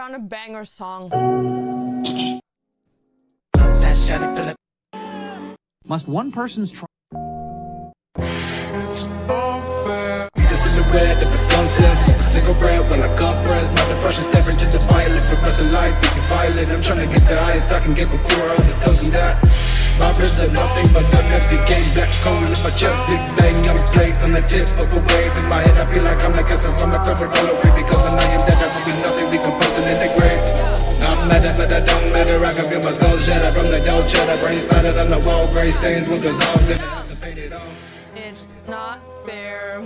on a banger song. Must one person's try? It's unfair. Be the silhouette of the sunset. Smoke a cigarette while I compress. My depression stepping to the violet. Progressing lies, getting violent. I'm trying to get the highest I can get before all the doesn't that. My ribs are nothing but an empty cage. Black coal in my chest, big bang. I'm a plate on the tip of a wave. In my head I feel like I'm like a son. My favorite all away. Because when I am dead I will be nothing. Decomposing in the grave. I'm mad but I don't matter. I can feel my skull shatter from the dough cheddar. Brain splattered on the wall. Gray stains will dissolve. Then I have to paint it all. It's not fair.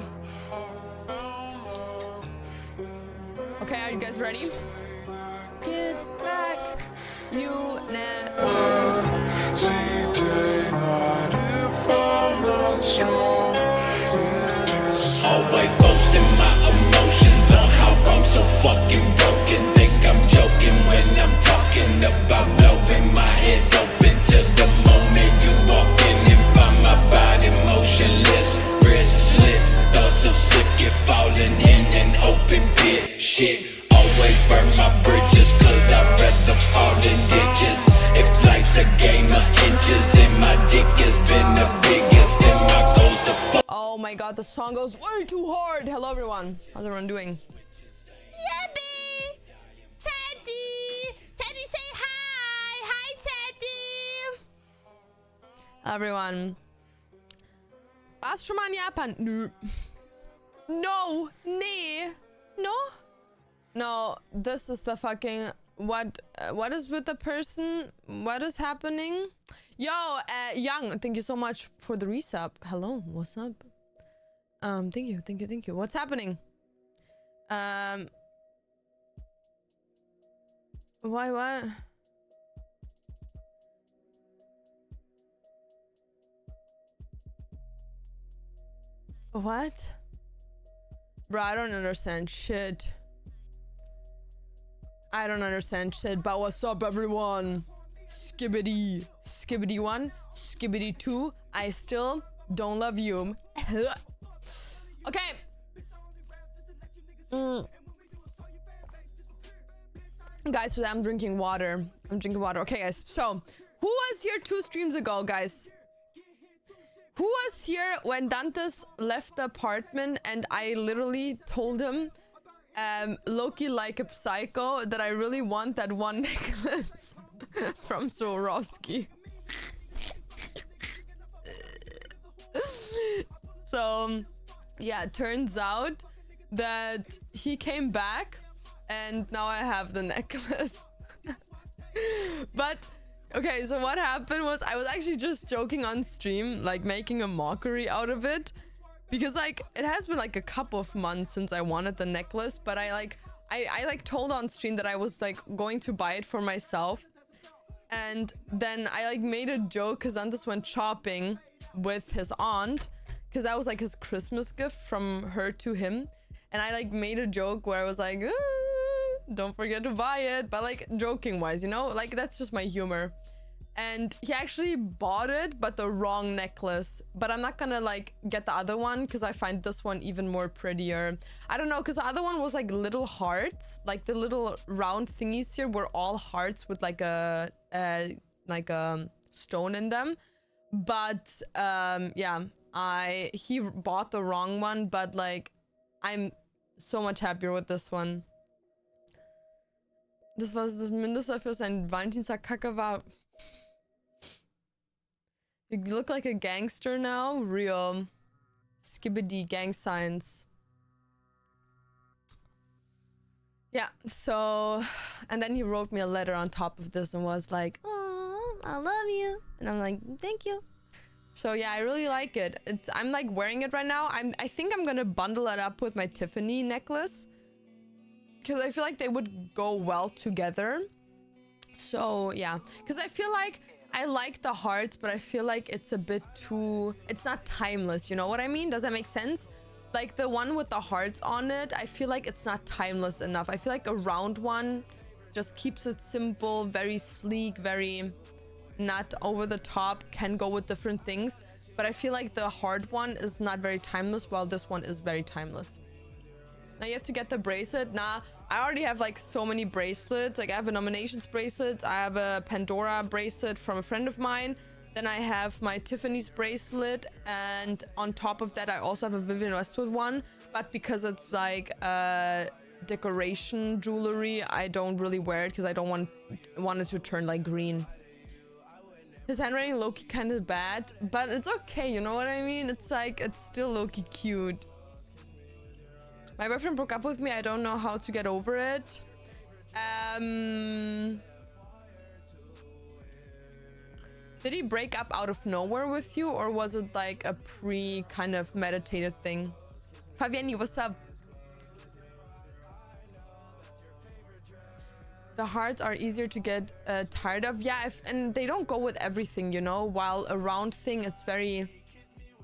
Okay, are you guys ready? Get back. You never. Always boasting my emotions on how I'm so fucking broken. Think I'm joking when I'm talking about blowing my head open. Till the moment you walk in and find my body motionless. Wrist slit, thoughts of slip get falling in an open pit. Shit, always burn my bridges cause I'd rather fall in ditches. If life's a game of inches and my dick has been the biggest, then my goals to fuck. Oh my god, the song goes way too hard. Hello everyone. How's everyone doing? Yapping! Teddy! Teddy say hi! Hi Teddy! Everyone. Warst schon mal in Japan? Nö. No! Nee! No? No, this is the fucking... What is with the person? What is happening? Yo, Young, thank you so much for the resub. Hello, what's up? Thank you. What's happening? What? What? Bro, I don't understand shit. I don't understand shit, but what's up everyone? Skibbity. Skibbity 1, Skibbity 2, I still don't love you. Okay. Guys, today I'm drinking water. Okay, guys. So, who was here 2 streams ago, guys? Who was here when Dantes left the apartment and I literally told him, Loki like a psycho, that I really want that one necklace from Swarovski? So, yeah, it turns out that he came back and now I have the necklace. But, okay, so what happened was I was actually just joking on stream, like making a mockery out of it. Because like, it has been like a couple of months since I wanted the necklace, but I told on stream that I was like going to buy it for myself. And then I like made a joke because Dantes went shopping with his aunt, because that was like his Christmas gift from her to him. And I like made a joke where I was like, don't forget to buy it, but like joking wise, you know, like that's just my humor. And he actually bought it, but the wrong necklace. But I'm not gonna like get the other one because I find this one even more prettier. I don't know, because the other one was like little hearts, like the little round thingies here were all hearts with like a stone in them. But yeah, he bought the wrong one, but like I'm so much happier with this one. Das was das Mindeste für sein Valentinstag Kacke war. You look like a gangster now, real. Skibbity gang signs. Yeah, so, and then he wrote me a letter on top of this and was like, "Oh, I love you," and I'm like, "Thank you." So yeah, I really like it. I'm like wearing it right now. I think I'm gonna bundle it up with my Tiffany necklace because I feel like they would go well together. So yeah, because I feel like I like the hearts, but I feel like it's a bit too, it's not timeless, you know what I mean? Does that make sense? Like the one with the hearts on it, I feel like it's not timeless enough. I feel like a round one just keeps it simple, very sleek, very not over the top, can go with different things. But I feel like the hard one is not very timeless, while this one is very timeless. Now you have to get the bracelet. Nah, I already have like so many bracelets. Like I have a nominations bracelet. I have a Pandora bracelet from a friend of mine. Then I have my Tiffany's bracelet. And on top of that, I also have a Vivienne Westwood one. But because it's like decoration jewelry, I don't really wear it because I don't want it to turn like green. His handwriting low-key kind of bad, but it's okay, you know what I mean? It's like, it's still low-key cute. My boyfriend broke up with me. I don't know how to get over it. Did he break up out of nowhere with you, or was it like a kind of meditated thing? Fabiani, what's up? The hearts are easier to get tired of. Yeah, and they don't go with everything, you know? While a round thing, it's very,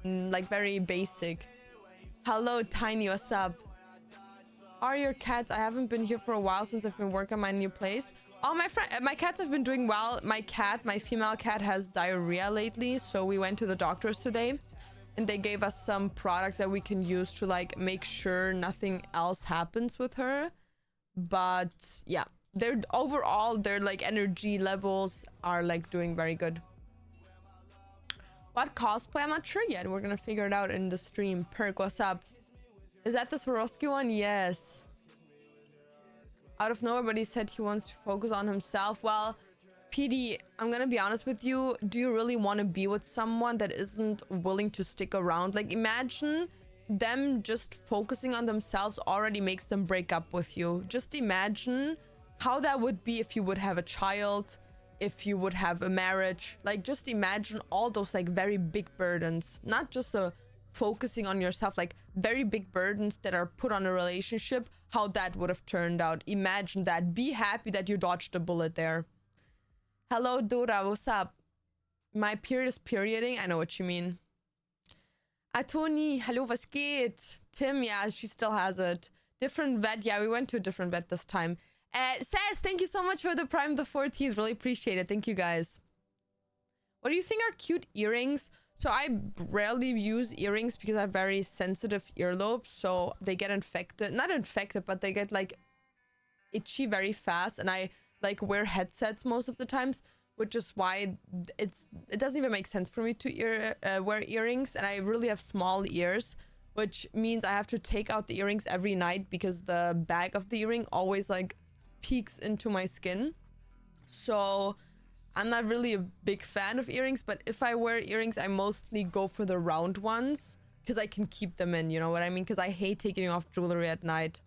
like very basic. Hello, Tiny, what's up? How are your cats? I haven't been here for a while since I've been working on my new place. Oh, my cats have been doing well. My female cat has diarrhea lately, so we went to the doctors today. And they gave us some products that we can use to like make sure nothing else happens with her. But yeah. Overall their like energy levels are like doing very good. What cosplay? I'm not sure yet. We're gonna figure it out in the stream. Perk, what's up? Is that the Swarovski one? Yes. Out of nowhere, but he said he wants to focus on himself. Well, PD, I'm gonna be honest with you. Do you really want to be with someone that isn't willing to stick around? Like, imagine them just focusing on themselves already makes them break up with you. Just imagine how that would be if you would have a child, if you would have a marriage. Like, just imagine all those like very big burdens, not just focusing on yourself, like very big burdens that are put on a relationship, how that would have turned out. Imagine that. Be happy that you dodged a bullet there. Hello, Dora, what's up? My period is perioding. I know what you mean. Toni, hallo, was geht? Tim, yeah, she still has it. Different vet. Yeah, we went to a different vet this time. Says, thank you so much for the Prime the 14th. Really appreciate it. Thank you, guys. What do you think are cute earrings? So I rarely use earrings because I have very sensitive earlobes. So they get infected. Not infected, but they get like itchy very fast. And I like wear headsets most of the times, which is why it doesn't even make sense for me to wear earrings. And I really have small ears, which means I have to take out the earrings every night because the back of the earring always like peeks into my skin. So I'm not really a big fan of earrings, but if I wear earrings, I mostly go for the round ones because I can keep them in, you know what I mean? Because I hate taking off jewelry at night.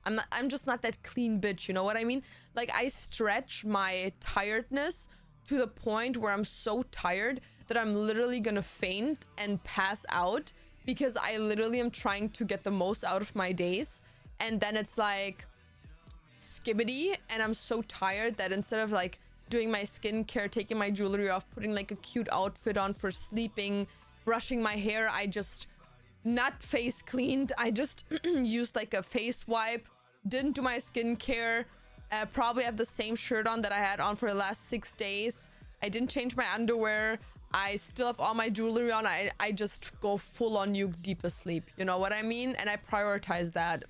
I'm just not that clean bitch, you know what I mean? Like, I stretch my tiredness to the point where I'm so tired that I'm literally gonna faint and pass out because I literally am trying to get the most out of my days. And then it's like skibbity, and I'm so tired that instead of like doing my skincare, taking my jewelry off, putting like a cute outfit on for sleeping, brushing my hair, I just not face cleaned. I just used like a face wipe, didn't do my skincare, probably have the same shirt on that I had on for the last 6 days. I didn't change my underwear. I still have all my jewelry on. I just go full on nuke deep asleep. You know what I mean? And I prioritize that.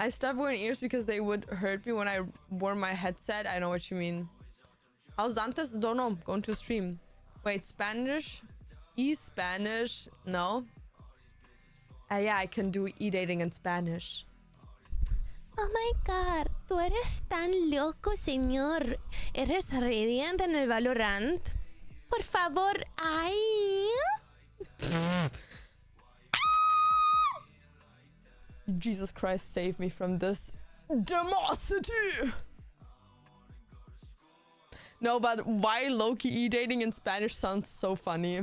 I stopped wearing ears because they would hurt me when I wore my headset. I know what you mean. How's Dantes? Don't know. Going to a stream. Wait, Spanish? E-Spanish? No. Yeah, I can do e-dating in Spanish. Oh my god, tú eres tan loco, señor. ¿Eres Radiant en el Valorant? Por favor, ay. Jesus Christ, save me from this demosity. No, but why low-key e-dating in Spanish sounds so funny.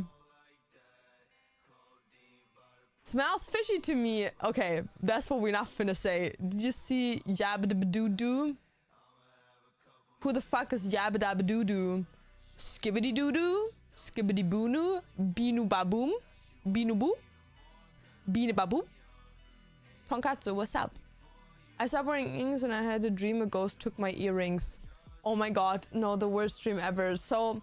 Smells fishy to me. Okay, that's what we're not finna say. Did you see Yabba-dabba-doo-doo? Who the fuck is Yabba-dabba-doo-doo? Skibbity-doo-doo? Skibbity-boo-noo? Beanu-baboom? Beanu-boo? Beanu-baboom? Tonkatsu, what's up? I stopped wearing earrings and I had a dream a ghost took my earrings. Oh my god, no, the worst dream ever. So,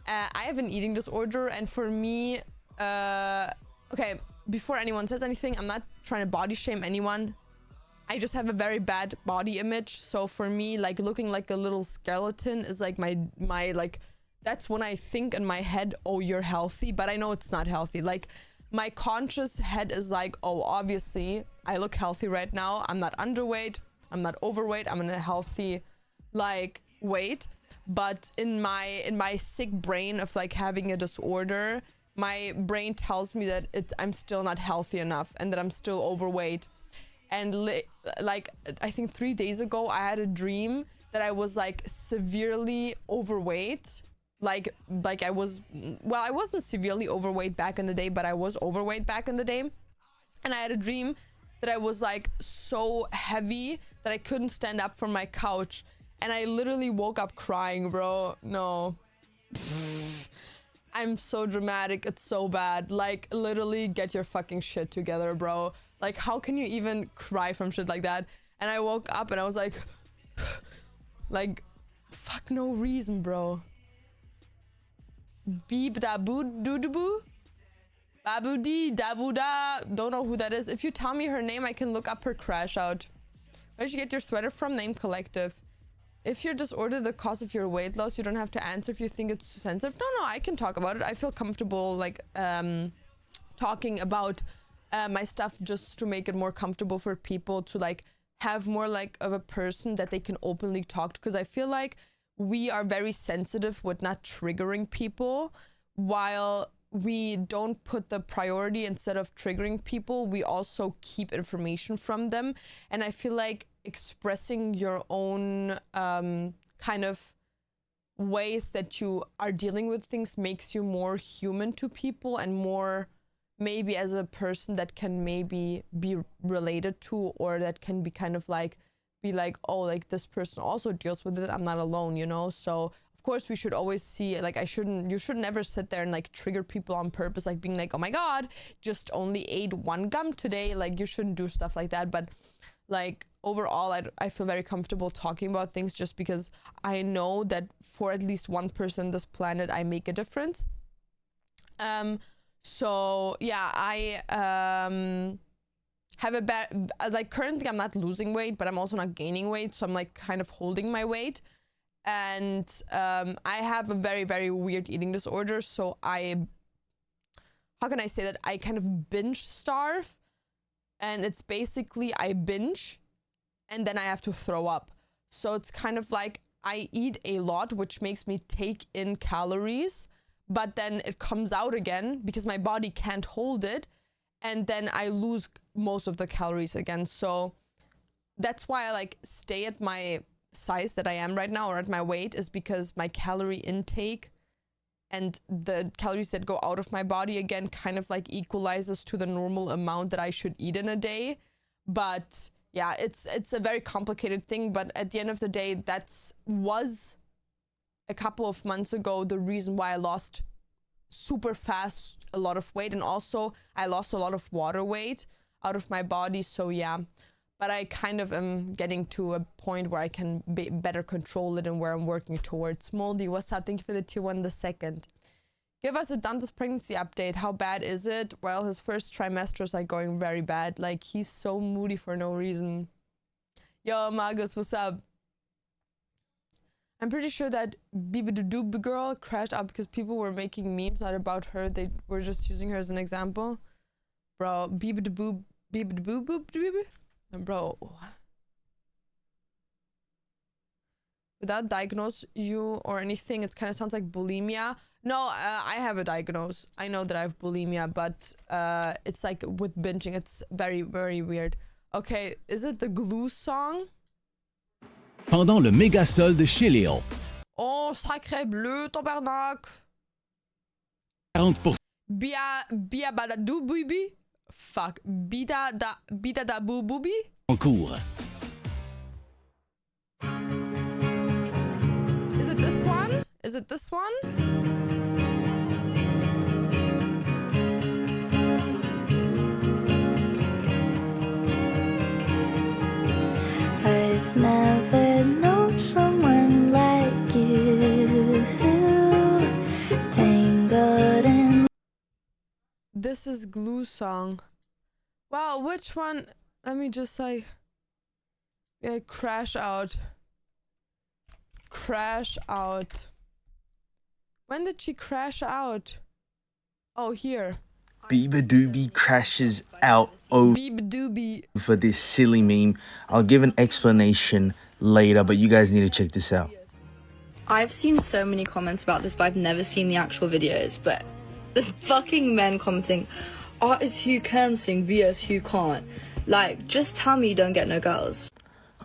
I have an eating disorder, and for me, okay, before anyone says anything, I'm not trying to body shame anyone. I just have a very bad body image. So for me, like looking like a little skeleton is like my like, that's when I think in my head, oh, you're healthy, but I know it's not healthy. Like my conscious head is like, oh, obviously I look healthy right now. I'm not underweight. I'm not overweight. I'm in a healthy like weight. But in my sick brain of like having a disorder, my brain tells me that I'm still not healthy enough and that I'm still overweight. And like, I think 3 days ago, I had a dream that I was like severely overweight. Like I was, well, I wasn't severely overweight back in the day, but I was overweight back in the day. And I had a dream that I was like so heavy that I couldn't stand up from my couch. And I literally woke up crying, bro. No. I'm so dramatic. It's so bad. Like, literally get your fucking shit together, bro. Like, how can you even cry from shit like that? And I woke up and I was like, like, fuck no reason, bro. Beep da boo doo doo boo. Babu dee da boo da. Don't know who that is. If you tell me her name, I can look up her crash out. Where did you get your sweater from? Name Collective. If your disorder the cause of your weight loss, you don't have to answer if you think it's sensitive. No, I can talk about it. I feel comfortable like talking about my stuff just to make it more comfortable for people to like have more like of a person that they can openly talk to, because I feel like we are very sensitive with not triggering people, while we don't put the priority instead of triggering people, we also keep information from them. And I feel like expressing your own kind of ways that you are dealing with things makes you more human to people and more maybe as a person that can maybe be related to, or that can be kind of like be like, oh, like this person also deals with it, I'm not alone, you know? So of course we should always see, like, you should never sit there and like trigger people on purpose, like being like, oh my god, just only ate 1 gum today. Like, you shouldn't do stuff like that. But like overall, I feel very comfortable talking about things just because I know that for at least one person on this planet, I make a difference. So yeah, I have a bad, like currently I'm not losing weight, but I'm also not gaining weight. So I'm like kind of holding my weight. And I have a very, very weird eating disorder. So how can I say that? I kind of binge starve. And it's basically I binge and then I have to throw up. So it's kind of like I eat a lot, which makes me take in calories, but then it comes out again because my body can't hold it. And then I lose most of the calories again. So that's why I like stay at my size that I am right now, or at my weight, is because my calorie intake and the calories that go out of my body again kind of like equalizes to the normal amount that I should eat in a day. But yeah, it's a very complicated thing. But at the end of the day, was a couple of months ago the reason why I lost super fast a lot of weight, and also I lost a lot of water weight out of my body. So yeah, but I kind of am getting to a point where I can better control it and where I'm working towards. Moldy, what's up? Thank you for the tier 1 the second. Give us a Dante's pregnancy update. How bad is it? Well, his first trimester is like going very bad. Like, he's so moody for no reason. Yo, Magus, what's up? I'm pretty sure that Bibidoob girl crashed out because people were making memes not about her. They were just using her as an example. Bro, Bibidoob. Bro. Without diagnose you or anything, it kind of sounds like bulimia. No, I have a diagnose. I know that I have bulimia, but it's like with binging. It's very, very weird. Okay, is it the Glue song? Pendant le méga solde chez Léon. Oh, sacré bleu, tabarnak. 40%. Bia badadou boubi. Fuck. Bida da boo booby. En cours. Is it this one? Is it this one? I've never known someone like you, tangled in. This is Glue Song. Wow, which one? Let me just say. Yeah, Crash Out. Crash Out. When did she crash out? Oh, here. Bieber Doobie crashes out over Beeb doobie. this silly meme. I'll give an explanation later, but you guys need to check this out. I've seen so many comments about this, but I've never seen the actual videos. But the fucking men commenting, artists who can sing vs who can't. Like, just tell me you don't get no girls.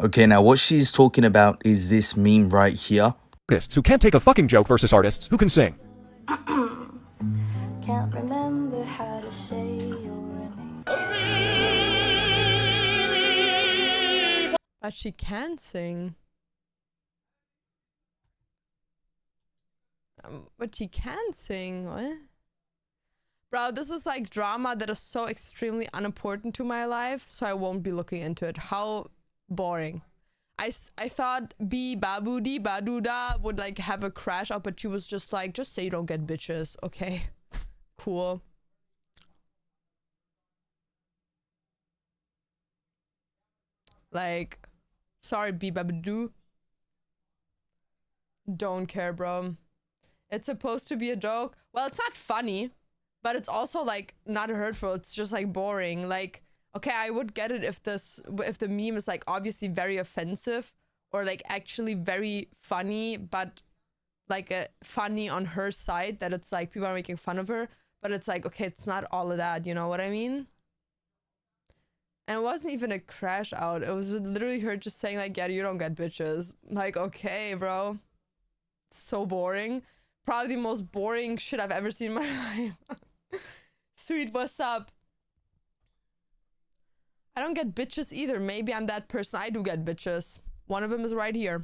Okay, now what she's talking about is this meme right here. Artists who can't take a fucking joke versus artists who can sing. Can't remember how to say your name. But she can sing. But she can sing. What? Bro, this is like drama that is so extremely unimportant to my life, so I won't be looking into it. How boring. I thought B Babudi Baduda would like have a crash out, but she was just like, just say you don't get bitches. Okay. Cool. Like, sorry, B Babadu. Don't care, bro. It's supposed to be a joke. Well, it's not funny, but it's also like not hurtful. It's just like boring. Like, okay, I would get it if the meme is like obviously very offensive or like actually very funny, but like a funny on her side, that it's like people are making fun of her, but it's like, okay, it's not all of that, you know what I mean? And it wasn't even a crash out. It was literally her just saying like, yeah, you don't get bitches. Like, okay, bro. So boring. Probably the most boring shit I've ever seen in my life. Sweet, what's up? I don't get bitches either. Maybe I'm that person. I do get bitches. One of them is right here.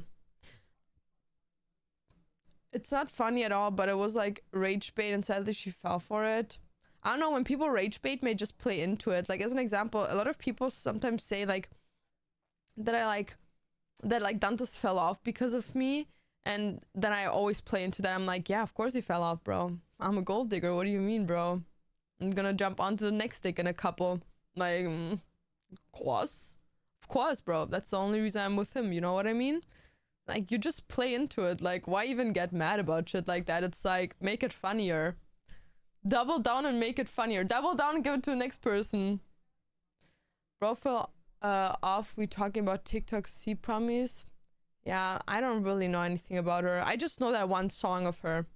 It's not funny at all, but it was like rage bait and sadly she fell for it. I don't know, when people rage bait may just play into it. Like, as an example, a lot of people sometimes say like that Dantes fell off because of me, and then I always play into that. I'm like, yeah, of course he fell off, bro. I'm a gold digger. What do you mean, bro? I'm gonna jump onto the next stick in a couple. Like, of course, bro. That's the only reason I'm with him. You know what I mean? Like, you just play into it. Like, why even get mad about shit like that? It's like, make it funnier. Double down and make it funnier. Double down and give it to the next person. Bro fell off. We talking about TikTok C promise. Yeah, I don't really know anything about her. I just know that one song of her.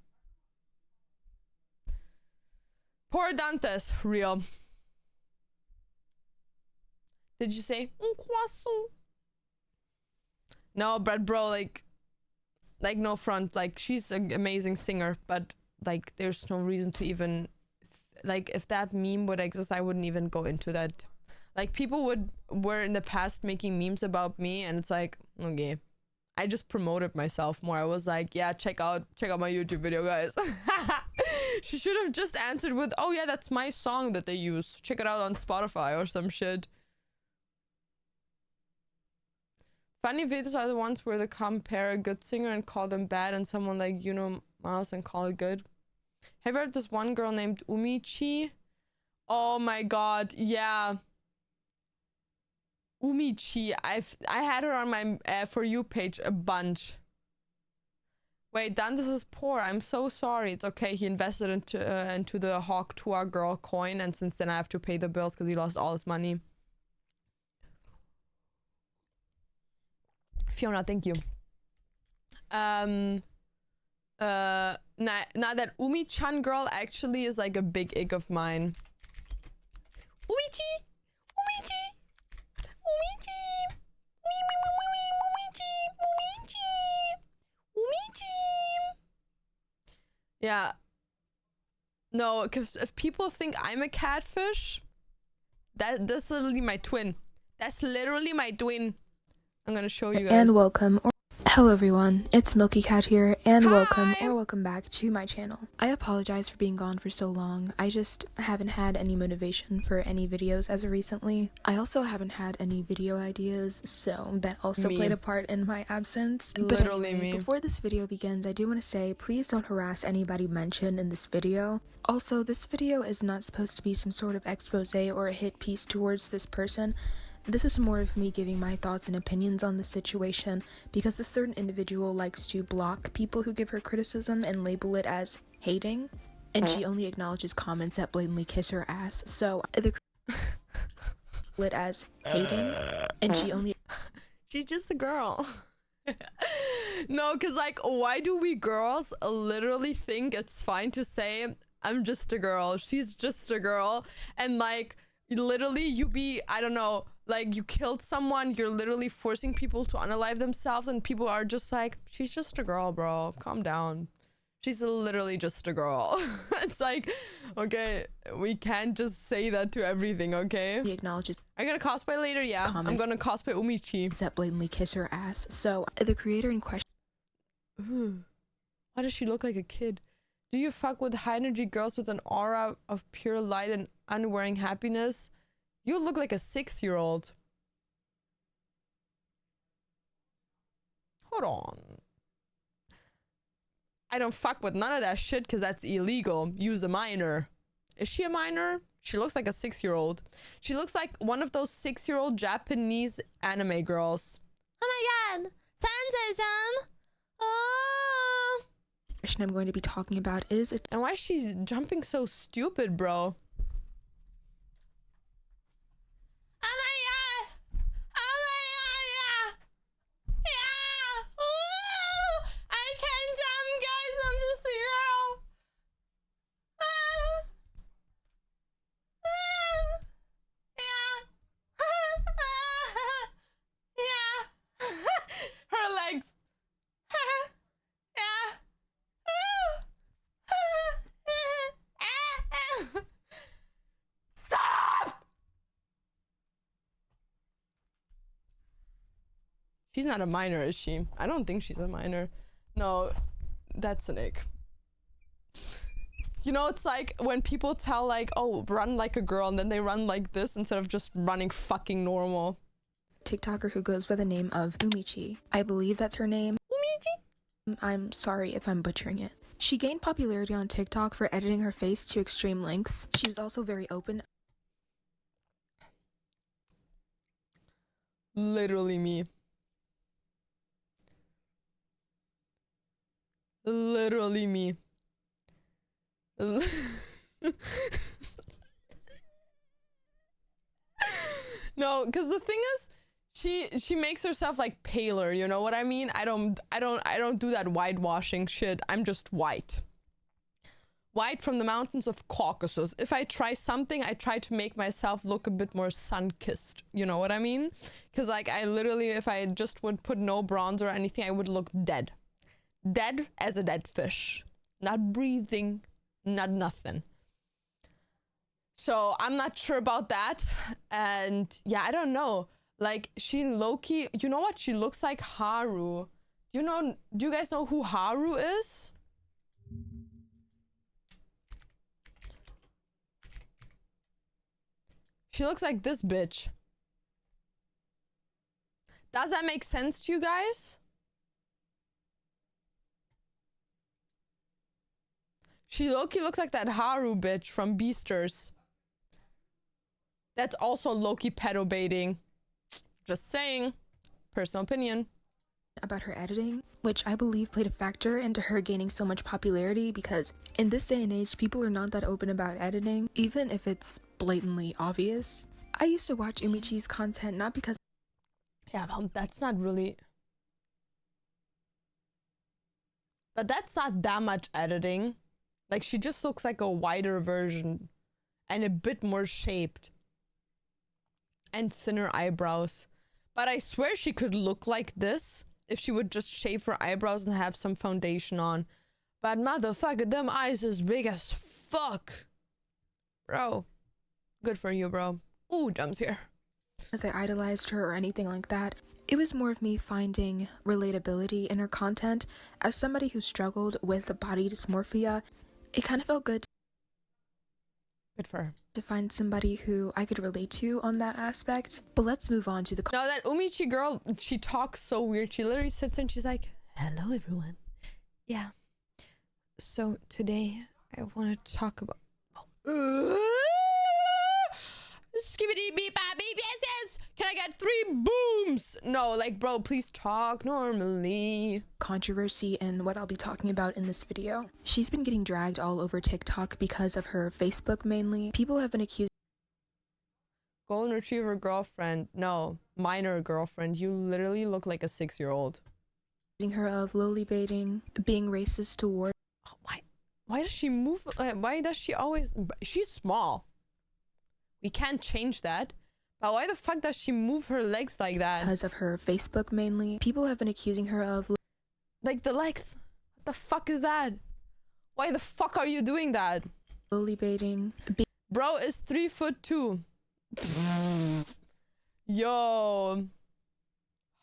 Poor Dantes. Real. Did you say un croissant? No, but bro, like no front. Like, she's an amazing singer, but like there's no reason to even like, if that meme would exist, I wouldn't even go into that. Like, people were in the past making memes about me, and it's like, okay, I just promoted myself more. I was like, yeah, check out my YouTube video, guys. She should have just answered with, oh yeah, that's my song that they use. Check it out on Spotify or some shit. Funny videos are the ones where they compare a good singer and call them bad, and someone like, you know, Miles and call it good. Have you heard this one girl named Umichi? Oh my god, yeah. Umichi. I had her on my For You page a bunch. Wait, Dantes is poor. I'm so sorry. It's okay. He invested into the Hawk Tour girl coin, and since then I have to pay the bills because he lost all his money. Fiona, thank you. Now that Umi-chan girl actually is like a big ick of mine. Umichi! Umichi! Umichi! Umichi! Umichi! Yeah. No, because if people think I'm a catfish, that's literally my twin. That's literally my twin. I'm gonna show you guys. And welcome. Hello everyone, it's Milky Cat here, and Hi. welcome back to my channel. I apologize for being gone for so long. I just haven't had any motivation for any videos as of recently. I also haven't had any video ideas, so that also played a part in my absence. Literally but anyway, me. before this video begins, I do want to say, please don't harass anybody mentioned in this video. Also, this video is not supposed to be some sort of expose or a hit piece towards this person. This is more of me giving my thoughts and opinions on the situation, because a certain individual likes to block people who give her criticism and label it as hating, and she only acknowledges comments that blatantly kiss her ass, so the it as hating, and she only She's just a girl. No, because like, why do we girls literally think it's fine to say, I'm just a girl, she's just a girl, and like, literally you be, I don't know, like you killed someone, you're literally forcing people to unalive themselves, and people are just like, she's just a girl, bro, calm down, she's literally just a girl. It's like, okay, we can't just say that to everything, okay? he acknowledges Are you gonna cosplay later? Yeah, I'm gonna cosplay Umichi. that blatantly kiss her ass, so the creator in question Why does she look like a kid? Do you fuck with high energy girls with an aura of pure light and unwearing happiness? You look like a 6-year-old. Hold on. I don't fuck with none of that shit because that's illegal. Use a minor. Is she a minor? She looks like a 6-year-old. She looks like one of those 6-year-old Japanese anime girls. Oh my god! Sensei-chan! Oh! question I'm going to be talking about is And why is she jumping so stupid, bro? Oh my god! Oh my god! Yeah! Yeah! Ooh! I can't jump, guys! I'm just a girl! Ah! Ah! Yeah! Yeah! Her legs! Yeah! Stop! She's not a minor, is she? I don't think she's a minor. No, that's an ick. You know, it's like when people tell like, oh, run like a girl, and then they run like this instead of just running fucking normal. TikToker who goes by the name of Umichi. I believe that's her name. Umichi? I'm sorry if I'm butchering it. She gained popularity on TikTok for editing her face to extreme lengths. She was also very open. Literally me. Literally me. No, because the thing is, she makes herself like paler, you know what I mean? I don't do that whitewashing shit. I'm just white. White from the mountains of Caucasus. If I try something, I try to make myself look a bit more sun-kissed. You know what I mean? Because like I literally, if I just would put no bronze or anything, I would look dead. Dead as a dead fish. Not breathing, not nothing. So I'm not sure about that. And yeah, I don't know. Like she low-key, you know what? She looks like Haru. Do you guys know who Haru is? She looks like this bitch. Does that make sense to you guys? She low-key looks like that Haru bitch from Beasters. That's also low-key pedo baiting. Just saying. Personal opinion. About her editing, which I believe played a factor into her gaining so much popularity, because in this day and age, people are not that open about editing, even if it's blatantly obvious. I used to watch Umichi's content not because Yeah, well, that's not really... But that's not that much editing. Like, she just looks like a wider version. And a bit more shaped. And thinner eyebrows. But I swear she could look like this if she would just shave her eyebrows and have some foundation on. But motherfucker, them eyes is big as fuck. Bro. Good for you, bro. Ooh, jumps here. as I idolized her or anything like that. It was more of me finding relatability in her content. As somebody who struggled with body dysmorphia, it kind of felt good for her to find somebody who I could relate to on that aspect. But let's move on to the now that Umichi girl, she talks so weird. She literally sits and she's like, hello everyone. Yeah, so today I want to talk about skibbity beep bop beep, yes. Can I get 3 booms? No, like, bro, please talk normally. Controversy and what I'll be talking about in this video. She's been getting dragged all over TikTok because of her Facebook mainly. People have been accusing Golden Retriever girlfriend. No, minor girlfriend. You literally look like a 6-year-old. her of lowly baiting, being racist toward. Oh, why does she move? Why does she always? She's small. We can't change that. But why the fuck does she move her legs like that? Because of her Facebook mainly. People have been accusing her of like the legs. What the fuck is that? Why the fuck are you doing that? Lowly baiting. Bro is 3'2". Yo.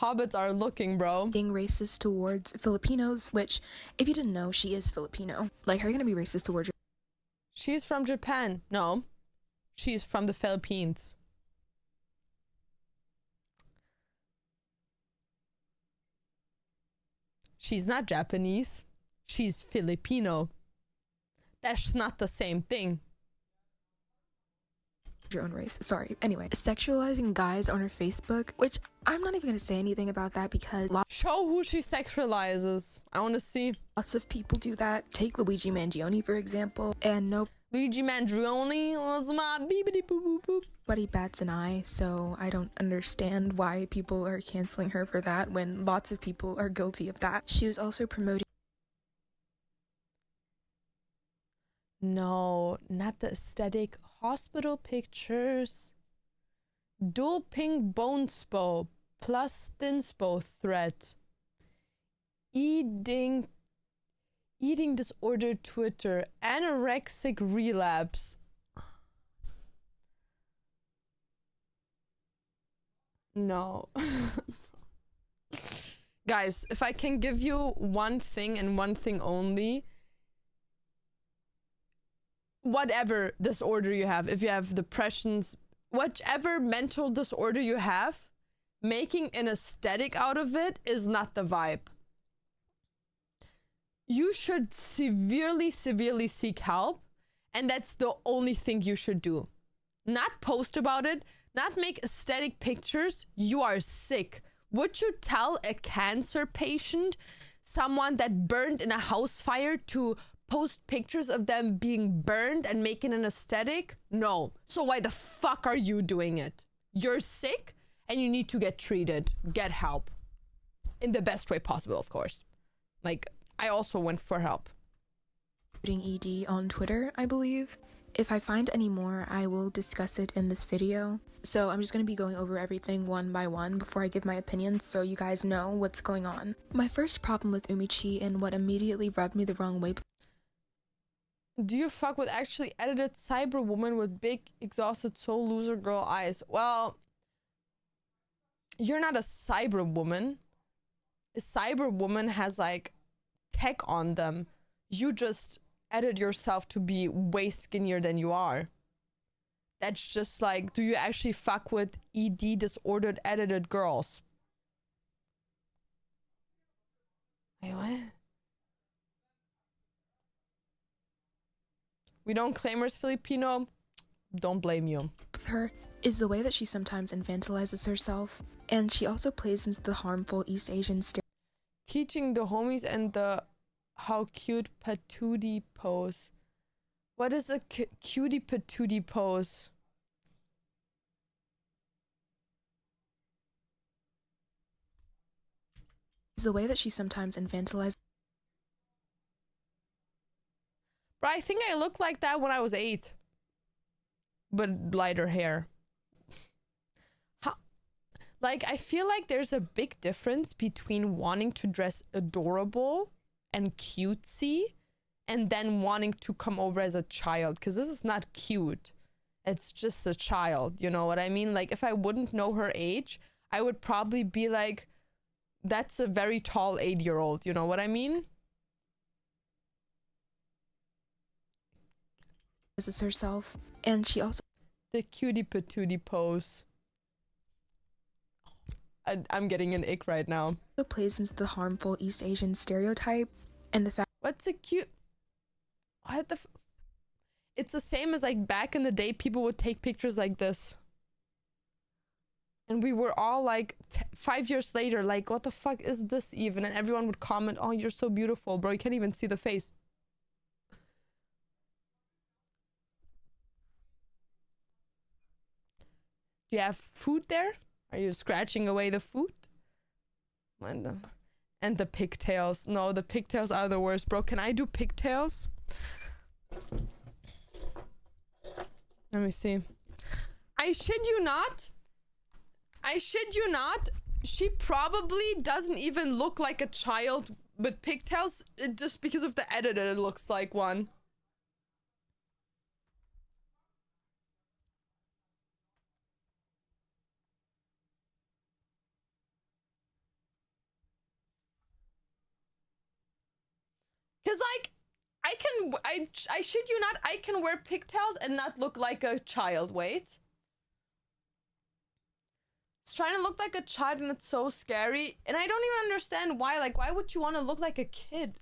Hobbits are looking, bro. Being racist towards Filipinos, which, if you didn't know, she is Filipino. Like, how are you gonna be racist towards her? She's from Japan. No. She's from the Philippines. She's not Japanese. She's Filipino. That's not the same thing. Your own race. Sorry. Anyway, sexualizing guys on her Facebook, which I'm not even gonna say anything about that because show who she sexualizes. I want to see. Lots of people do that. Take Luigi Mangione for example, and nope. Luigi Mangione was my beepity boop boop boop. Buddy bats an eye, so I don't understand why people are canceling her for that when lots of people are guilty of that. She was also promoting. No, not the aesthetic. Hospital pictures. Dual pink bone spo plus thin spo thread. Eating disorder Twitter. Anorexic relapse. No. Guys, if I can give you one thing and one thing only, whatever disorder you have, if you have depressions, whatever mental disorder you have, making an aesthetic out of it is not the vibe. You should severely seek help, and that's the only thing you should do. Not post about it, not make aesthetic pictures. You are sick. Would you tell a cancer patient, someone that burned in a house fire, to post pictures of them being burned and making an aesthetic? No. So why the fuck are you doing it? You're sick and you need to get treated. Get help. In the best way possible, of course. Like, I also went for help. ED on Twitter, I believe. If I find any more, I will discuss it in this video. So I'm just going to be going over everything one by one before I give my opinions so you guys know what's going on. My first problem with Umichi and what immediately rubbed me the wrong way. Do you fuck with actually edited cyber woman with big exhausted soul loser girl eyes? Well, you're not a cyber woman. A cyber woman has like tech on them. You just edit yourself to be way skinnier than you are. That's just like, do you actually fuck with ED disordered edited girls? Wait, what? We don't claim her as Filipino. Don't blame you. Her is the way that she sometimes infantilizes herself, and she also plays into the harmful East Asian teaching the homies and the how cute patootie pose. What is a cutie patootie pose? Is the way that she sometimes infantilizes. Bro, I think I looked like that when I was 8. But lighter hair. Like, I feel like there's a big difference between wanting to dress adorable and cutesy and then wanting to come over as a child. Because this is not cute. It's just a child. You know what I mean? Like, if I wouldn't know her age, I would probably be like, that's a very tall 8-year-old, you know what I mean? This is herself, and she also The cutie patootie pose. I'm getting an ick right now. plays into the harmful East Asian stereotype and the fact What's a cute? What the? It's the same as like back in the day, people would take pictures like this. And we were all like 5 years later, like, what the fuck is this even? And everyone would comment, oh, you're so beautiful, bro. You can't even see the face. Do you have food there? Are you scratching away the food? And the pigtails. No, the pigtails are the worst, bro. Can I do pigtails? Let me see. I shit you not. I shit you not. She probably doesn't even look like a child with pigtails, just because of the edit it looks like one. Cause like, I shit you not, I can wear pigtails and not look like a child. Wait. It's trying to look like a child and it's so scary. And I don't even understand why. Like, why would you want to look like a kid?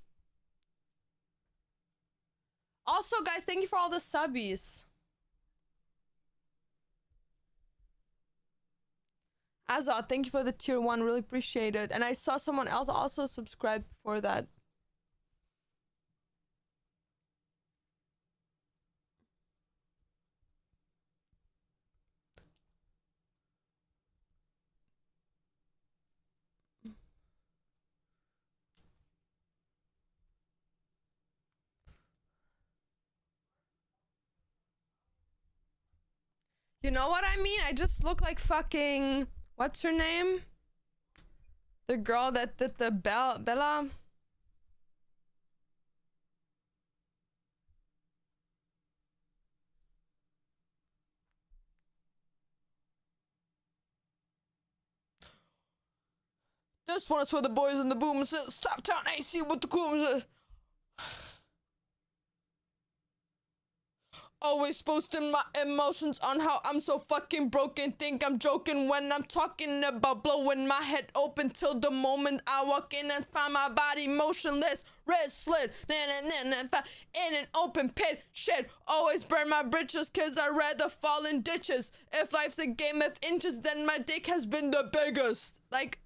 Also, guys, thank you for all the subbies. Azot, thank you for the tier 1. Really appreciate it. And I saw someone else also subscribe for that. You know what I mean? I just look like fucking... What's her name? The girl that did the Bella... This one is for the boys in the boom. Stop town AC with the cool. Always posting my emotions on how I'm so fucking broken. Think I'm joking when I'm talking about blowing my head open till the moment I walk in and find my body motionless, wrist slit, in an open pit. Shit, always burn my britches cause I'd rather fall in ditches. If life's a game of inches, then my dick has been the biggest. Like,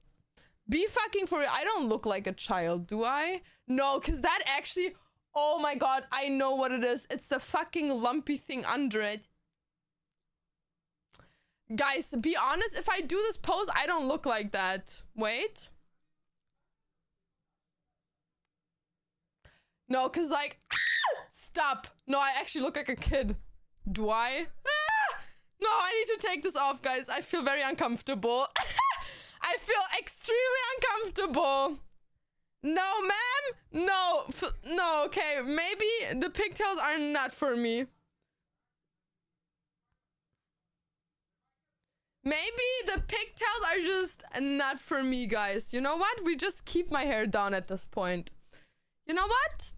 be fucking for real. I don't look like a child, do I? No, cause that actually... Oh my god, I know what it is. It's the fucking lumpy thing under it. Guys, be honest, if I do this pose, I don't look like that. Wait. No, cause like... Stop. No, I actually look like a kid. Do I? No, I need to take this off, guys. I feel very uncomfortable. I feel extremely uncomfortable. No, ma'am. No. No, okay. Maybe the pigtails are not for me. Maybe the pigtails are just not for me, guys. You know what? We just keep my hair down at this point. You know what?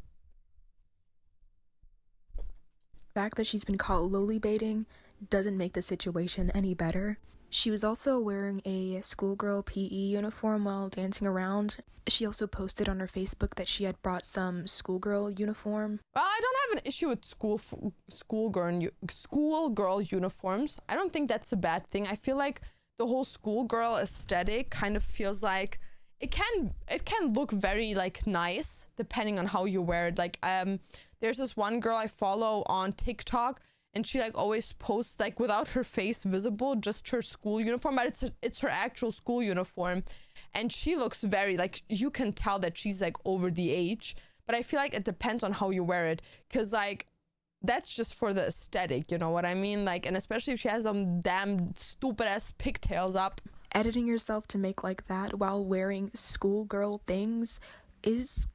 The fact that she's been caught lowly baiting doesn't make the situation any better. She was also wearing a schoolgirl PE uniform while dancing around. She also posted on her Facebook that she had brought some schoolgirl uniform. Well, I don't have an issue with schoolgirl uniforms. I don't think that's a bad thing. I feel like the whole schoolgirl aesthetic kind of feels like it can look very like nice depending on how you wear it. Like there's this one girl I follow on TikTok. And she like always posts like without her face visible, just her school uniform, but it's her actual school uniform. And she looks very like, you can tell that she's like over the age, but I feel like it depends on how you wear it. Cause like, that's just for the aesthetic, you know what I mean? Like, and especially if she has some damn stupid ass pigtails up. Editing yourself to make like that while wearing schoolgirl things is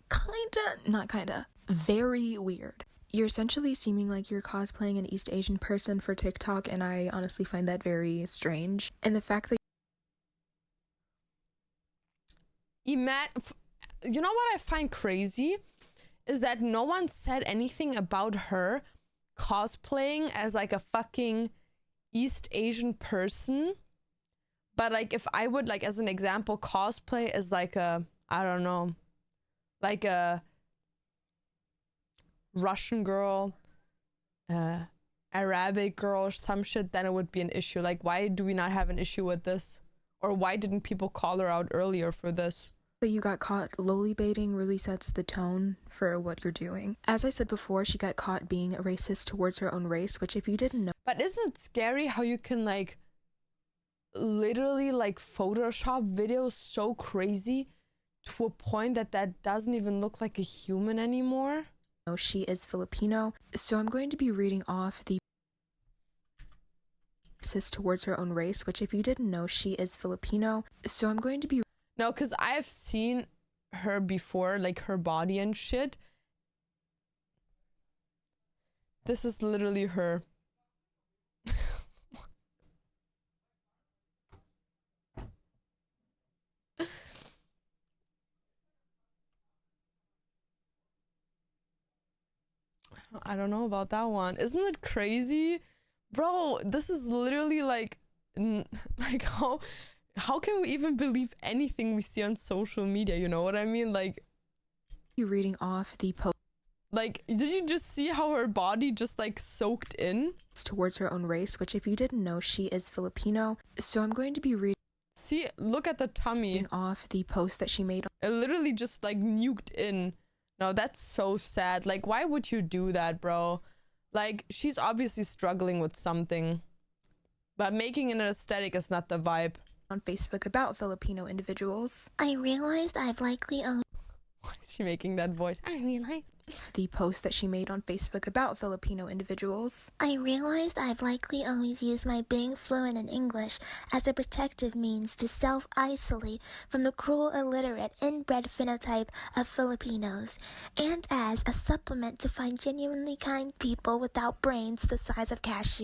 very weird. You're essentially seeming like you're cosplaying an East Asian person for TikTok, and I honestly find that very strange. And the fact that You know what I find crazy is that no one said anything about her cosplaying as like a fucking East Asian person. But like if I would, like, as an example, cosplay as like a, I don't know, like a Russian girl, Arabic girl or some shit, then it would be an issue. Like, why do we not have an issue with this? Or why didn't people call her out earlier for this? That you got caught lowly baiting really sets the tone for what you're doing. As I said before, she got caught being racist towards her own race, which if you didn't know. But isn't it scary how you can like literally like Photoshop videos so crazy to a point that that doesn't even look like a human anymore? She is Filipino, so I'm going to be reading off the racist towards her own race, which if you didn't know, she is Filipino. So I'm going to be no, because I've seen her before, like her body and shit. This is literally her. I don't know about that one. Isn't it crazy? Bro, this is literally like how can we even believe anything we see on social media? You know what I mean? Like, you reading off the post. Like, did you just see how her body just like soaked in? Towards her own race, which if you didn't know, she is Filipino. So I'm going to be reading. See, look at the tummy. Off the post that she made. It literally just like nuked in. No, that's so sad. Like, why would you do that, bro? Like, she's obviously struggling with something. But making an aesthetic is not the vibe. On Facebook about Filipino individuals. I realized I've likely owned. Why is she making that voice? I realized. The post that she made on Facebook about Filipino individuals. I realized I've likely always used my being fluent in English as a protective means to self-isolate from the cruel, illiterate, inbred phenotype of Filipinos, and as a supplement to find genuinely kind people without brains the size of cashews.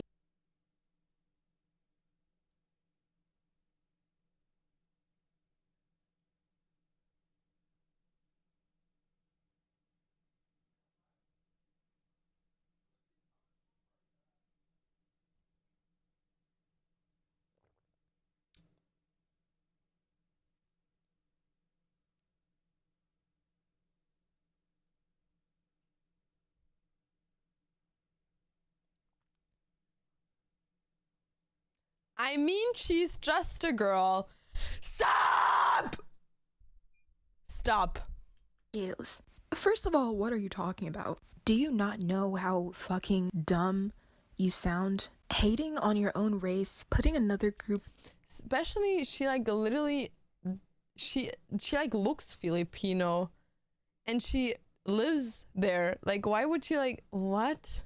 I mean, she's just a girl. Stop! Stop. First of all, what are you talking about? Do you not know how fucking dumb you sound? Hating on your own race, putting another group. Especially, she like literally, she like looks Filipino, and she lives there. Like, why would you like, what?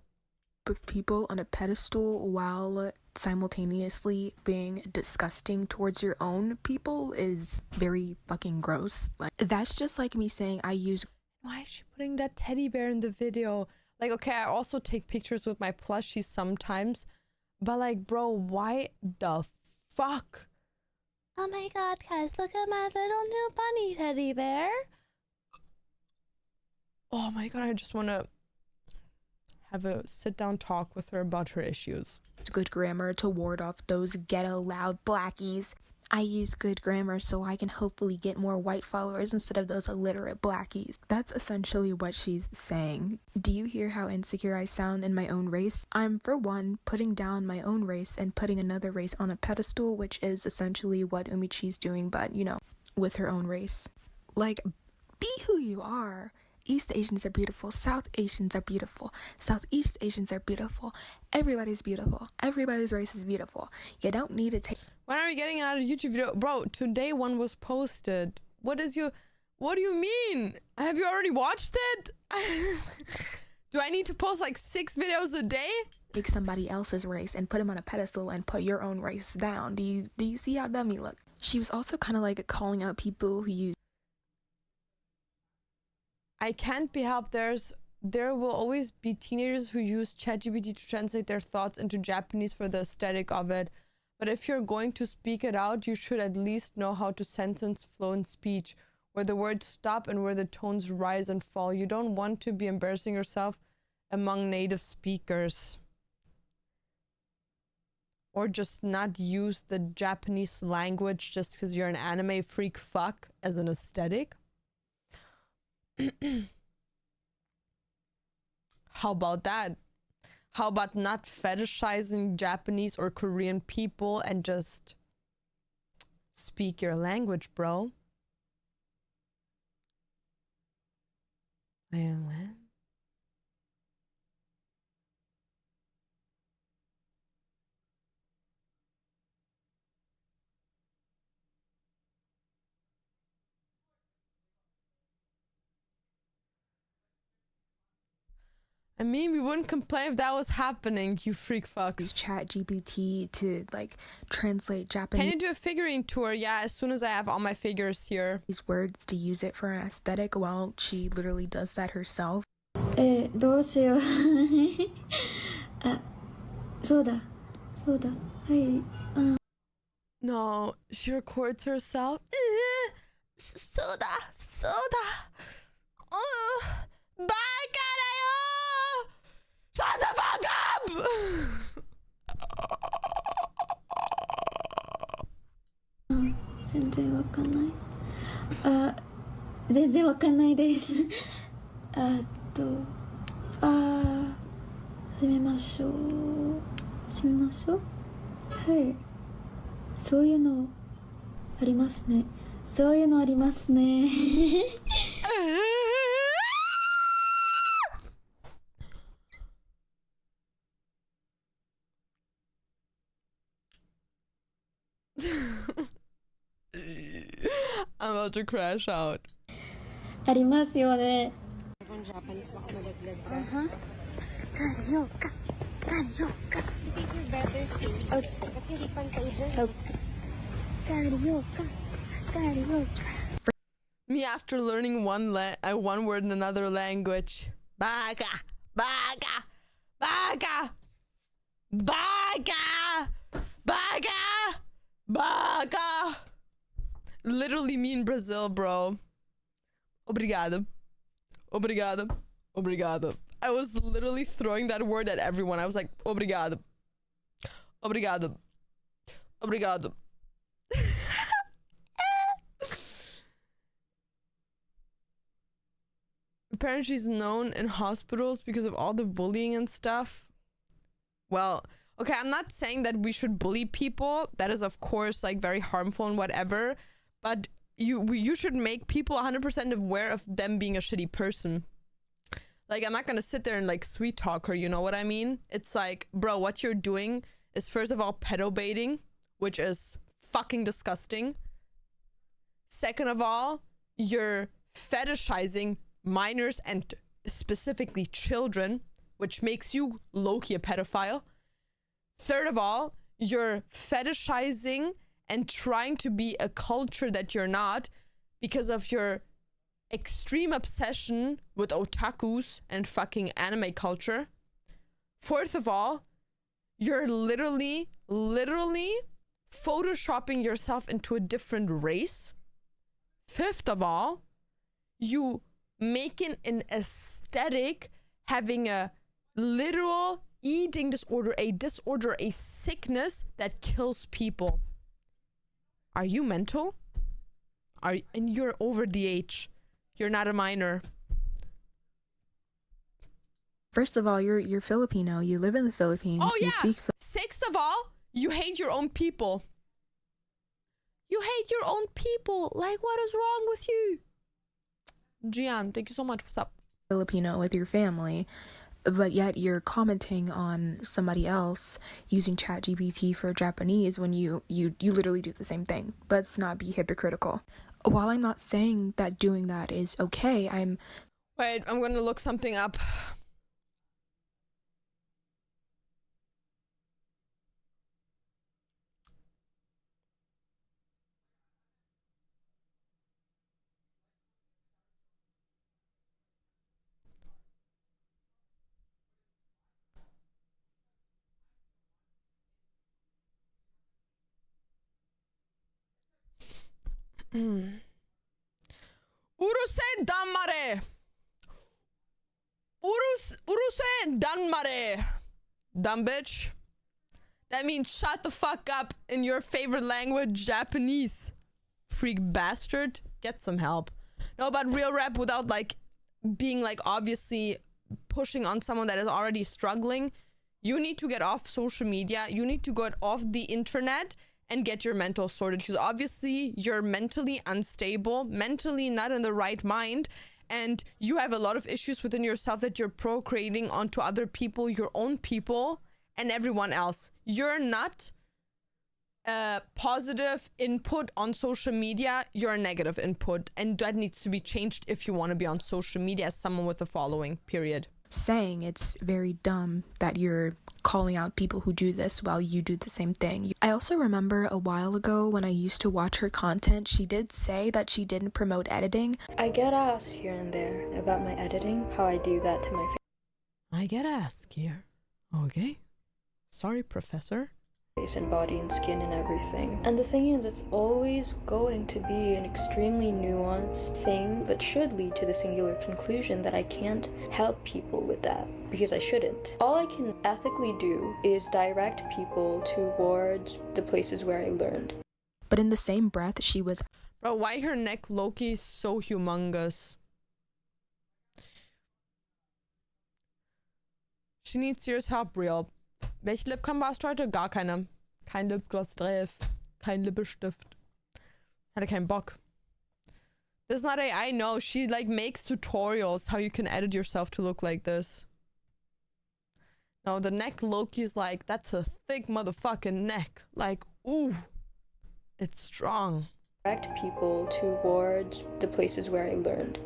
With people on a pedestal while simultaneously being disgusting towards your own people is very fucking gross. Like, that's just like me saying I use. Why is she putting that teddy bear in the video? Like, okay, I also take pictures with my plushies sometimes, but like, bro, why the fuck? Oh my god, guys, look at my little new bunny teddy bear. Oh my god, I just want to have a sit-down talk with her about her issues. It's good grammar to ward off those ghetto loud blackies. I use good grammar so I can hopefully get more white followers instead of those illiterate blackies. That's essentially what she's saying. Do you hear how insecure I sound in my own race? I'm, for one, putting down my own race and putting another race on a pedestal, which is essentially what Umichi's doing, but, you know, with her own race. Like, be who you are. East Asians are beautiful, South Asians are beautiful, Southeast Asians are beautiful. Everybody's beautiful. Everybody's race is beautiful. You don't need to take. When are we getting another YouTube video? Bro, today one was posted. What do you mean? Have you already watched it? Do I need to post like 6 videos a day? Take somebody else's race and put them on a pedestal and put your own race down. Do you see how dumb you look? She was also kind of like calling out people who use. I can't be helped. There will always be teenagers who use ChatGPT to translate their thoughts into Japanese for the aesthetic of it. But if you're going to speak it out, you should at least know how to sentence flow in speech. where the words stop and where the tones rise and fall. You don't want to be embarrassing yourself among native speakers. Or just not use the Japanese language just because you're an anime freak fuck as an aesthetic. How about that? How about not fetishizing Japanese or Korean people and just speak your language, bro? What? I mean, we wouldn't complain if that was happening, you freak fucks. Chat GPT to like translate Japanese. Can you do a figurine tour? Yeah, as soon as I have all my figures here. These words to use it for an aesthetic. Well, she literally does that herself. どうしようあ、そうだそうだはい No, she records herself. そうだそうだバカだよ Shut the fuck up! 全然わかんないあ、全然わかんないです始めましょうはいそういうのありますねそういうのありますねI'm about to crash out. ありますよね Me after learning one word in another language. Baga, baga, baga, baga, baga, baga. Literally me in Brazil, bro. Obrigado. Obrigado. Obrigado. I was literally throwing that word at everyone. I was like, obrigado. Obrigado. Obrigado. Apparently she's known in hospitals because of all the bullying and stuff. Well, okay, I'm not saying that we should bully people. That is, of course, like very harmful and whatever. But you should make people 100% aware of them being a shitty person. Like, I'm not gonna sit there and like sweet talk her, you know what I mean? It's like, bro, what you're doing is first of all pedo baiting, which is fucking disgusting. Second of all, you're fetishizing minors and specifically children, which makes you low-key a pedophile. Third of all, you're fetishizing and trying to be a culture that you're not because of your extreme obsession with otakus and fucking anime culture. Fourth of all, you're literally photoshopping yourself into a different race. Fifth of all, you making an aesthetic having a literal eating disorder, a sickness that kills people. Are you mental? And you're over the age. You're not a minor. First of all, you're Filipino. You live in the Philippines. Oh you yeah. speak Sixth of all, you hate your own people. You hate your own people. Like, what is wrong with you? Gian, thank you so much. What's up? Filipino with your family, but yet you're commenting on somebody else using ChatGPT for Japanese when you literally do the same thing. Let's not be hypocritical. While I'm not saying that doing that is okay, Wait, I'm gonna look something up. Uruse Danmare. Uruse Danmare. Dumb bitch. That means shut the fuck up in your favorite language, Japanese. Freak bastard. Get some help. No, but real rap without like being like obviously pushing on someone that is already struggling. You need to get off social media. You need to get off the internet and get your mental sorted, because obviously you're mentally unstable, mentally not in the right mind, and you have a lot of issues within yourself that you're procreating onto other people, your own people, and everyone else. You're not a positive input on social media, you're a negative input, and that needs to be changed if you want to be on social media as someone with a following, period. Saying it's very dumb that you're calling out people who do this while you do the same thing. I also remember a while ago when I used to watch her content, she did say that she didn't promote editing. I get asked here and there about my editing, how I do that to my I get asked here. Okay. Sorry, professor. face and body and skin and everything. And the thing is, it's always going to be an extremely nuanced thing that should lead to the singular conclusion that I can't help people with that, because I shouldn't. All I can ethically do is direct people towards the places where I learned. But in the same breath, she was... Bro, why her neck Loki is so humongous? She needs serious help, real. Welche Lipcam hast du heute? Gar keine. Kein Lipgloss drauf. Kein Lippenstift. Hatte keinen Bock. This is not AI, no. She like makes tutorials how you can edit yourself to look like this. No, the neck Loki's like, that's a thick motherfucking neck. Like, ooh. It's strong. Direct people towards the places where I learned.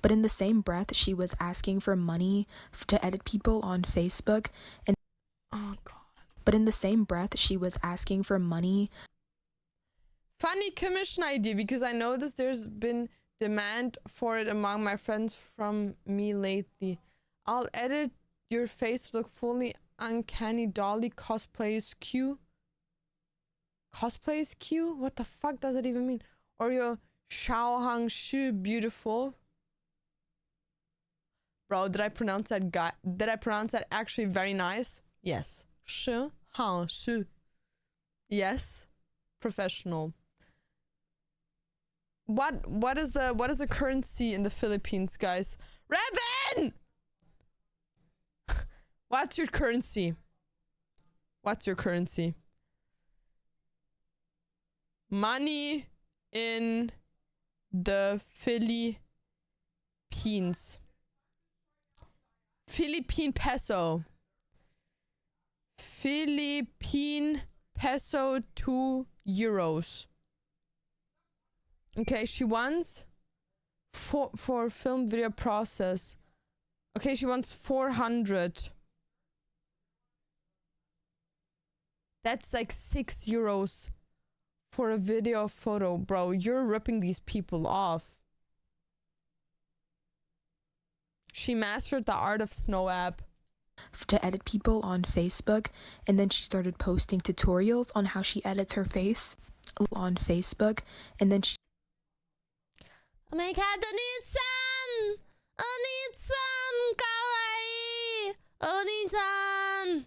But in the same breath, she was asking for money to edit people on Facebook, and oh god. But in the same breath, she was asking for money. Funny commission idea, because I know there's been demand for it among my friends from me lately. I'll edit your face to look fully uncanny dolly. Cosplay is Q. Cosplay is Q? What the fuck does it even mean? Or your Shao Hang Shu beautiful. Bro, did I pronounce that actually very nice? Yes. Shi Hang Shu. Yes. Professional. What is the currency in the Philippines, guys? Revan! What's your currency? What's your currency? Money in the Philippines. Philippine peso. Philippine peso to euros. Okay, she wants for film video process. Okay, she wants 400. That's like 6 euros for a video photo. Bro, you're ripping these people off. She mastered the art of Snow app. To edit people on Facebook, and then she started posting tutorials on how she edits her face on Facebook, and then she... Oh my god, Oni-san! Oni-san! Kawaii! Oni-san!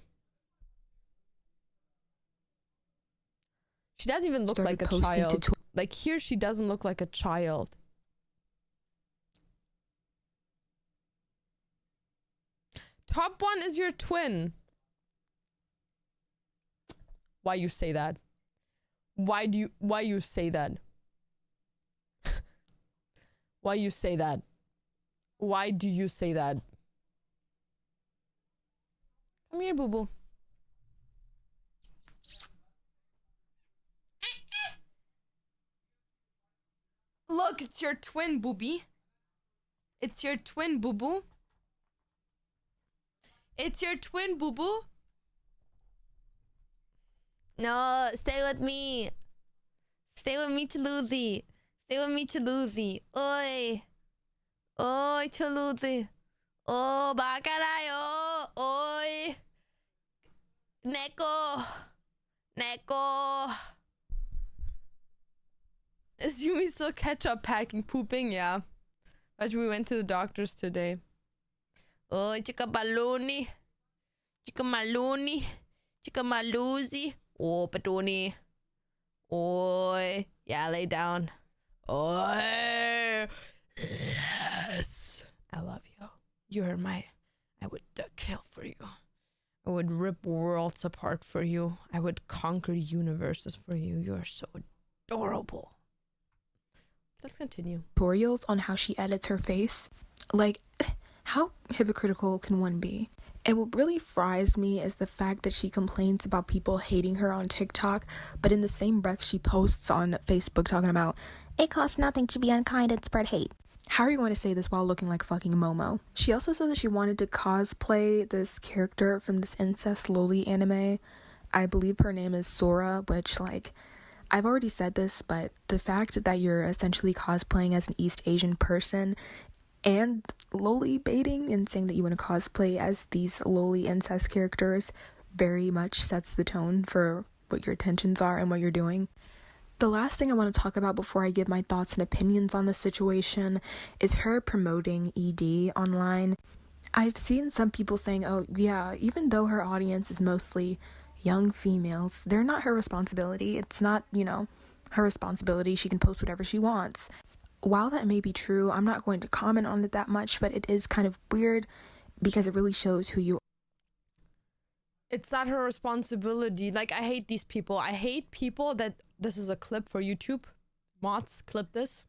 She doesn't even look like a child. Like here, she doesn't look like a child. Top one is your twin. Why you say that? Why you say that? Why you say that? Why do you say that? Come here, boo-boo. Look, it's your twin, booby. It's your twin, boo-boo. It's your twin, boo-boo. No, stay with me. Stay with me, Chaluzi. Stay with me, Chaluzi. Oi. Oi, Chaluzi. Oh, bacarayo. Oi. Neko. Neko. Is Yumi still ketchup packing pooping? Yeah. But we went to the doctors today. Oh, chica balloony. Chica maluni. Chica maluzi. Oh, patoni. Oi. Yeah, lay down. Oi. Yes. I love you. You're my... I would kill for you. I would rip worlds apart for you. I would conquer universes for you. You're so adorable. Let's continue. Tutorials on how she edits her face. Like, how hypocritical can one be? And what really fries me is the fact that she complains about people hating her on TikTok, but in the same breath she posts on Facebook talking about, it costs nothing to be unkind and spread hate. How are you going to say this while looking like fucking Momo? She also said that she wanted to cosplay this character from this incest loli anime. I believe her name is Sora, which, like, I've already said this, but the fact that you're essentially cosplaying as an East Asian person and loli baiting and saying that you want to cosplay as these loli incest characters very much sets the tone for what your intentions are and what you're doing. The last thing I want to talk about before I give my thoughts and opinions on the situation is her promoting ED online. I've seen some people saying, oh yeah, even though her audience is mostly young females, they're not her responsibility. It's not, you know, her responsibility. She can post whatever she wants. While that may be true, I'm not going to comment on it that much, but it is kind of weird because it really shows who you are. It's not her responsibility. Like, I hate these people. I hate people that... This is a clip for YouTube. Mods, clip this.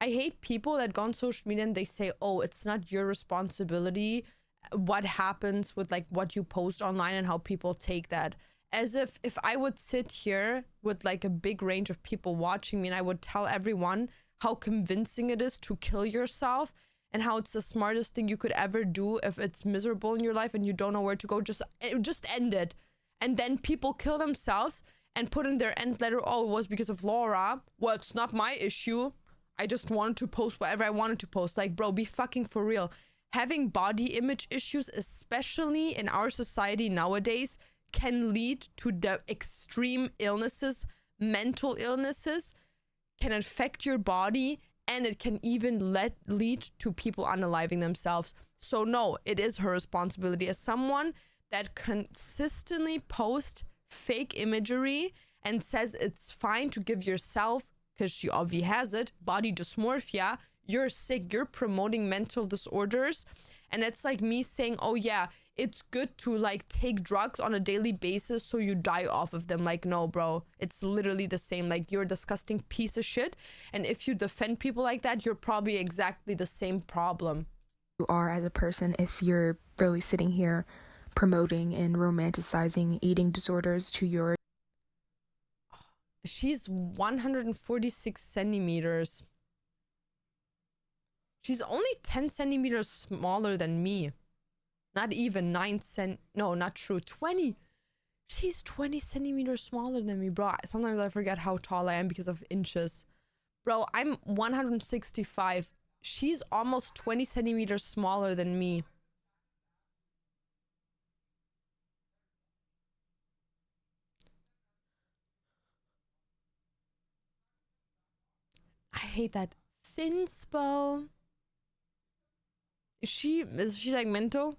I hate people that go on social media and they say, oh, it's not your responsibility what happens with, like, what you post online and how people take that. As if I would sit here with, like, a big range of people watching me and I would tell everyone how convincing it is to kill yourself and how it's the smartest thing you could ever do if it's miserable in your life and you don't know where to go, just end it. And then people kill themselves and put in their end letter, oh, it was because of Laura. Well, it's not my issue. I just wanted to post whatever I wanted to post. Like, bro, be fucking for real. Having body image issues, especially in our society nowadays, can lead to the extreme illnesses, mental illnesses, can affect your body, and it can even lead to people unaliving themselves. So no, it is her responsibility as someone that consistently posts fake imagery and says it's fine to give yourself, because she obviously has it, body dysmorphia. You're sick, you're promoting mental disorders. And it's like me saying, oh yeah, it's good to, like, take drugs on a daily basis so you die off of them. Like, no, bro, it's literally the same. Like, you're a disgusting piece of shit. And if you defend people like that, you're probably exactly the same problem. You are as a person if you're really sitting here promoting and romanticizing eating disorders to your... She's 146 centimeters. She's only 10 centimeters smaller than me. Not even 9 cent... No, not true. 20. She's 20 centimeters smaller than me, bro. Sometimes I forget how tall I am because of inches. Bro, I'm 165. She's almost 20 centimeters smaller than me. I hate that. Thinspo. Is she like mental?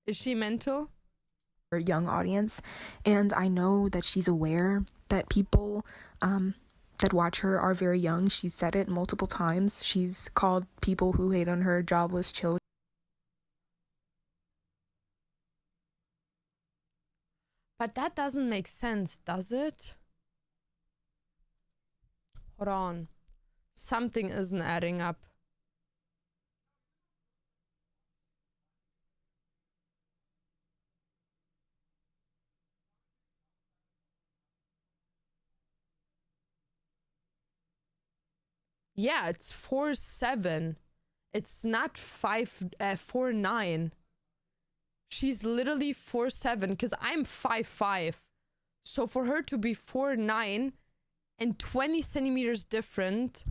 Is she mental? Young audience, and I know that she's aware that people that watch her are very young. She's said it multiple times. She's called people who hate on her jobless children. But that doesn't make sense, does it? Hold on. Something isn't adding up. Yeah, it's 4'7". It's not 4'9". She's literally 4'7", because I'm 5'5". So for her to be 4'9" and 20 centimeters different...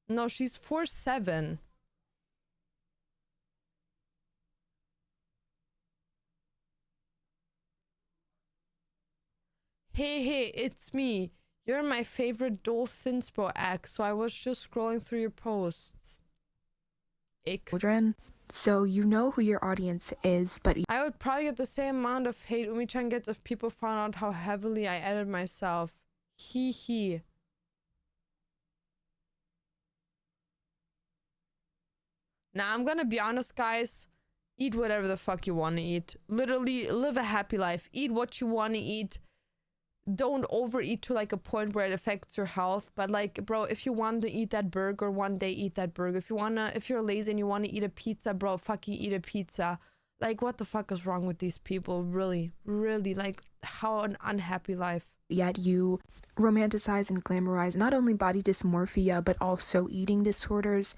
No, she's 4'7". Hey, it's me. You're my favorite Dole Thinspo ex, so I was just scrolling through your posts. Ick. Children. So you know who your audience is, but I would probably get the same amount of hate Umi-chan gets if people found out how heavily I edit myself. Hee hee. Now, I'm gonna be honest, guys. Eat whatever the fuck you want to eat. Literally, live a happy life. Eat what you want to eat. Don't overeat to like a point where it affects your health. But like, bro, if you want to eat that burger one day, eat that burger. If you're lazy and you want to eat a pizza, bro, fuck you, eat a pizza. Like, what the fuck is wrong with these people? Really, really, like, how an unhappy life. Yet you romanticize and glamorize not only body dysmorphia, but also eating disorders.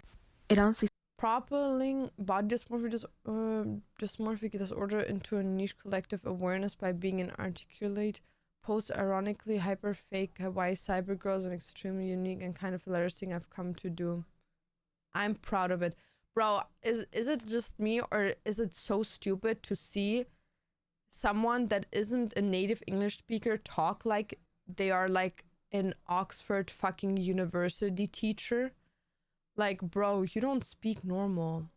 It honestly Propaling body dysmorphic disorder into a niche collective awareness by being an articulate, post-ironically hyper fake Hawaii cyber girl is an extremely unique and kind of hilarious thing I've come to do. I'm proud of it. Bro, is it just me, or is it so stupid to see someone that isn't a native English speaker talk like they are like an Oxford fucking university teacher? Like, bro, you don't speak normal.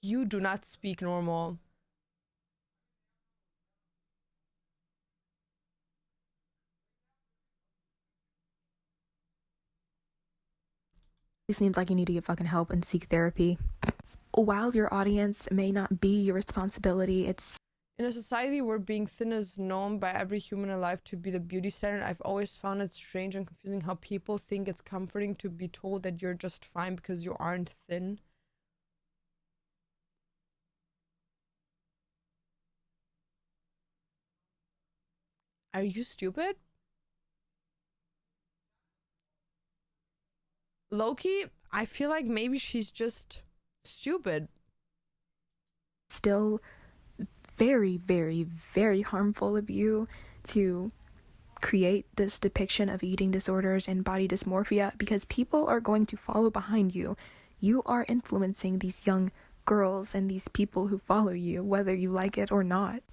You do not speak normal. It seems like you need to get fucking help and seek therapy. While your audience may not be your responsibility, it's in a society where being thin is known by every human alive to be the beauty standard, I've always found it strange and confusing how people think it's comforting to be told that you're just fine because you aren't thin. Are you stupid? Loki, I feel like maybe she's just stupid. Still very, very, very harmful of you to create this depiction of eating disorders and body dysmorphia, because people are going to follow behind you. You are influencing these young girls and these people who follow you, whether you like it or not.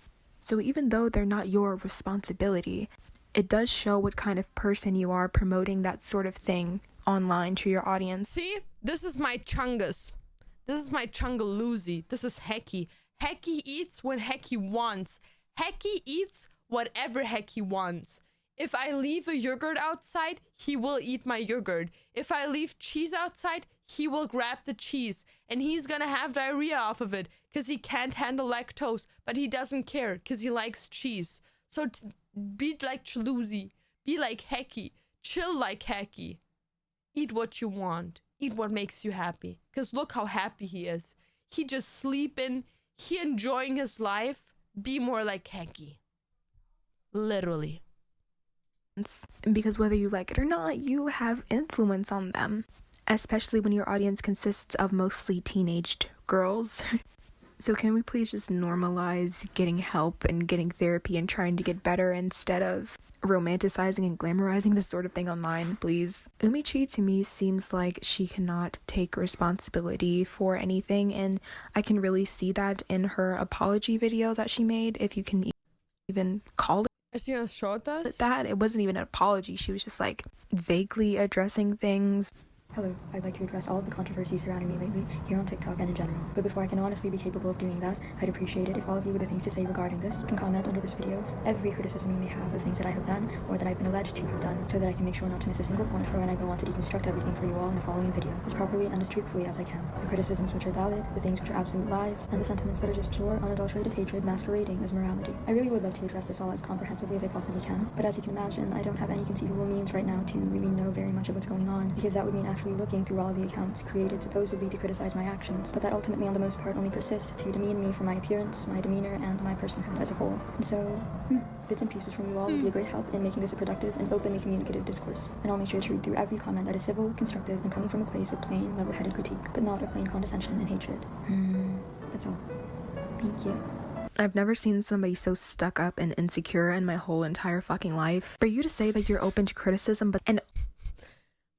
So even though they're not your responsibility, it does show what kind of person you are promoting that sort of thing online to your audience. See, this is my chungus. This is my chungaloozy. This is Hecky. Hecky eats when Hecky wants. Hecky eats whatever Hecky wants. If I leave a yogurt outside, he will eat my yogurt. If I leave cheese outside, he will grab the cheese. And he's gonna have diarrhea off of it because he can't handle lactose. But he doesn't care because he likes cheese. So be like Chaloozy. Be like Hecky. Chill like Hecky. Eat what you want. Eat what makes you happy. Because look how happy he is. He just sleeping. He enjoying his life. Be more like Hecky. Literally. Because whether you like it or not, you have influence on them. Especially when your audience consists of mostly teenaged girls. So can we please just normalize getting help and getting therapy and trying to get better instead of romanticizing and glamorizing this sort of thing online, please? Umichi to me seems like she cannot take responsibility for anything, and I can really see that in her apology video that she made, if you can even call it Is he gonna show us that. It wasn't even an apology. She was just like vaguely addressing things. Hello, I'd like to address all of the controversy surrounding me lately, here on TikTok and in general. But before I can honestly be capable of doing that, I'd appreciate it if all of you with things to say regarding this can comment under this video every criticism you may have of things that I have done or that I've been alleged to have done, so that I can make sure not to miss a single point for when I go on to deconstruct everything for you all in a following video, as properly and as truthfully as I can. The criticisms which are valid, the things which are absolute lies, and the sentiments that are just pure, unadulterated hatred masquerading as morality. I really would love to address this all as comprehensively as I possibly can, but as you can imagine, I don't have any conceivable means right now to really know very much of what's going on, because that would mean actually looking through all of the accounts created supposedly to criticize my actions, but that ultimately on the most part only persist to demean me for my appearance, my demeanor, and my personhood as a whole. And so, bits and pieces from you all would be a great help in making this a productive and openly communicative discourse, and I'll make sure to read through every comment that is civil, constructive, and coming from a place of plain, level-headed critique, but not of plain condescension and hatred. That's all. Thank you. I've never seen somebody so stuck up and insecure in my whole entire fucking life. For you to say that you're open to criticism,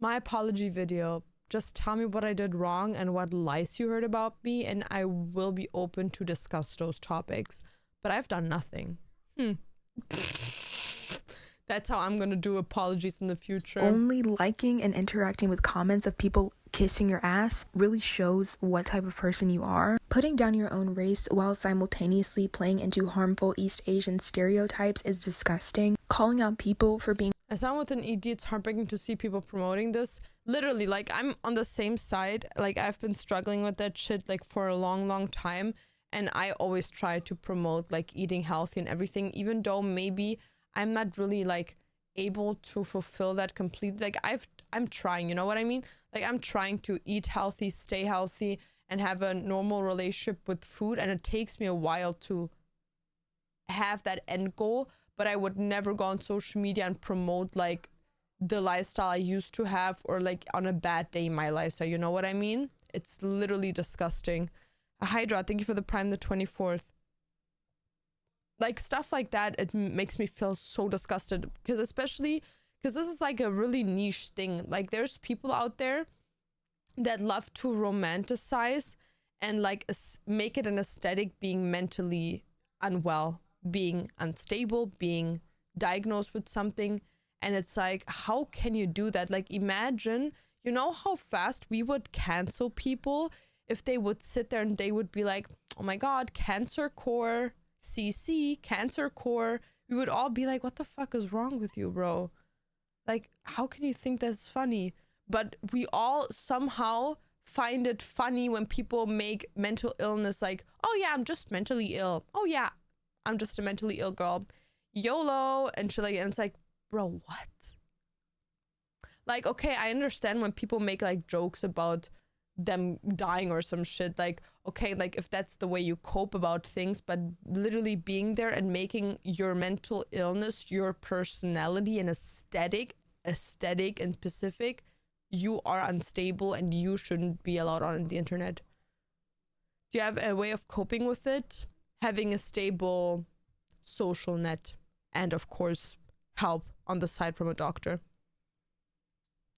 my apology video. Just tell me what I did wrong and what lies you heard about me, and I will be open to discuss those topics. But I've done nothing. That's how I'm gonna do apologies in the future. Only liking and interacting with comments of people kissing your ass really shows what type of person you are. Putting down your own race while simultaneously playing into harmful East Asian stereotypes is disgusting. Calling out people for being... As someone with an ED, it's heartbreaking to see people promoting this. Literally, like, I'm on the same side. Like, I've been struggling with that shit, like, for a long time. And I always try to promote, like, eating healthy and everything, even though maybe I'm not really, like, able to fulfill that completely. Like, I'm trying, you know what I mean? Like, I'm trying to eat healthy, stay healthy, and have a normal relationship with food. And it takes me a while to have that end goal. But I would never go on social media and promote, like, the lifestyle I used to have, or, like, on a bad day, my lifestyle. You know what I mean? It's literally disgusting. Hydra, thank you for the Prime the 24th. Like, stuff like that, it makes me feel so disgusted. Because especially, because this is, like, a really niche thing. Like, there's people out there that love to romanticize and, like, make it an aesthetic being mentally unwell, being unstable, being diagnosed with something. And it's like, how can you do that? Like, imagine, you know how fast we would cancel people if they would sit there and they would be like, oh my God, cancer core, CC, cancer core. We would all be like, what the fuck is wrong with you, bro? Like, how can you think that's funny? But we all somehow find it funny when people make mental illness like, oh yeah, I'm just mentally ill. Oh yeah, I'm just a mentally ill girl. YOLO and shit like, and it's like, bro, what? Like, okay, I understand when people make like jokes about them dying or some shit, like, okay, like if that's the way you cope about things, but literally being there and making your mental illness your personality and aesthetic and specific, you are unstable and you shouldn't be allowed on the internet. Do you have a way of coping with it? Having a stable social net and of course help on the side from a doctor.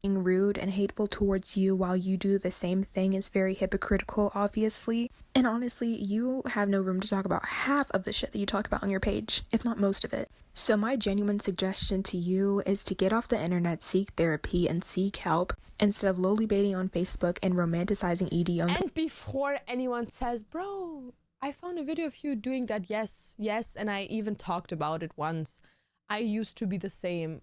Being rude and hateful towards you while you do the same thing is very hypocritical, obviously. And honestly, you have no room to talk about half of the shit that you talk about on your page, if not most of it. So my genuine suggestion to you is to get off the internet, seek therapy, and seek help instead of lowly baiting on Facebook and romanticizing ED on... And before anyone says, bro, I found a video of you doing that, yes, and I even talked about it once. I used to be the same.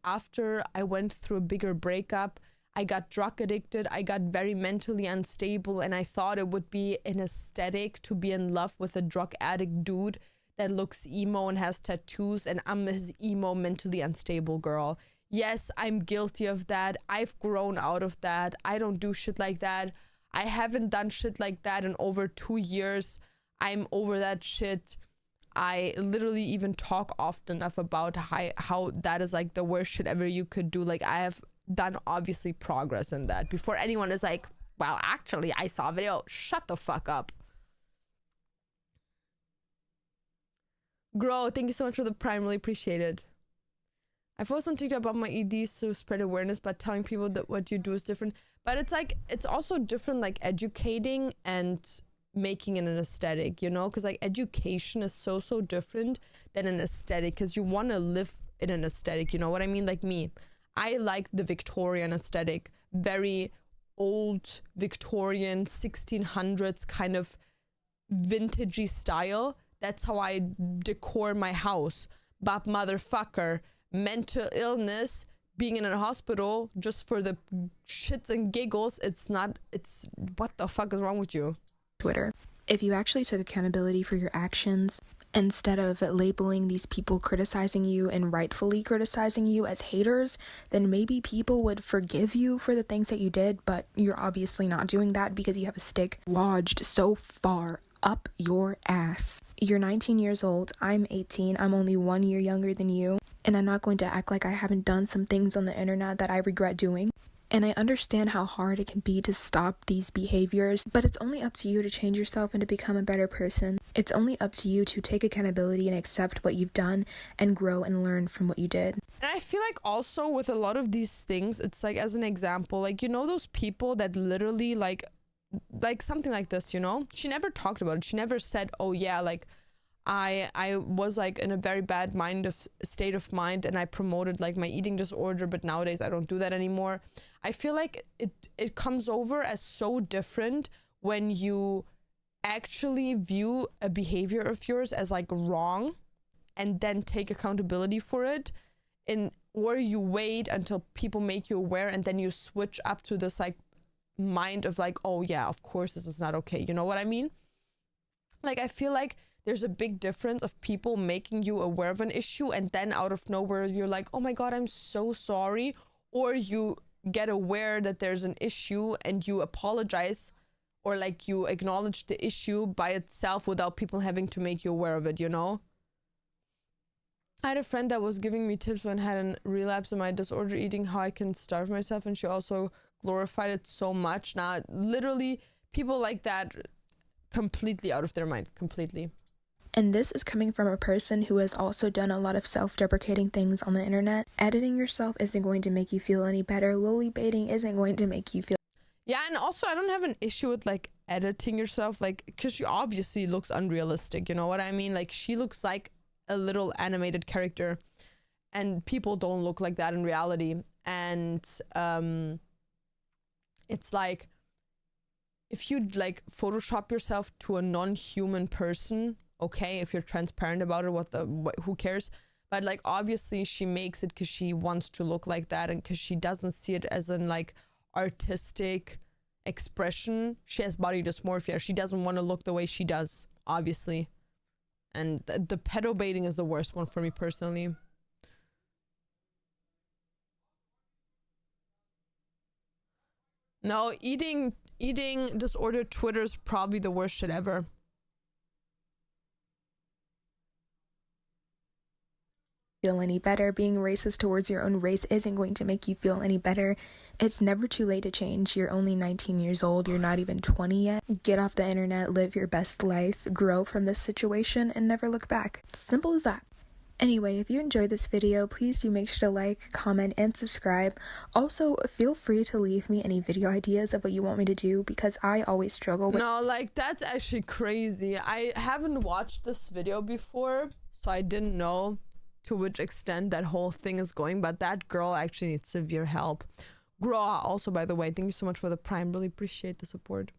After I went through a bigger breakup, I got drug addicted, I got very mentally unstable, and I thought it would be an aesthetic to be in love with a drug addict dude that looks emo and has tattoos, and I'm his emo, mentally unstable girl. Yes, I'm guilty of that. I've grown out of that. I don't do shit like that. I haven't done shit like that in over 2 years. I'm over that shit. I literally even talk often enough about how that is like the worst shit ever you could do. Like, I have done obviously progress in that before anyone is like, well, actually I saw a video. Shut the fuck up. Grow, thank you so much for the Prime, really appreciate it. I post on TikTok about my EDs to spread awareness, but telling people that what you do is different. But it's like, it's also different, like educating and making it an aesthetic, you know, because like education is so different than an aesthetic, because you want to live in an aesthetic, you know what I mean? Like me, I like the Victorian aesthetic, very old Victorian 1600s kind of vintagey style. That's how I decor my house. But motherfucker, mental illness, being in a hospital just for the shits and giggles, it's what the fuck is wrong with you? Twitter. If you actually took accountability for your actions instead of labeling these people criticizing you and rightfully criticizing you as haters, then maybe people would forgive you for the things that you did, but you're obviously not doing that because you have a stick lodged so far up your ass. You're 19 years old, I'm 18, I'm only 1 year younger than you, and I'm not going to act like I haven't done some things on the internet that I regret doing. And I understand how hard it can be to stop these behaviors, but it's only up to you to change yourself and to become a better person. It's only up to you to take accountability and accept what you've done and grow and learn from what you did. And I feel like also with a lot of these things, it's like, as an example, like, you know, those people that literally like something like this, you know, she never talked about it. She never said, oh yeah, like I was like in a very bad state of mind, and I promoted like my eating disorder, but nowadays I don't do that anymore. I feel like it comes over as so different when you actually view a behavior of yours as like wrong and then take accountability for it, or you wait until people make you aware and then you switch up to this like mind of like, oh yeah, of course this is not okay. You know what I mean? Like, I feel like there's a big difference of people making you aware of an issue and then out of nowhere you're like, oh my God, I'm so sorry. Or you get aware that there's an issue and you apologize, or like you acknowledge the issue by itself without people having to make you aware of it, you know? I had a friend that was giving me tips when I had a relapse in my disorder eating, how I can starve myself, and she also glorified it so much. Now, literally, people like that completely out of their mind, completely. And this is coming from a person who has also done a lot of self-deprecating things on the internet. Editing yourself isn't going to make you feel any better. Lowly baiting isn't going to make you feel... Yeah, and also I don't have an issue with like editing yourself, like, because she obviously looks unrealistic, you know what I mean? Like, she looks like a little animated character, and people don't look like that in reality. And it's like, if you like Photoshop yourself to a non-human person, okay, if you're transparent about it, who cares? But like, obviously she makes it because she wants to look like that, and because she doesn't see it as an like artistic expression. She has body dysmorphia. She doesn't want to look the way she does, obviously. And the pedo baiting is the worst one for me personally. No, eating disorder Twitter's probably the worst shit ever. Feel any better. Being racist towards your own race isn't going to make you feel any better. It's never too late to change. You're only 19 years old. You're not even 20 yet. Get off the internet, live your best life, grow from this situation, and never look back. Simple as that. Anyway, if you enjoyed this video, please do make sure to like, comment, and subscribe. Also, feel free to leave me any video ideas of what you want me to do, because I always struggle with... No, like, that's actually crazy. I haven't watched this video before, so I didn't know to which extent that whole thing is going, but that girl actually needs severe help. Groa, also, by the way, thank you so much for the Prime. Really appreciate the support.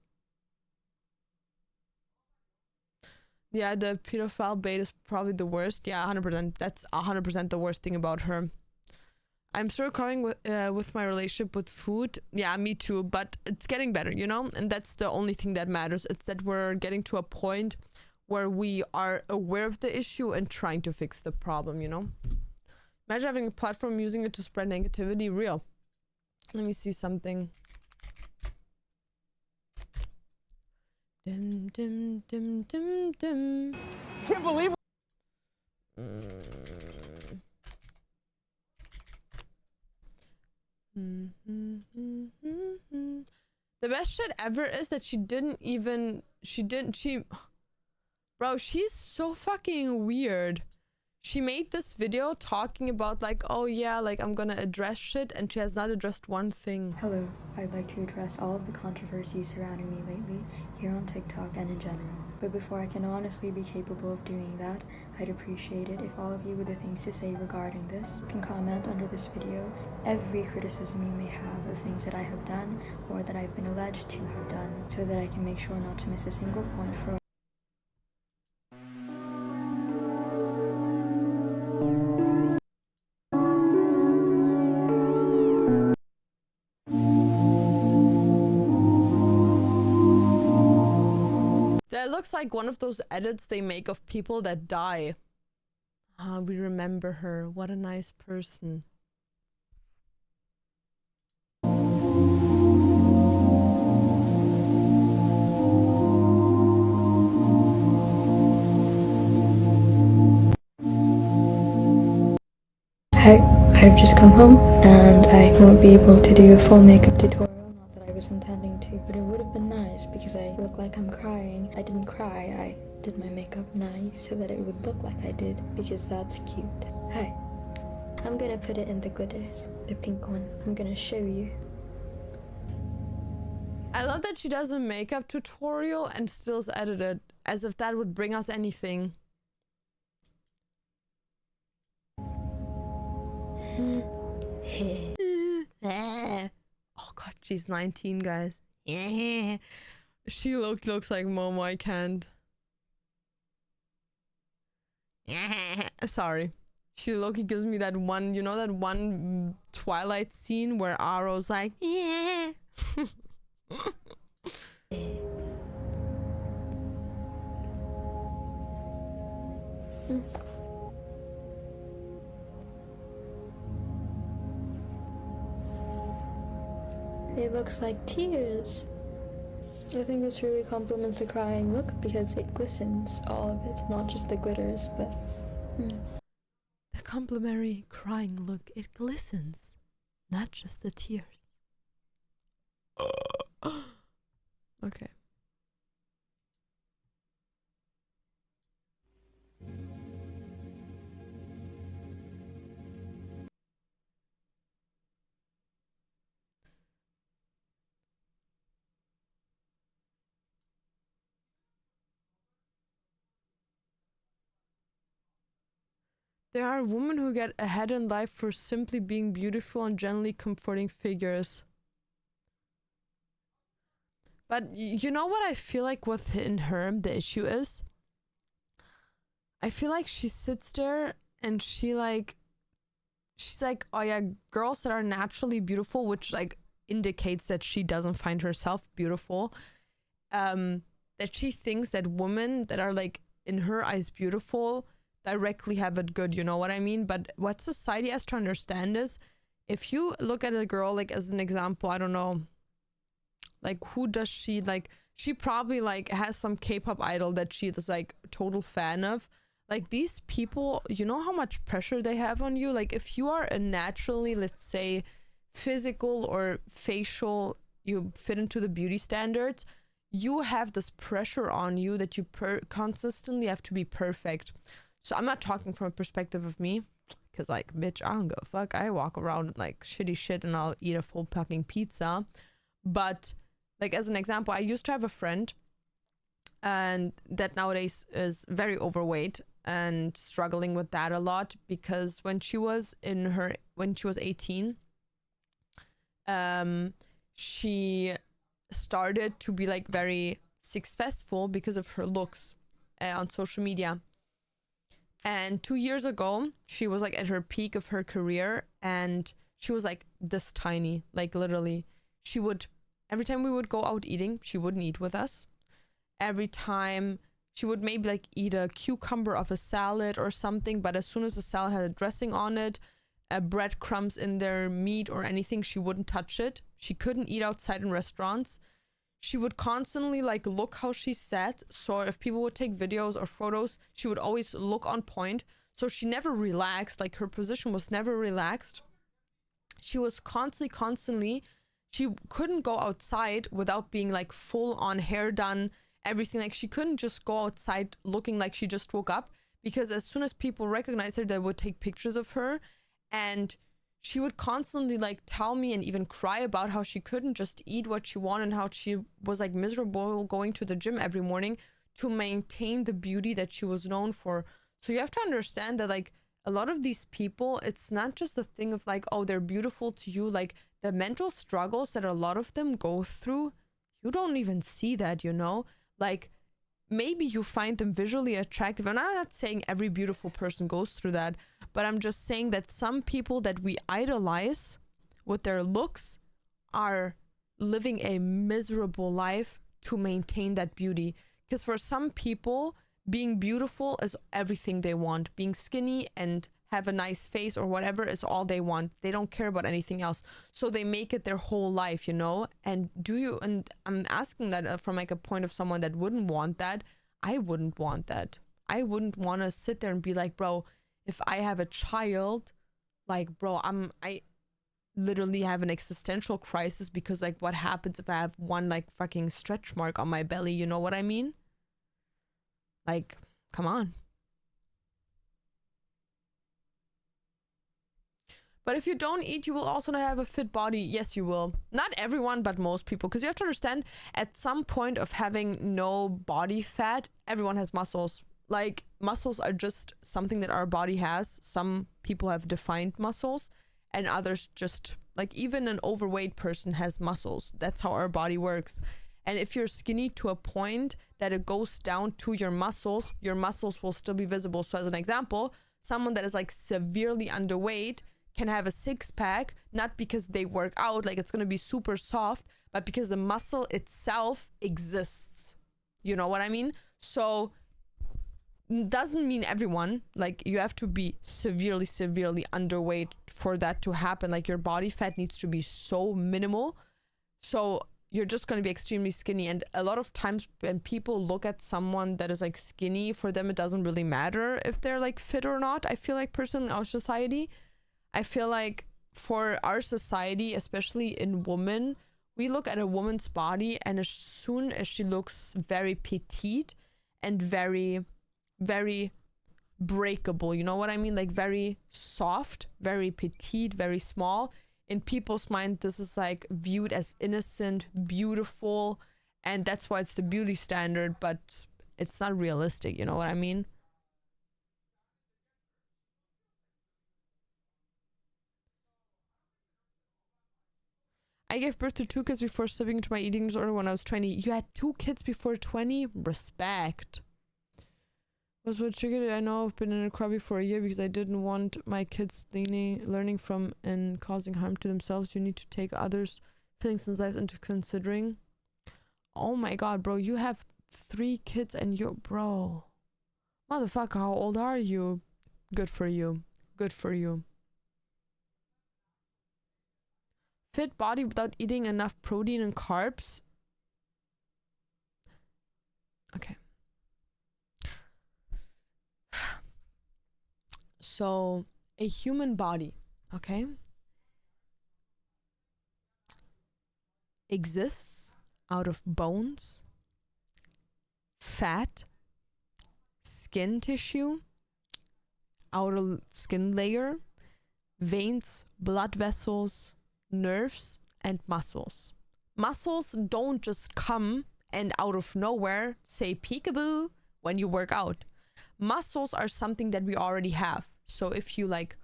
Yeah, the pedophile bait is probably the worst. Yeah, 100%. That's 100% the worst thing about her. I'm still recovering with my relationship with food. Yeah, me too. But it's getting better, you know? And that's the only thing that matters. It's that we're getting to a point where we are aware of the issue and trying to fix the problem, you know? Imagine having a platform, using it to spread negativity. Real. Let me see something. Dim, dim, dim, dim, dim. Can't believe it. The best shit ever is that bro, she's so fucking weird. She made this video talking about like, oh yeah, like I'm gonna address shit, and she has not addressed one thing. Hello, I'd like to address all of the controversies surrounding me lately, here on TikTok and in general. But before I can honestly be capable of doing that, I'd appreciate it if all of you with the things to say regarding this can comment under this video every criticism you may have of things that I have done or that I've been alleged to have done, so that I can make sure not to miss a single point for That looks like one of those edits they make of people that die. Ah, we remember her. What a nice person. Hi, I've just come home and I won't be able to do a full makeup tutorial. Not that I was intending to, but it would have been nice because I look like I'm crying. I didn't cry, I did my makeup nice so that it would look like I did, because that's cute. Hi, I'm gonna put it in the glitters, the pink one. I'm gonna show you. I love that she does a makeup tutorial and still is edited, as if that would bring us anything. Oh god, she's 19, guys. She looks like Momo. I can't. Sorry. She gives me that one, you know, that one Twilight scene where Aro's like, yeah. It looks like tears. I think this really complements the crying look because it glistens, all of it, not just the glitters, but... The complimentary crying look, it glistens, not just the tears. Okay. There are women who get ahead in life for simply being beautiful and generally comforting figures. But you know what I feel like within her, the issue is? I feel like she sits there and she's like, oh yeah, girls that are naturally beautiful, which like indicates that she doesn't find herself beautiful. That she thinks that women that are like in her eyes beautiful directly have it good, you know what I mean? But what society has to understand is, if you look at a girl, like as an example, I don't know, like who does she like? She probably like has some K-pop idol that she is like total fan of. Like these people, you know how much pressure they have on you? Like if you are a naturally, let's say, physical or facial, you fit into the beauty standards, you have this pressure on you that you consistently have to be perfect. So I'm not talking from a perspective of me, because like, bitch, I don't give a fuck. I walk around like shitty shit and I'll eat a full fucking pizza. But like as an example, I used to have a friend and that nowadays is very overweight and struggling with that a lot, because when she was 18, she started to be like very successful because of her looks on social media. And 2 years ago, she was like at her peak of her career and she was like this tiny, like literally. She would, every time we would go out eating, she wouldn't eat with us. Every time she would maybe like eat a cucumber of a salad or something, but as soon as the salad had a dressing on it, breadcrumbs in their meat or anything, she wouldn't touch it. She couldn't eat outside in restaurants. She would constantly like look how she sat. So if people would take videos or photos, she would always look on point. So she never relaxed. Like her position was never relaxed. She was constantly, she couldn't go outside without being like full on hair done, everything. Like she couldn't just go outside looking like she just woke up, because as soon as people recognized her, they would take pictures of her. And she would constantly like tell me and even cry about how she couldn't just eat what she wanted and how she was like miserable going to the gym every morning to maintain the beauty that she was known for. So you have to understand that like a lot of these people, it's not just the thing of like, oh, they're beautiful to you. Like the mental struggles that a lot of them go through, you don't even see that, you know? Like maybe you find them visually attractive. And I'm not saying every beautiful person goes through that, but I'm just saying that some people that we idolize with their looks are living a miserable life to maintain that beauty. Because for some people, being beautiful is everything they want. Being skinny and have a nice face or whatever is all they want. They don't care about anything else. So they make it their whole life, you know? And I'm asking that from like a point of someone that wouldn't want that. I wouldn't want that. I wouldn't want to sit there and be like, bro, if I have a child, like, bro, I literally have an existential crisis because like what happens if I have one like fucking stretch mark on my belly? You know what I mean? Like, come on. But if you don't eat, you will also not have a fit body. Yes, you will. Not everyone, but most people. Because you have to understand, at some point of having no body fat, everyone has muscles. Like, muscles are just something that our body has. Some people have defined muscles. and others just, like, even an overweight person has muscles. That's how our body works. And if you're skinny to a point that it goes down to your muscles will still be visible. So as an example, someone that is like severely underweight can have a six-pack, not because they work out, like it's going to be super soft, but because the muscle itself exists. You know what I mean? So doesn't mean everyone, like you have to be severely underweight for that to happen. Like your body fat needs to be so minimal. So you're just going to be extremely skinny. And a lot of times when people look at someone that is like skinny, for them it doesn't really matter if they're like fit or not. I feel like personally in our society, I feel like for our society, especially in women, we look at a woman's body, and as soon as she looks very petite and very breakable, you know what I mean? Like very soft, very petite, very small. In people's mind, this is like viewed as innocent, beautiful, and that's why it's the beauty standard, but it's not realistic, you know what I mean? I gave birth to 2 kids before slipping into my eating disorder when I was 20. You had 2 kids before 20? Respect. Was what triggered it. I know I've been in a crowd for a year because I didn't want my kids learning from and causing harm to themselves. You need to take others' feelings and lives into considering. Oh my god, bro, you have 3 kids and you're, bro, motherfucker, how old are you? Good for you. Good for you. Fit body without eating enough protein and carbs. Okay. So, a human body, okay, exists out of bones, fat, skin tissue, outer skin layer, veins, blood vessels, nerves, and muscles. Muscles don't just come and out of nowhere say peekaboo when you work out. Muscles are something that we already have. So if you like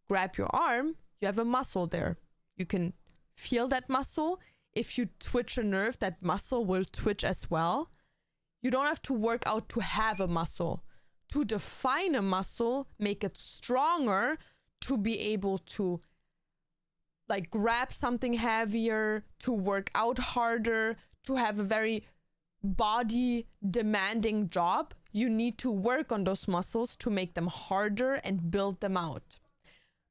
grab your arm, you have a muscle there. You can feel that muscle. If you twitch a nerve, that muscle will twitch as well. You don't have to work out to have a muscle. To define a muscle, make it stronger, to be able to like grab something heavier, to work out harder, to have a very body demanding job, you need to work on those muscles to make them harder and build them out.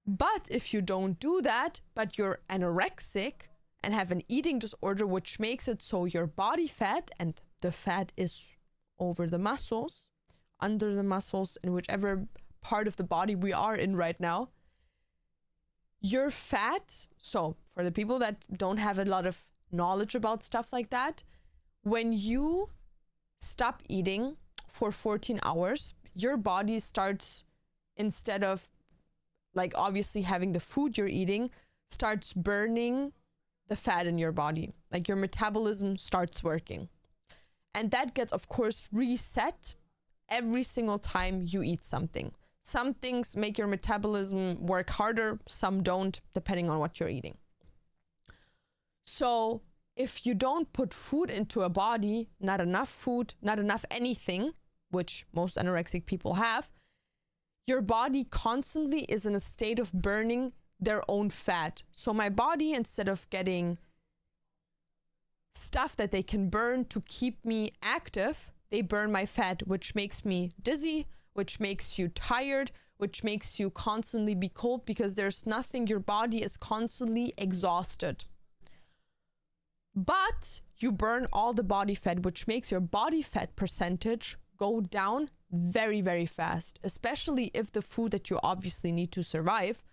But if you don't do that, but you're anorexic and have an eating disorder, which makes it so your body fat, and the fat is over the muscles, under the muscles, in whichever part of the body we are in right now, your fat, so for the people that don't have a lot of knowledge about stuff like that, when you stop eating for 14 hours, your body starts, instead of like obviously having the food you're eating, starts burning the fat in your body. Like your metabolism starts working. And that gets, of course, reset every single time you eat something. Some things make your metabolism work harder, some don't, depending on what you're eating. So if you don't put food into a body, not enough food, not enough anything, which most anorexic people have, your body constantly is in a state of burning their own fat. So my body, instead of getting stuff that they can burn to keep me active, they burn my fat, which makes me dizzy, which makes you tired, which makes you constantly be cold, because there's nothing, your body is constantly exhausted. But you burn all the body fat, which makes your body fat percentage go down very, very fast, especially if the food that you obviously need to survive,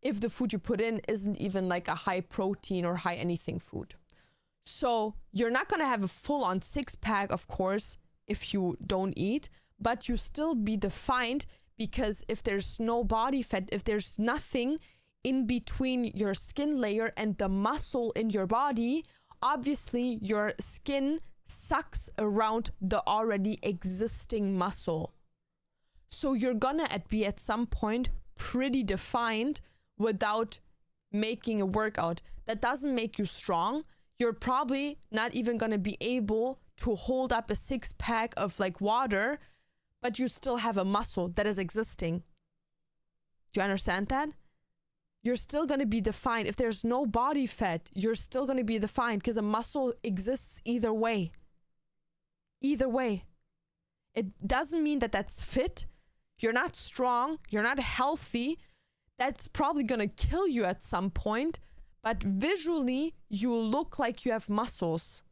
if the food you put in isn't even like a high protein or high anything food. So you're not going to have a full-on six-pack, of course, if you don't eat, but you still be defined, because if there's no body fat, if there's nothing in between your skin layer and the muscle in your body, obviously your skin sucks around the already existing muscle. So you're gonna be at some point pretty defined without making a workout. That doesn't make you strong. You're probably not even going to be able to hold up a 6-pack of like water, but you still have a muscle that is existing. Do you understand that? You're still going to be defined. If there's no body fat, you're still going to be defined because a muscle exists either way. Either way. It doesn't mean that that's fit. You're not strong. You're not healthy. That's probably going to kill you at some point. But visually, you look like you have muscles.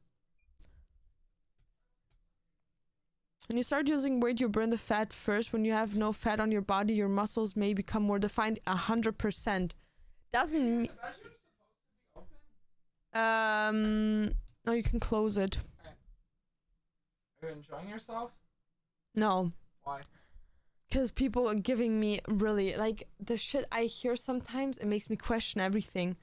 When you start using weight, you burn the fat first. When you have no fat on your body, your muscles may become more defined. 100%. Doesn't mean... No, you can close it. Okay. Are you enjoying yourself? No. Why? Because people are giving me really... Like, the shit I hear sometimes, it makes me question everything.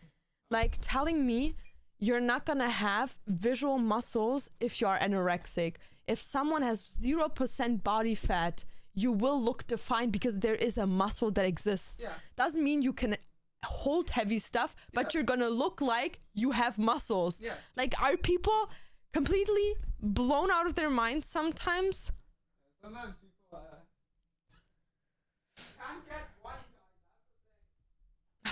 Like, telling me you're not gonna have visual muscles if you are anorexic. If someone has 0% body fat, you will look defined because there is a muscle that exists. Yeah. Doesn't mean you can hold heavy stuff, but you're gonna look like you have muscles. Yeah. Like, are people completely blown out of their minds sometimes? Sometimes people can't get one guy.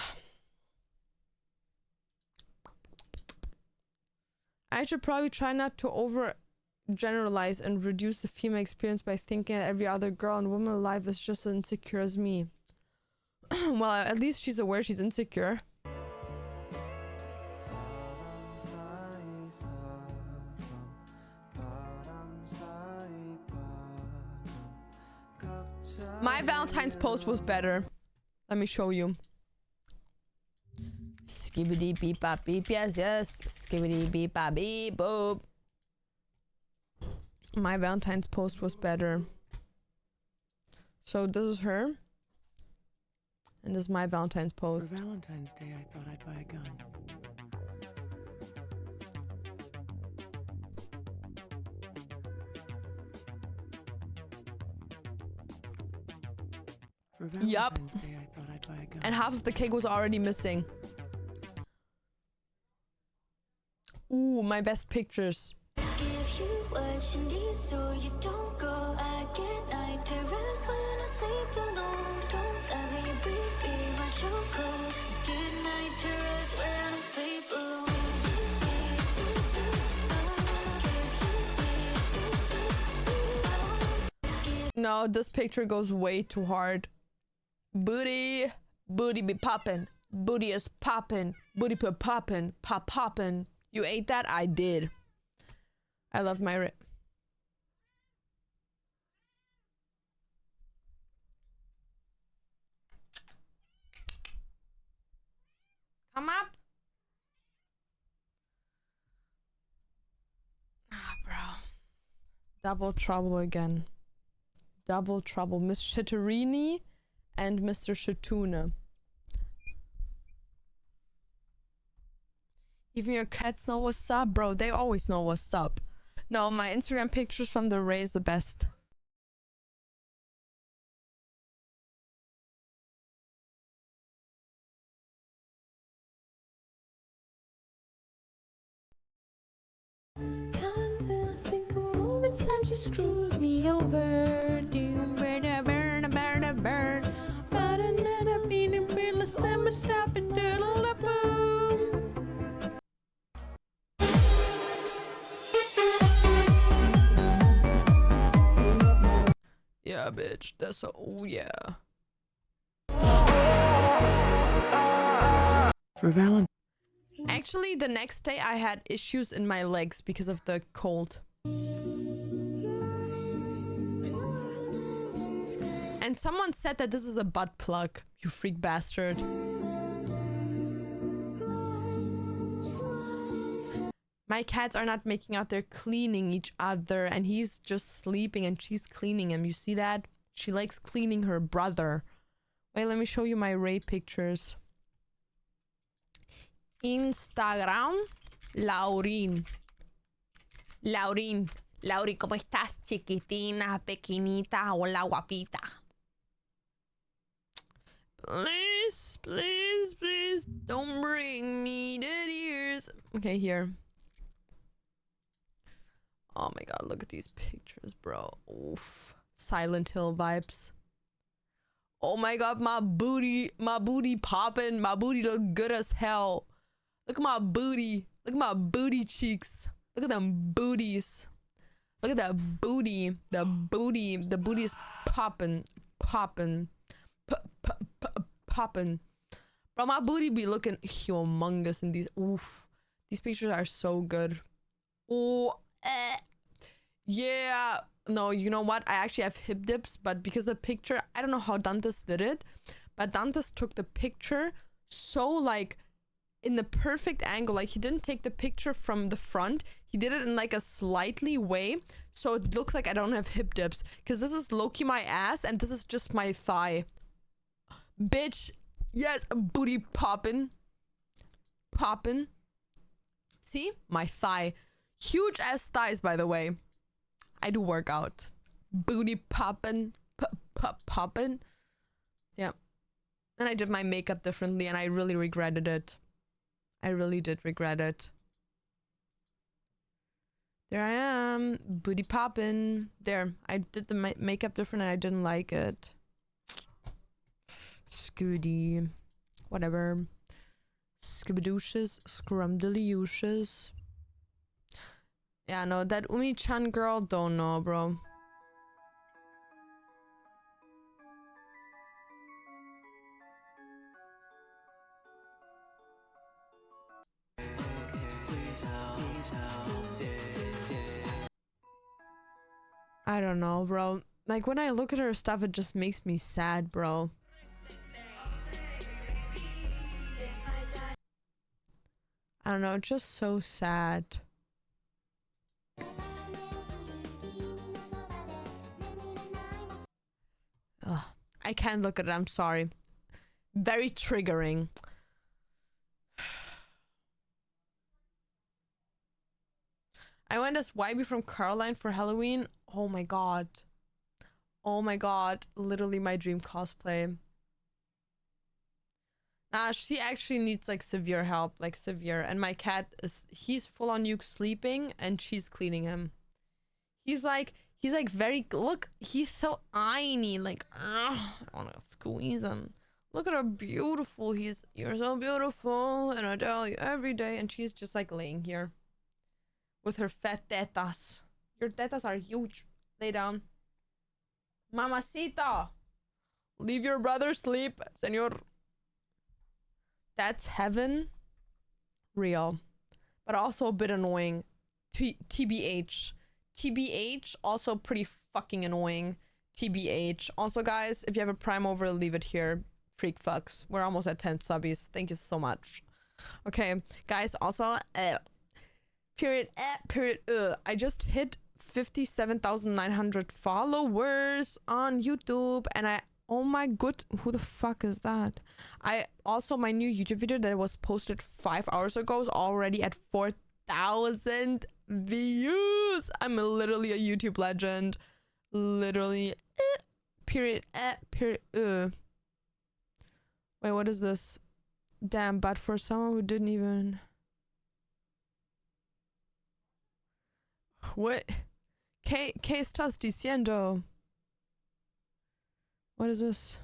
I should probably try not to over generalize and reduce the female experience by thinking that every other girl and woman alive is just as insecure as me. Well, at least she's aware she's insecure. My Valentine's post was better. Let me show you. Skibbity beep bop beep, yes, yes. Skibbity beep bop beep boop. My Valentine's post was better. So this is her. And this is my Valentine's post. For Valentine's Day, I thought I'd buy a gun. For Valentine's Day, I thought I'd buy a gun. And half of the cake was already missing. Ooh, my best pictures. Give you what you need so you don't go. I get night terrors when I sleep alone. Don't let me breathe, be my chokehold. Get night terrors when I sleep alone. No, this picture goes way too hard. Booty, booty be poppin'. Booty is poppin'. Booty be poppin'. Pop poppin'. You ate that? I did. I love my Come up. Ah, bro. Double trouble again. Double trouble. Miss Shitterini and Mr. Shituna. Even your cats know what's up, bro. They always know what's up. No, my Instagram pictures from the Ray is the best. She screwed me over. Burn, burn, burn. But another beating bill, summer stop and doodle up. Yeah, bitch. That's a oh yeah. For Valentine. Actually, the next day I had issues in my legs because of the cold. And someone said that this is a butt plug, you freak bastard. My cats are not making out, they're cleaning each other, and he's just sleeping and she's cleaning him. You see that? She likes cleaning her brother. Wait, let me show you my Ray pictures. Instagram, Laurín. Laurín. Lauri, ¿cómo estás, chiquitina, pequeñita? Hola, guapita. Please, please, please don't bring me to tears. Okay, here. Oh my god, look at these pictures, bro. Oof. Silent Hill vibes. Oh my god, my booty popping. My booty look good as hell. Look at my booty. Look at my booty cheeks. Look at them booties. Look at that booty. The booty is popping. Popping. Popping. Bro, my booty be looking humongous in these. Oof. These pictures are so good. Oh, yeah. No, you know what? I actually have hip dips, but because the picture, I don't know how Dantes did it, but Dantes took the picture so like in the perfect angle. Like he didn't take the picture from the front. He did it in like a slightly way. So it looks like I don't have hip dips. Because this is low-key my ass and this is just my thigh. Bitch. Yes, booty popping. Popping. See? My thigh. Huge ass thighs, by the way. I do work out. Booty popping. Popping. Yeah. And I did my makeup differently and I really regretted it. I really did regret it. There I am. Booty popping. There. I did the makeup different and I didn't like it. Scooty. Whatever. Skibadooshes. Scrumdiddlyushers. Yeah, no, that Umi-chan girl, don't know, bro. I don't know, bro. Like, when I look at her stuff, it just makes me sad, bro. I don't know, it's just so sad. Ugh, I can't look at it, I'm sorry. Very triggering. I went as YB from Caroline for Halloween. Oh my god. Oh my god. Literally my dream cosplay. Nah, she actually needs like severe help. Like severe. And my cat is... He's full on nuke sleeping and she's cleaning him. He's like very... Look, he's so tiny. Like, I want to squeeze him. Look at how beautiful he is. You're so beautiful. And I tell you every day. And she's just like laying here. With her fat tetas. Your tetas are huge. Lay down. Mamacita. Leave your brother sleep, senor. That's heaven. Real. But also a bit annoying. TBH. TBH, also pretty fucking annoying. TBH. Also, guys, if you have a Prime over, leave it here. Freak fucks. We're almost at 10 subbies. Thank you so much. Okay, guys, also... I just hit 57,900 followers on YouTube and oh my god, who the fuck is that? Also my new YouTube video that was posted 5 hours ago is already at 4,000 views. I'm literally a YouTube legend. Literally. Wait, what is this? Damn, but for someone who didn't even... What? ¿Qué estás diciendo? What is this?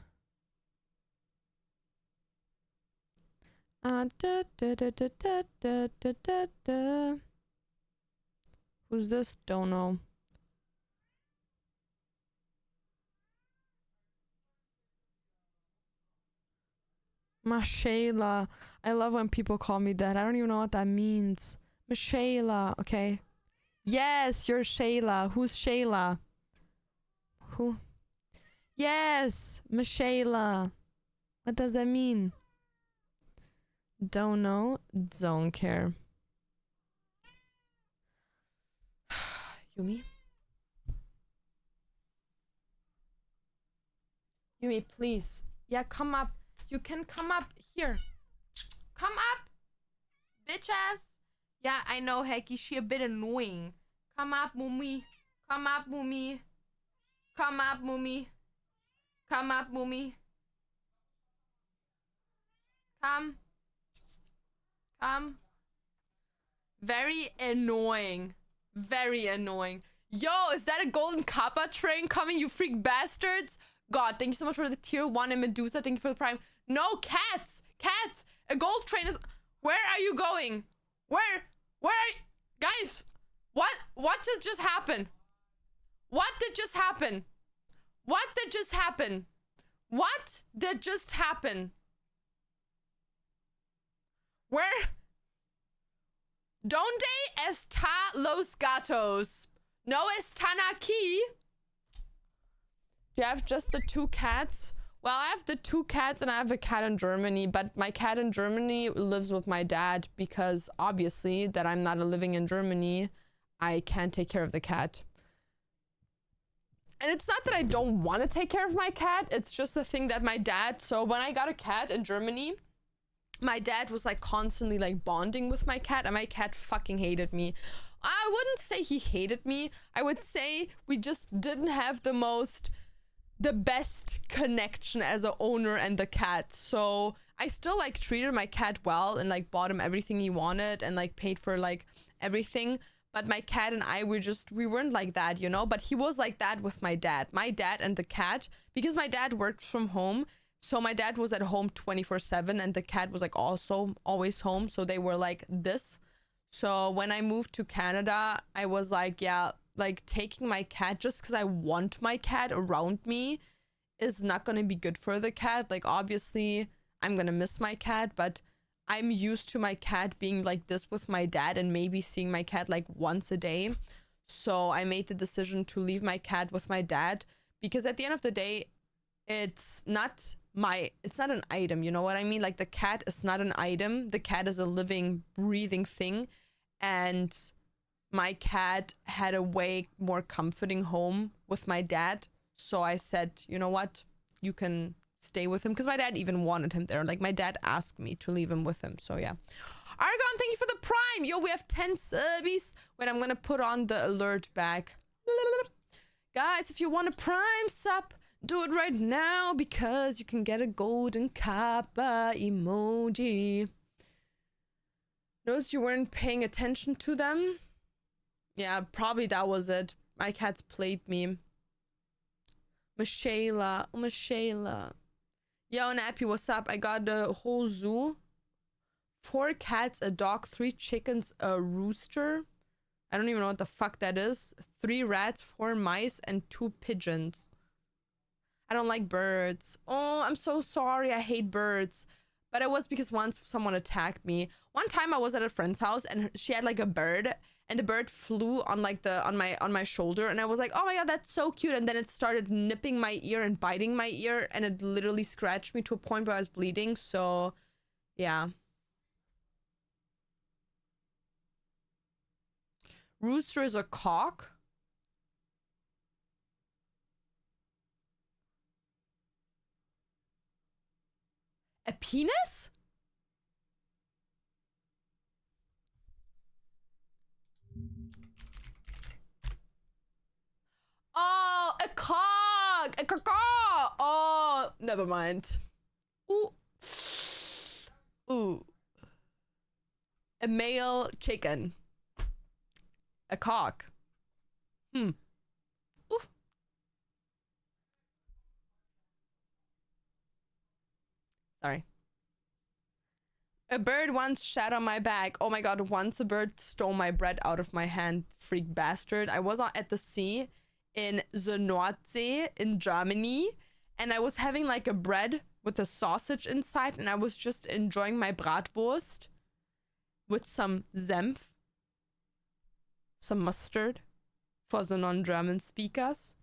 Who's this? Don't know. Mashayla. I love when people call me that. I don't even know what that means. Mashayla. Okay. Yes, you're Shayla. Who's Shayla? Who? Yes, Mashayla. What does that mean? Don't know. Don't care. Yumi? Yumi, please. Yeah, come up. You can come up here. Come up, bitch ass. Yeah, I know, Hecky. She a bit annoying. Come up, Mumi. Come up, Mumi. Come up, Mumi. Come up, Mumi. Come. Come. Very annoying. Very annoying. Yo, is that a golden kappa train coming, you freak bastards? God, thank you so much for the tier 1 and Medusa. Thank you for the prime. No, cats! Cats! A gold train is... Where are you going? Where are you... Guys! What did just happen? What did just happen? What did just happen? What did just happen? Where? Donde está los gatos? No están aquí. Do you have just the 2 cats? Well, I have the 2 cats and I have a cat in Germany, but my cat in Germany lives with my dad because obviously that I'm not living in Germany, I can't take care of the cat. And it's not that I don't want to take care of my cat, it's just the thing that my dad, so when I got a cat in Germany, my dad was like constantly like bonding with my cat and my cat fucking hated me. I wouldn't say he hated me. I would say we just didn't have the best connection as a owner and the cat. So I still like treated my cat well and like bought him everything he wanted and like paid for like everything. But my cat and I we weren't like that, you know, but he was like that with my dad and the cat, because my dad worked from home. So my dad was at home 24/7 and the cat was like also always home. So they were like this. So when I moved to Canada, I was like, yeah, like taking my cat just because I want my cat around me is not going to be good for the cat. Like obviously I'm going to miss my cat, but I'm used to my cat being like this with my dad and maybe seeing my cat like once a day. So I made the decision to leave my cat with my dad because at the end of the day, it's not an item, you know what I mean? Like the cat is not an item. The cat is a living, breathing thing. And my cat had a way more comforting home with my dad. So I said, you know what? You can stay with him. Because my dad even wanted him there. Like my dad asked me to leave him with him. So yeah. Argon, thank you for the prime. Yo, we have 10 subbies. Wait, I'm going to put on the alert back. Guys, if you want a prime sub, do it right now because you can get a golden kappa emoji. Notice you weren't paying attention to them? Yeah, probably that was it. My cats played me. Michaela. Oh, Michaela. Yo, Nappy, what's up? I got a whole zoo. 4 cats, a dog, 3 chickens, a rooster. I don't even know what the fuck that is. 3 rats, 4 mice, and 2 pigeons. I don't like birds. Oh, I'm so sorry. I hate birds. But it was because once someone attacked me. One time I was at a friend's house and she had like a bird and the bird flew on like on my shoulder and I was like, oh my god, that's so cute. And then it started nipping my ear and biting my ear and it literally scratched me to a point where I was bleeding. So yeah. Rooster is a cock. A penis? Oh, a cock! A caw! Oh, never mind. Ooh. Ooh. A male chicken. A cock. Ooh. Sorry. A bird once shat on my back. Oh my god, once a bird stole my bread out of my hand. Freak bastard. I was at the sea in the Nordsee in Germany. And I was having like a bread with a sausage inside. And I was just enjoying my bratwurst with some Senf. Some mustard for the non-German speakers.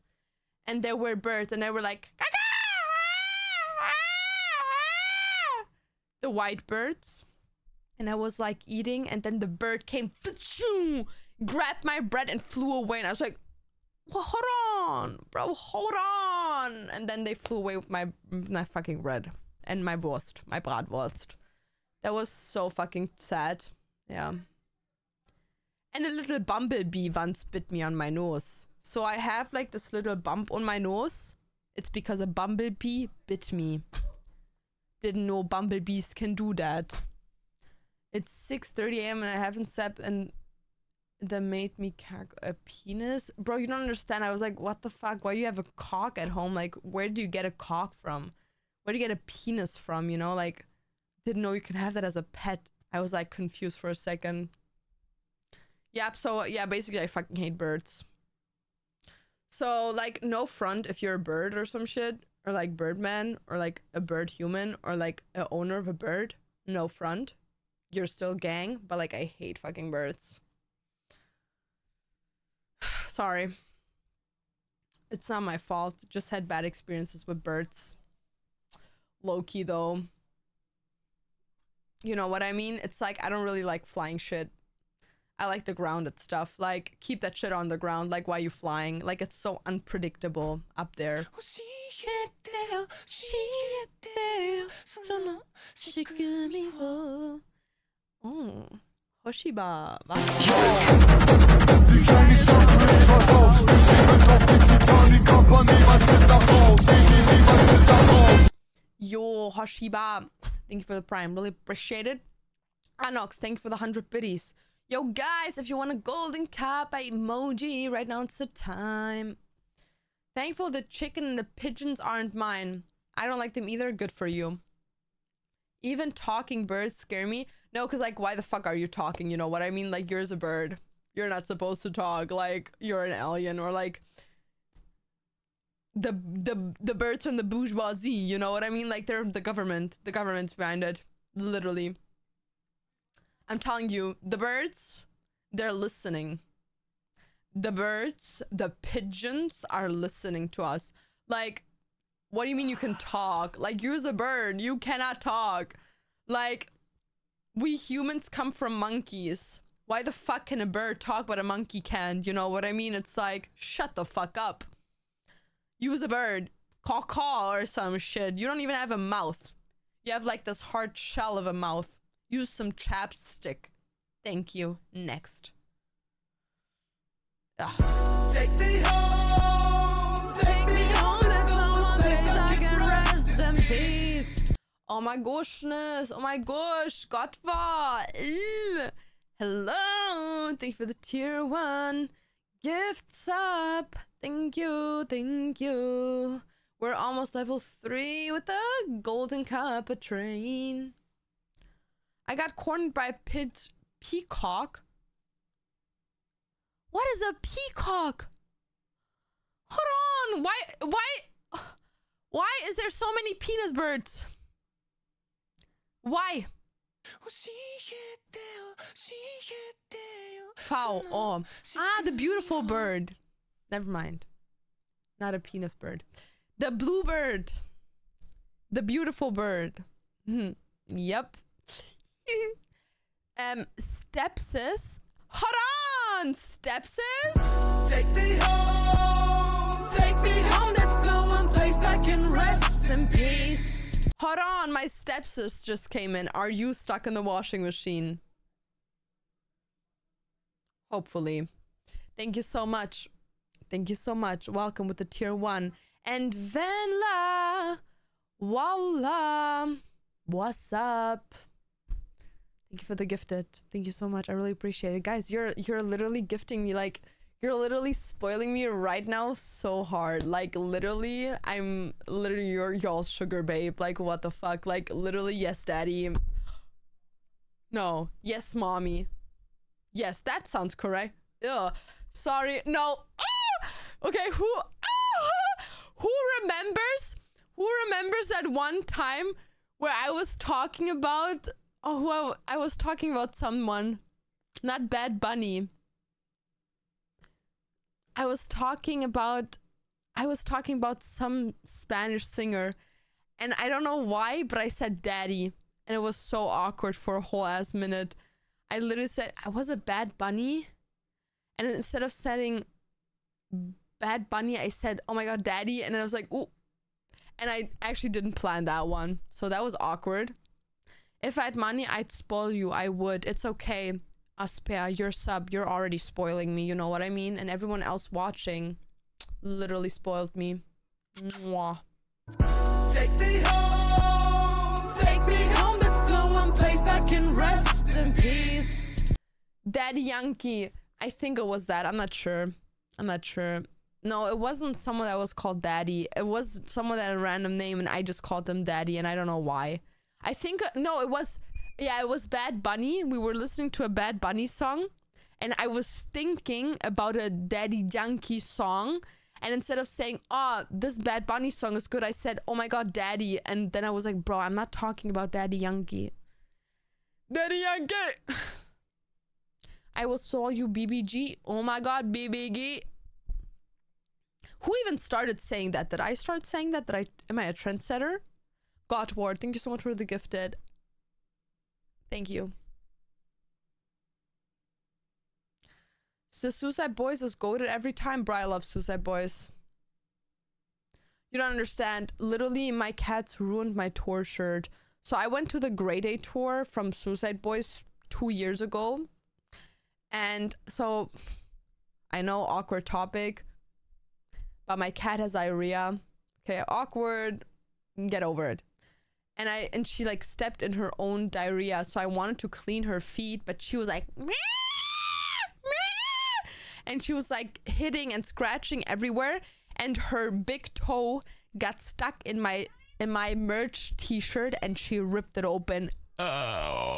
And there were birds and they were like... the white birds, and I was like eating and then the bird came, grabbed my bread and flew away and I was like, well, hold on bro, hold on, and then they flew away with my fucking bread and my wurst, my bratwurst. That was so fucking sad. Yeah. And a little bumblebee once bit me on my nose, so I have like this little bump on my nose. It's because a bumblebee bit me. Didn't know bumblebees can do that. It's 6:30 a.m. and I haven't slept, and that made me cack a penis. Bro, you don't understand. I was like, what the fuck? Why do you have a cock at home? Like, where do you get a cock from? Where do you get a penis from, you know? Like, didn't know you could have that as a pet. I was like confused for a second. Yep, so yeah, basically I fucking hate birds. So like, no front if you're a bird or some shit, or like Birdman, or like a bird human, or like a owner of a bird. No front. You're still gang, but like I hate fucking birds. Sorry. It's not my fault. Just had bad experiences with birds. Low-key though. You know what I mean? It's like, I don't really like flying shit. I like the grounded stuff. Like, keep that shit on the ground. Like, why you flying? Like, it's so unpredictable up there. Oh, Hoshiba. Yo, Hoshiba. Thank you for the prime. Really appreciate it. Anox, thank you for the 100 biddies. Yo, guys, if you want a golden kappa emoji, right now it's the time. Thankful the chicken and the pigeons aren't mine. I don't like them either. Good for you. Even talking birds scare me. No, because like, why the fuck are you talking? You know what I mean? Like, you're a bird. You're not supposed to talk. Like, you're an alien, or like the birds from the bourgeoisie. You know what I mean? Like, they're the government. The government's behind it. Literally. I'm telling you, the birds, they're listening. The birds, the pigeons are listening to us. Like, what do you mean you can talk? Like, you're a bird. You cannot talk. Like, we humans come from monkeys. Why the fuck can a bird talk but a monkey can't? You know what I mean? It's like, shut the fuck up. Use a bird. Caw-caw or some shit. You don't even have a mouth. You have like this hard shell of a mouth. Use some chapstick. Thank you. Next. Take me home. Take me home. That's the one place I can rest in peace. Oh my goshness. Oh my gosh. Gottva. Hello. Thank you for the tier 1. Gifts up. Thank you. Thank you. We're almost level 3 with the golden kappa train. I got cornered by a peacock. What is a peacock? Hold on. Why is there so many penis birds? Why? Foul. Oh. Ah, the beautiful bird. Never mind. Not a penis bird. The bluebird. The beautiful bird. Yep. Stepsis. Hold on, Stepsis. Take me home. Take me home. That's the one place I can rest in peace. Hold on, my stepsis just came in. Are you stuck in the washing machine? Hopefully. Thank you so much. Thank you so much. Welcome with the tier 1. And Venla. Voila. What's up? Thank you for the gifted. Thank you so much. I really appreciate it. Guys, you're literally gifting me, like, you're literally spoiling me right now so hard. Like, literally, I'm literally y'all's sugar babe. Like, what the fuck? Like, literally, yes, daddy. No. Yes, mommy. Yes, that sounds correct. Ugh. Sorry. No. Ah! Okay, who remembers that one time where I was talking about I was talking about someone, not Bad Bunny. I was talking about some Spanish singer, and I don't know why, but I said daddy, and it was so awkward for a whole ass minute. I literally said, was it Bad Bunny? And instead of saying Bad Bunny, I said, oh my god, daddy, and then I was like, ooh. And I actually didn't plan that one, so that was awkward. If I had money, I'd spoil you. I would. It's okay. Aspea, your sub, you're already spoiling me. You know what I mean? And everyone else watching literally spoiled me. Mwah. Take me home. Take me home, it's the one place I can rest in peace. Daddy Yankee. I think it was that. I'm not sure. I'm not sure. No, it wasn't someone that was called Daddy. It was someone that had a random name and I just called them Daddy and I don't know why. I think, no, it was, yeah, it was Bad Bunny. We were listening to a Bad Bunny song and I was thinking about a Daddy Yankee song. And instead of saying, oh, this Bad Bunny song is good, I said, oh my God, Daddy. And then I was like, bro, I'm not talking about Daddy Yankee. Daddy Yankee! I will saw you, BBG. Oh my God, BBG. Who even started saying that? Did I start saying that? Am I a trendsetter? God Ward, thank you so much for the gifted. Thank you. The Suicide Boys is goated every time. Bro, I love Suicide Boys. You don't understand. Literally, my cats ruined my tour shirt. So I went to the Grey Day tour from Suicide Boys 2 years ago. And so, I know, awkward topic. But my cat has diarrhea. Okay, awkward. Get over it. And she like stepped in her own diarrhea. So I wanted to clean her feet. But she was like... Meow! And she was like hitting and scratching everywhere, and her big toe got stuck in my merch t-shirt and she ripped it open. I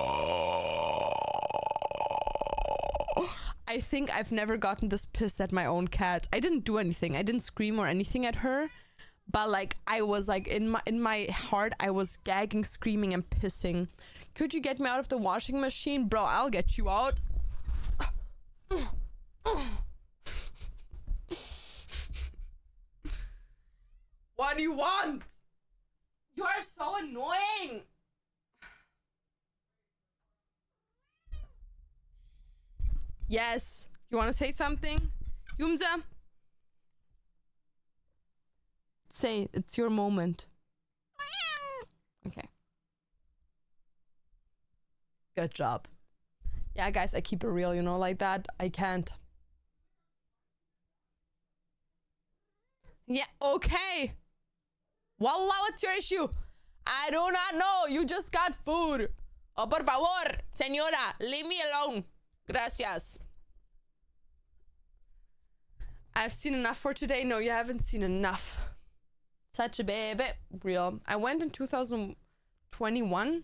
think I've never gotten this pissed at my own cat. I didn't do anything. I didn't scream or anything at her, but like I was like in my heart I was gagging, screaming and pissing. Could you get me out of the washing machine? Bro, I'll get you out. What do you want? You are so annoying. Yes. You want to say something? Yumza? Say, it's your moment. Okay. Good job. Yeah, guys, I keep it real, you know, like that. I can't. Yeah, okay. Wallah, what's your issue? I do not know. You just got food. Oh, por favor, señora, leave me alone. Gracias. I've seen enough for today. No, you haven't seen enough. Such a baby. Real. I went in 2021.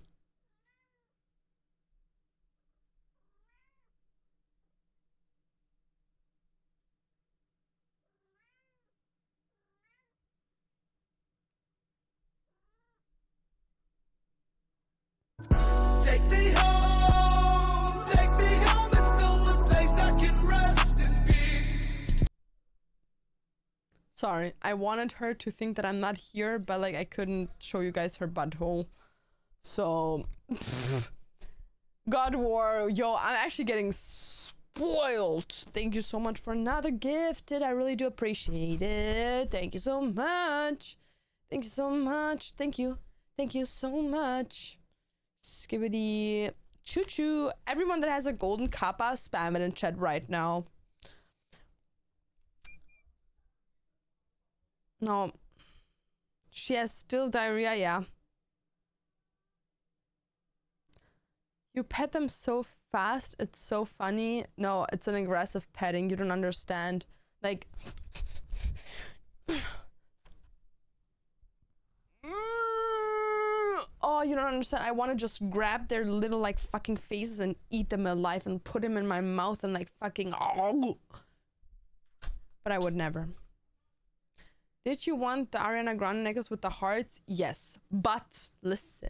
Take me home, it's the one place I can rest in peace. Sorry, I wanted her to think that I'm not here, but like I couldn't show you guys her butthole. So, God War, yo, I'm actually getting spoiled. Thank you so much for another gifted. I really do appreciate it. Thank you so much. Thank you so much. Thank you. Thank you so much. Skibbity choo choo. Everyone that has a golden kappa, spam it in chat right now. No. She has still diarrhea, yeah. You pet them so fast, it's so funny. No, it's an aggressive petting. You don't understand. Like... Oh, you don't understand. I want to just grab their little like fucking faces and eat them alive and put them in my mouth and like fucking... But I would never. Did you want the Ariana Grande necklace with the hearts? Yes. But listen.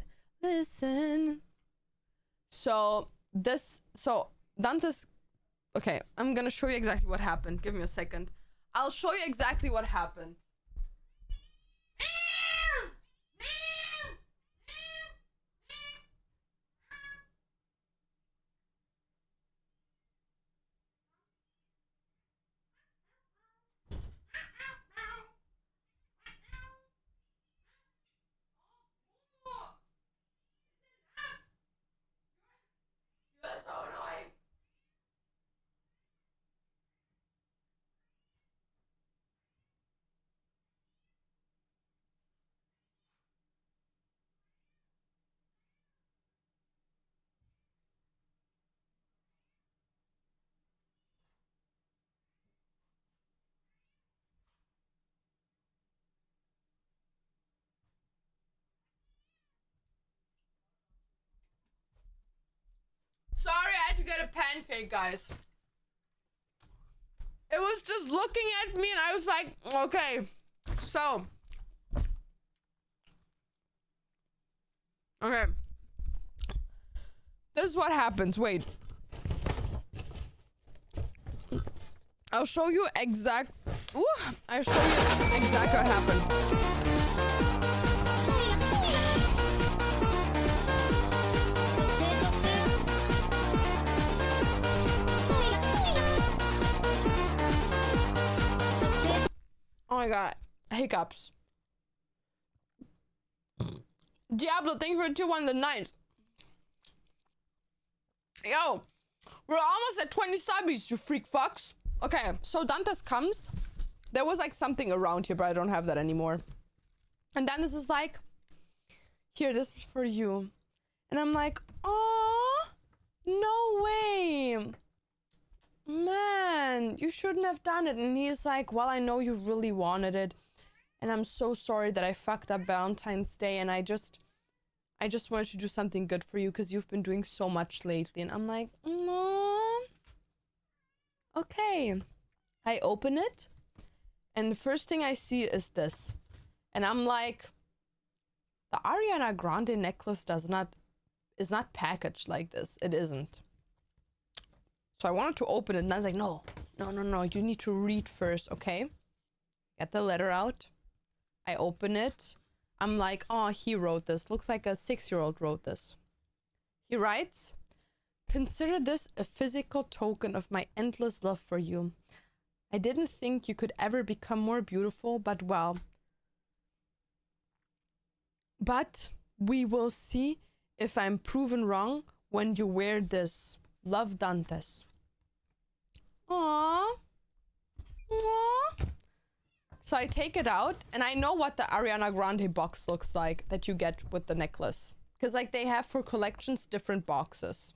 So Dante's... Okay, I'm gonna show you exactly what happened. Give me a second. I'll show you exactly what happened. to get a pancake, guys. It was just looking at me and I was like, okay, so. Okay. This is what happens. Wait. I'll show you exact. Ooh, I'll show you exactly what happened. Oh my god, hiccups. Diablo, thank you for 2-1 the 9th. Yo, we're almost at 20 subbies, you freak fucks. Okay, so Dantes comes. There was like something around here, but I don't have that anymore. And then this is like, here, this is for you. And I'm like, oh, no way. Man, you shouldn't have done it. And he's like, well, I know you really wanted it. And I'm so sorry that I fucked up Valentine's Day. And I just wanted to do something good for you because you've been doing so much lately. And I'm like, no. Okay. I open it. And the first thing I see is this. And I'm like, the Ariana Grande necklace is not packaged like this. It isn't. So I wanted to open it, and I was like, no, you need to read first, okay? Get the letter out. I open it. I'm like, oh, he wrote this. Looks like a 6-year-old wrote this. He writes, consider this a physical token of my endless love for you. I didn't think you could ever become more beautiful, but well. But we will see if I'm proven wrong when you wear this. Love, Dantes. Aww. Aww. So I take it out, and I know what the Ariana Grande box looks like that you get with the necklace. Because like they have for collections different boxes.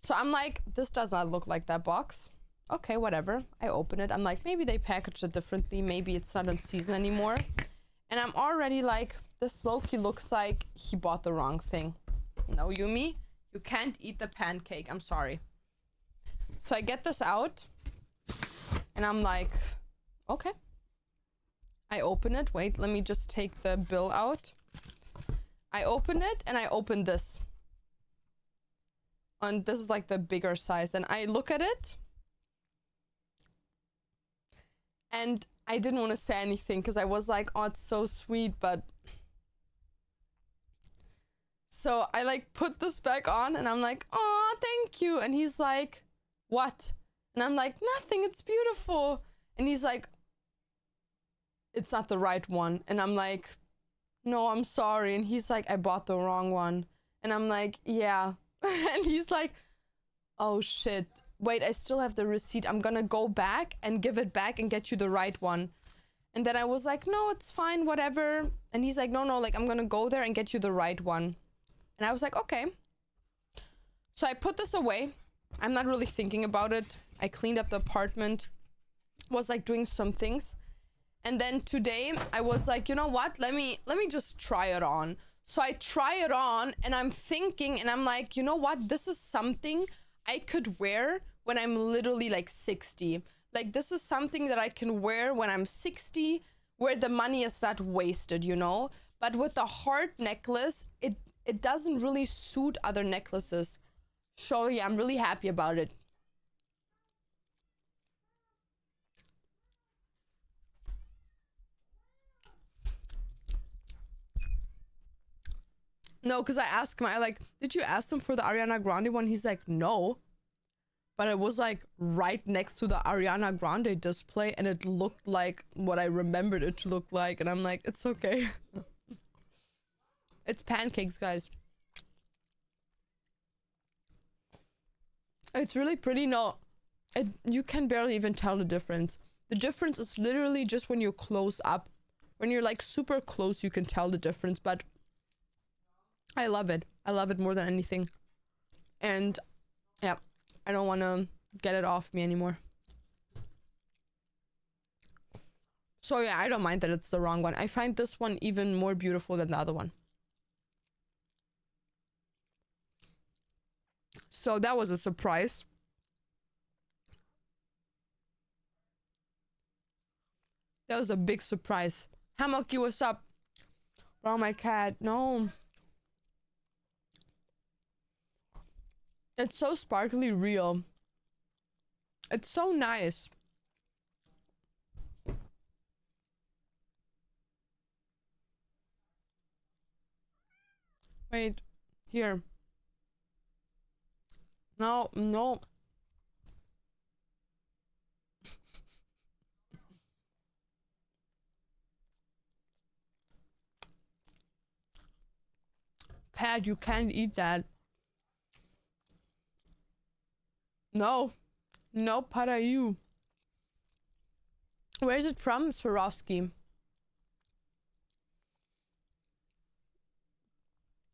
So I'm like, this does not look like that box. Okay, whatever. I open it. I'm like, maybe they packaged it differently. Maybe it's not in season anymore. And I'm already like, this Loki looks like he bought the wrong thing. No, Yumi, you can't eat the pancake. I'm sorry. So I get this out. And I'm like, okay. I open it. Wait, let me just take the bill out. I open it and I open this. And this is like the bigger size. And I look at it. And I didn't want to say anything because I was like, oh, it's so sweet, but... So I like put this back on and I'm like, oh, thank you. And he's like, what? And I'm like, nothing, it's beautiful. And he's like, it's not the right one. And I'm like, no, I'm sorry. And he's like, I bought the wrong one. And I'm like, yeah. And he's like, oh shit. Wait, I still have the receipt. I'm gonna go back and give it back and get you the right one. And then I was like, no, it's fine, whatever. And he's like, no, like I'm gonna go there and get you the right one. And I was like, okay. So I put this away. I'm not really thinking about it. I cleaned up the apartment. Was like doing some things. And then today I was like, you know what? Let me just try it on. So I try it on and I'm thinking and I'm like, you know what? This is something I could wear when I'm literally like 60. Like this is something that I can wear when I'm 60 where the money is not wasted, you know? But with the heart necklace, it doesn't really suit other necklaces. So yeah, I'm really happy about it. No, because I asked him, I like, did you ask them for the Ariana Grande one? He's like, no. But it was like right next to the Ariana Grande display and it looked like what I remembered it to look like. And I'm like, it's okay. It's pancakes, guys. It's really pretty. No, you can barely even tell the difference. The difference is literally just when you're close up. When you're like super close, you can tell the difference. But I love it. I love it more than anything. And yeah, I don't want to get it off me anymore. So yeah, I don't mind that it's the wrong one. I find this one even more beautiful than the other one. So that was a surprise. That was a big surprise. Hamoki, what's up? Oh, my cat. No. It's so sparkly real. It's so nice. Wait. Here. No, no. Pat, you can't eat that. No. No, para you. Where is it from? Swarovski.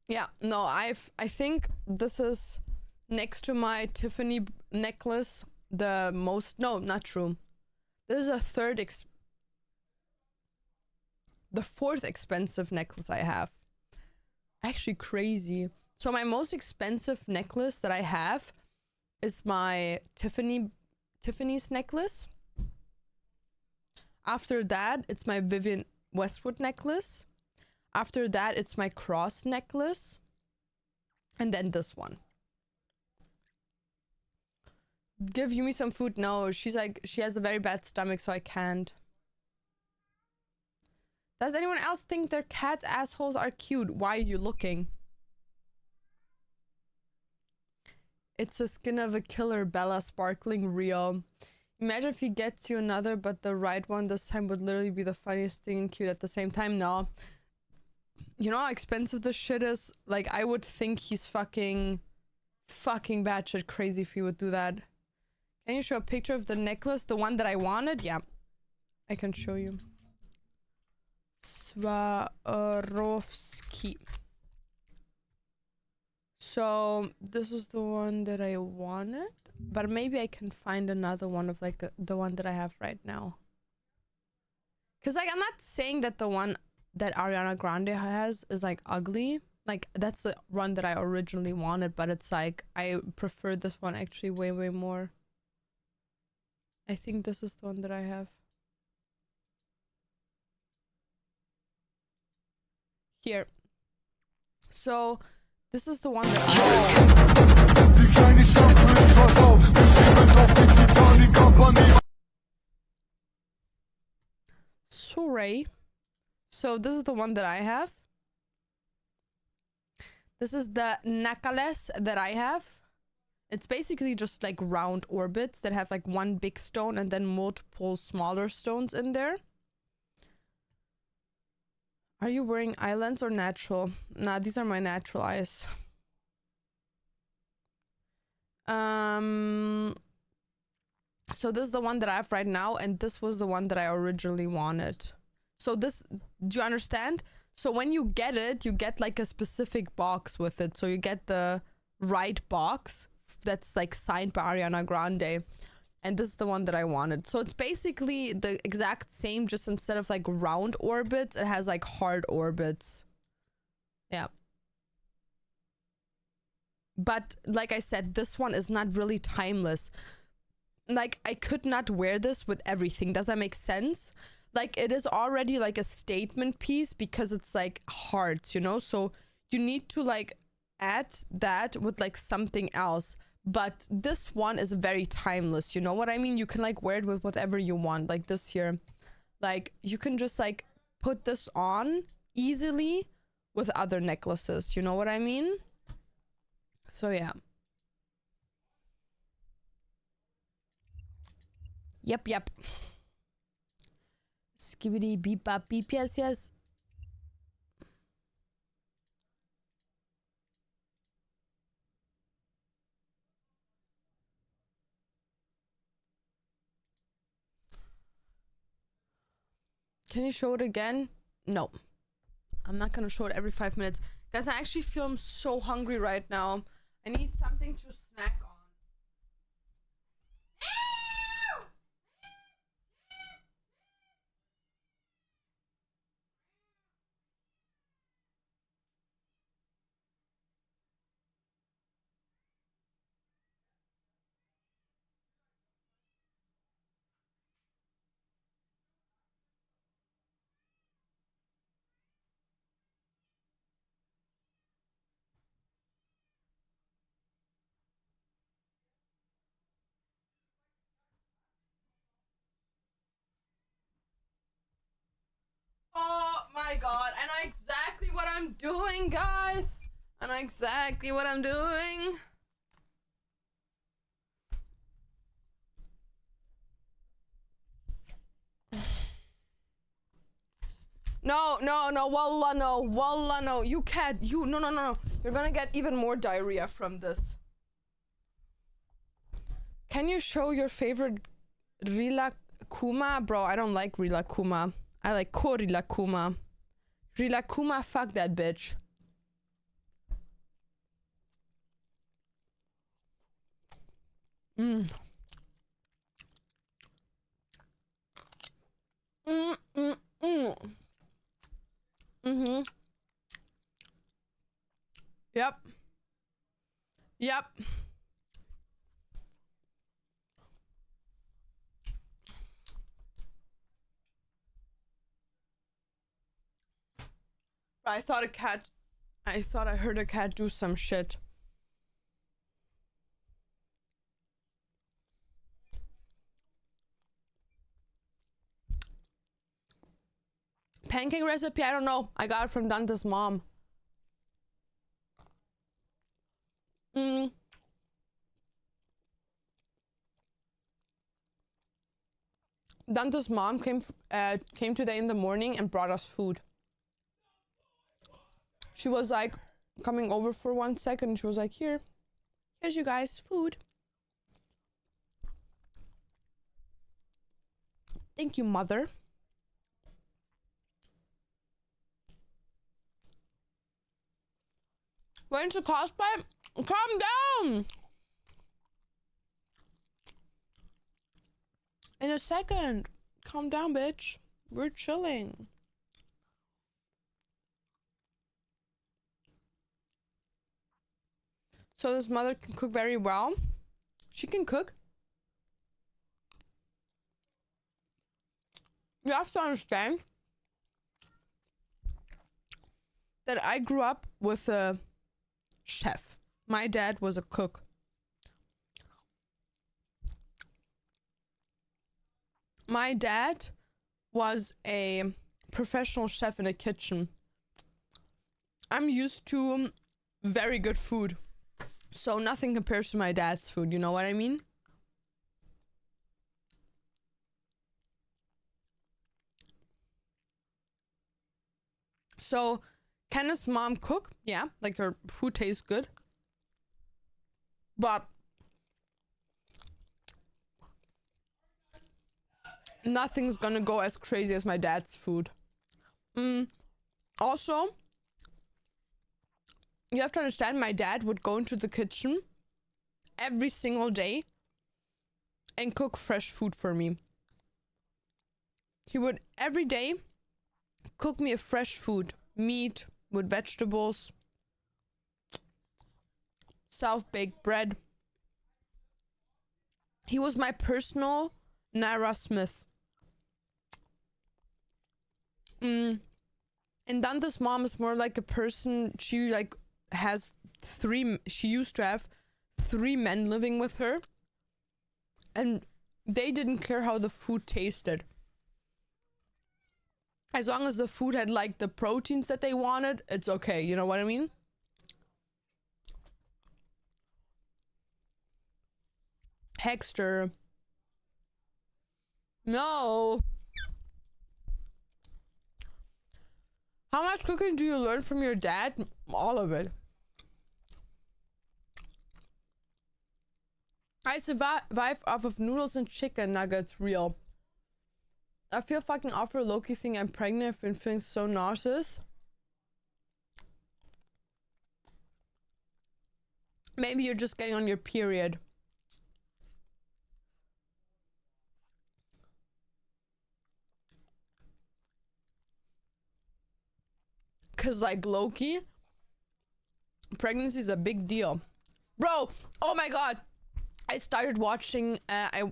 Yeah, no, I think this is next to my Tiffany necklace. The most, no, not true. This is the fourth expensive necklace I have. Actually crazy. So my most expensive necklace that I have is my Tiffany's necklace. After that, it's my Vivienne Westwood necklace. After that, it's my cross necklace. And then this one. Give Yumi some food. No, she's like, she has a very bad stomach, so I can't. Does anyone else think their cats' assholes are cute? Why are you looking? It's a skin of a killer, Bella, sparkling real. Imagine if he gets you another, but the right one this time would literally be the funniest thing and cute at the same time. No. You know how expensive this shit is? Like, I would think he's fucking batshit crazy if he would do that. Can you show a picture of the necklace? The one that I wanted? Yeah. I can show you. Swarovski. So, this is the one that I wanted. But maybe I can find another one of like the one that I have right now. Because like, I'm not saying that the one that Ariana Grande has is like ugly. Like, that's the one that I originally wanted, but it's like, I prefer this one actually way, way more. I think this is the one that I have. Here. So, this is the one that Sorry. So, this is the one that I have. This is the necklace that I have. It's basically just like round orbits that have like one big stone and then multiple smaller stones in there. Are you wearing eye lens or natural? Nah, these are my natural eyes. So this is the one that I have right now, and this was the one that I originally wanted. So this, do you understand? So when you get it, you get like a specific box with it. So you get the right box that's like signed by Ariana Grande. And this is the one that I wanted. So it's basically the exact same, just instead of like round orbits, it has like hard orbits. Yeah. But like I said, this one is not really timeless. Like, I could not wear this with everything. Does that make sense? Like, it is already like a statement piece because it's like hearts, you know? So you need to like add that with like something else. But this one is very timeless, you know what I mean? You can like wear it with whatever you want, like this here. Like, you can just like put this on easily with other necklaces, you know what I mean? So yeah. Yep. Skibbity beep bop beep, yes. Can you show it again? No. I'm not gonna show it every 5 minutes. Guys, I actually feel I'm so hungry right now. I need something to snack on. my god, I know exactly what I'm doing, guys. I know exactly what I'm doing. No, wallah no, you can't, no. You're gonna get even more diarrhea from this. Can you show your favorite Rila Kuma? Bro, I don't like Rila Kuma. I like Korila Kuma. Rila Kuma, fuck that bitch. Mm. Mm-hmm. Yep. I thought I heard a cat do some shit. Pancake recipe? I don't know. I got it from Dante's mom. Dante's mom came today in the morning and brought us food. She was like coming over for 1 second. She was like, here's you guys food. Thank you, mother. Went to cosplay? Calm down. In a second. Calm down, bitch. We're chilling. So this mother can cook very well. She can cook. You have to understand that I grew up with a chef. My dad was a cook. My dad was a professional chef in a kitchen. I'm used to very good food. So nothing compares to my dad's food, you know what I mean? So, can his mom cook? Yeah, like her food tastes good. But nothing's gonna go as crazy as my dad's food. Also, you have to understand, my dad would go into the kitchen every single day and cook fresh food for me. He would every day cook me a fresh food, meat with vegetables, self-baked bread. He was my personal Naira Smith. And Dante's mom is more like a person, she like has she used to have 3 men living with her, and they didn't care how the food tasted. As long as the food had like the proteins that they wanted, it's okay, you know what I mean? Hexter. No. How much cooking do you learn from your dad? All of it. I survive off of noodles and chicken nuggets, real. I feel fucking awful. Loki think I'm pregnant. I've been feeling so nauseous. Maybe you're just getting on your period. Cause like Loki, pregnancy is a big deal. Bro, oh my god. I started watching, I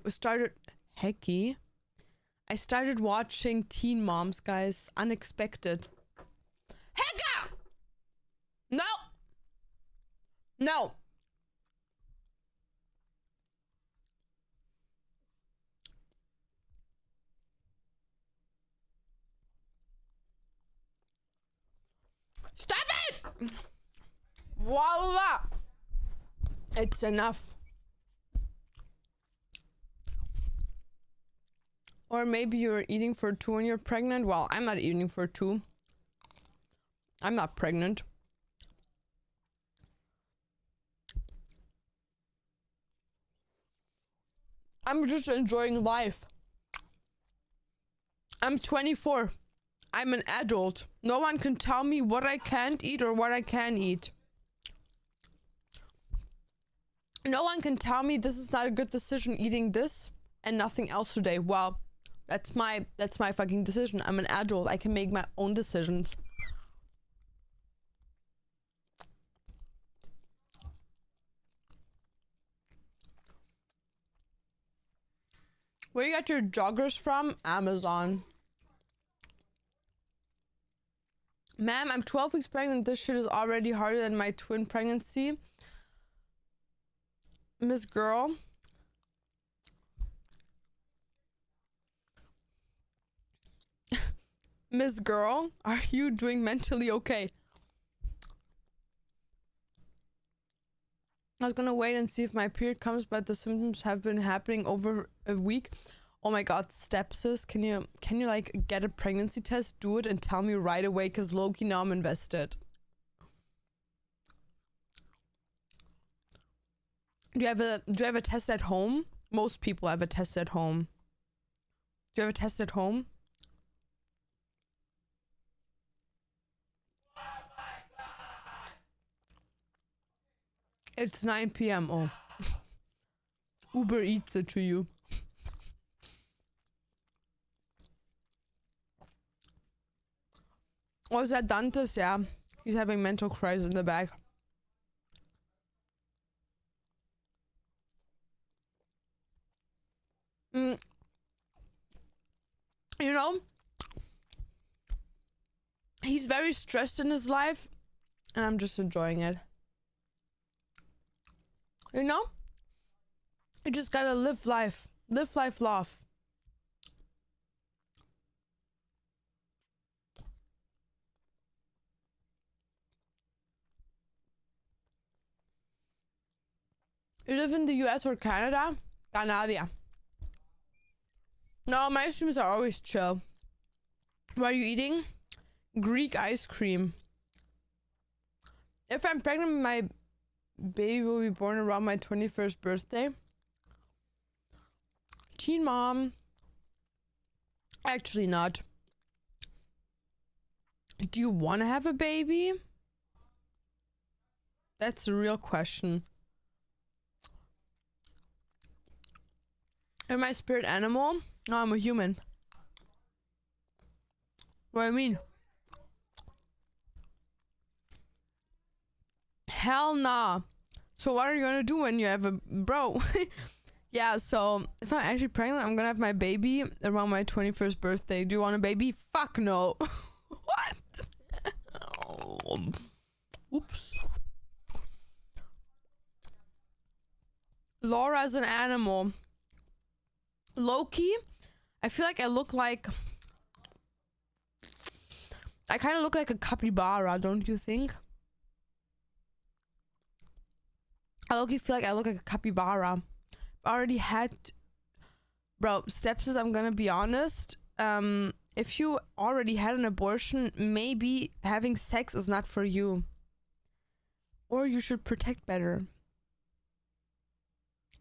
started watching Teen Moms, guys. Unexpected. Hecka! No! No! Stop it! Voila! It's enough. Or maybe you're eating for two when you're pregnant. Well, I'm not eating for two. I'm not pregnant. I'm just enjoying life. I'm 24. I'm an adult. No one can tell me what I can't eat or what I can eat. No one can tell me this is not a good decision eating this and nothing else today. Well, that's my fucking decision. I'm an adult. I can make my own decisions. Where you got your joggers from? Amazon. Ma'am, I'm 12 weeks pregnant. This shit is already harder than my twin pregnancy. Miss Girl. Miss Girl, are you doing mentally okay? I was gonna wait and see if my period comes, but the symptoms have been happening over a week. Oh my god, stepsis, can you like get a pregnancy test, do it and tell me right away, because low-key now I'm invested. Do you have a test at home? Most people have a test at home. Do you have a test at home? It's 9 p.m. Oh. Uber Eats it to you. Oh, is that Dantes? Yeah. He's having mental crisis in the back. You know, he's very stressed in his life, and I'm just enjoying it. You know? You just gotta live life. Live life, love. You live in the US or Canada? Canada. No, my streams are always chill. What are you eating? Greek ice cream. If I'm pregnant, my baby will be born around my 21st birthday. Teen mom. Actually not. Do you want to have a baby? That's the real question. Am I a spirit animal? No, I'm a human. What do I mean? Hell nah. So what are you gonna do when you have a bro? Yeah, so if I'm actually pregnant, I'm gonna have my baby around my 21st birthday. Do you want a baby? Fuck no. What? Oops. Laura's an animal. Loki, I feel like I look like... I kind of look like a capybara, don't you think? I low-key feel like I look like a capybara. I already had... Bro, stepsis, I'm gonna be honest. If you already had an abortion, maybe having sex is not for you. Or you should protect better.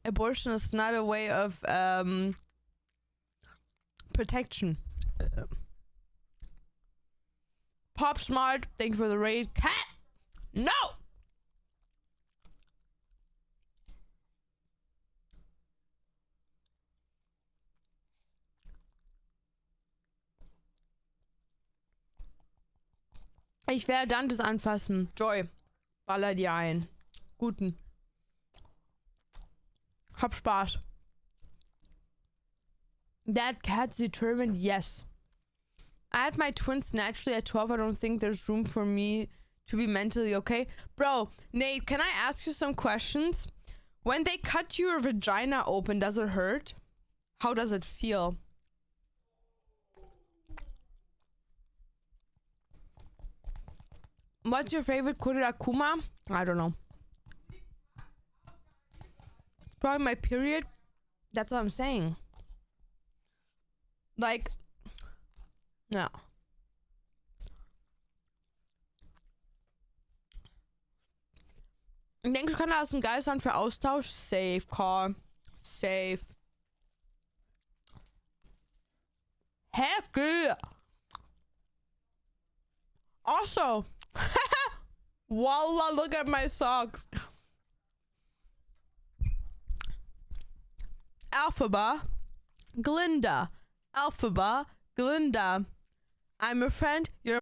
Abortion is not a way of protection. Pop Smart, thank you for the raid. Cat! No! Ich werde Dantes anfassen. Joy, baller dir ein. Guten. Hab Spaß. That cat's determined, yes. I had my twins naturally at 12. I don't think there's room for me to be mentally okay. Bro, Nate, can I ask you some questions? When they cut your vagina open, does it hurt? How does it feel? What's your favorite Kurakuma? I don't know. It's probably my period. That's what I'm saying. Like, no. Denkst du, kann das ein geil sein für Austausch? Safe, Call. Safe. Happy. Also, Wallah, look at my socks. Alphaba, Glinda. Alphaba, Glinda. I'm a friend. You're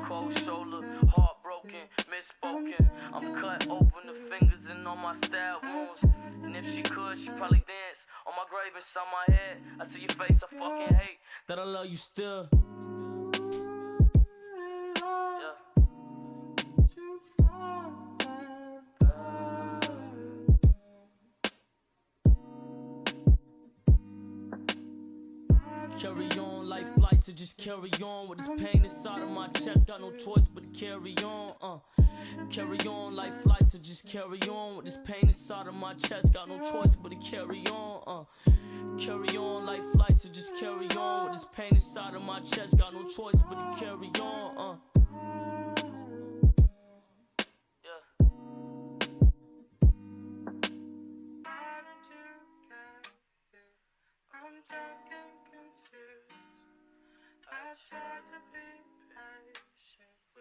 Cold shoulder, heartbroken, misspoken. I'm cut open the fingers and all my stab wounds. And if she could, she'd probably dance on my grave inside my head. I see your face, I fucking hate that I love you still. Carry on, life flights, so just carry on. With this pain inside of my chest, got no choice but to carry on. Carry on, life flights, so just carry on. With this pain inside of my chest, got no choice but to carry on. Carry on, life flights, so just carry on. With this pain inside of my chest, got no choice but to carry on. I tried to be patient.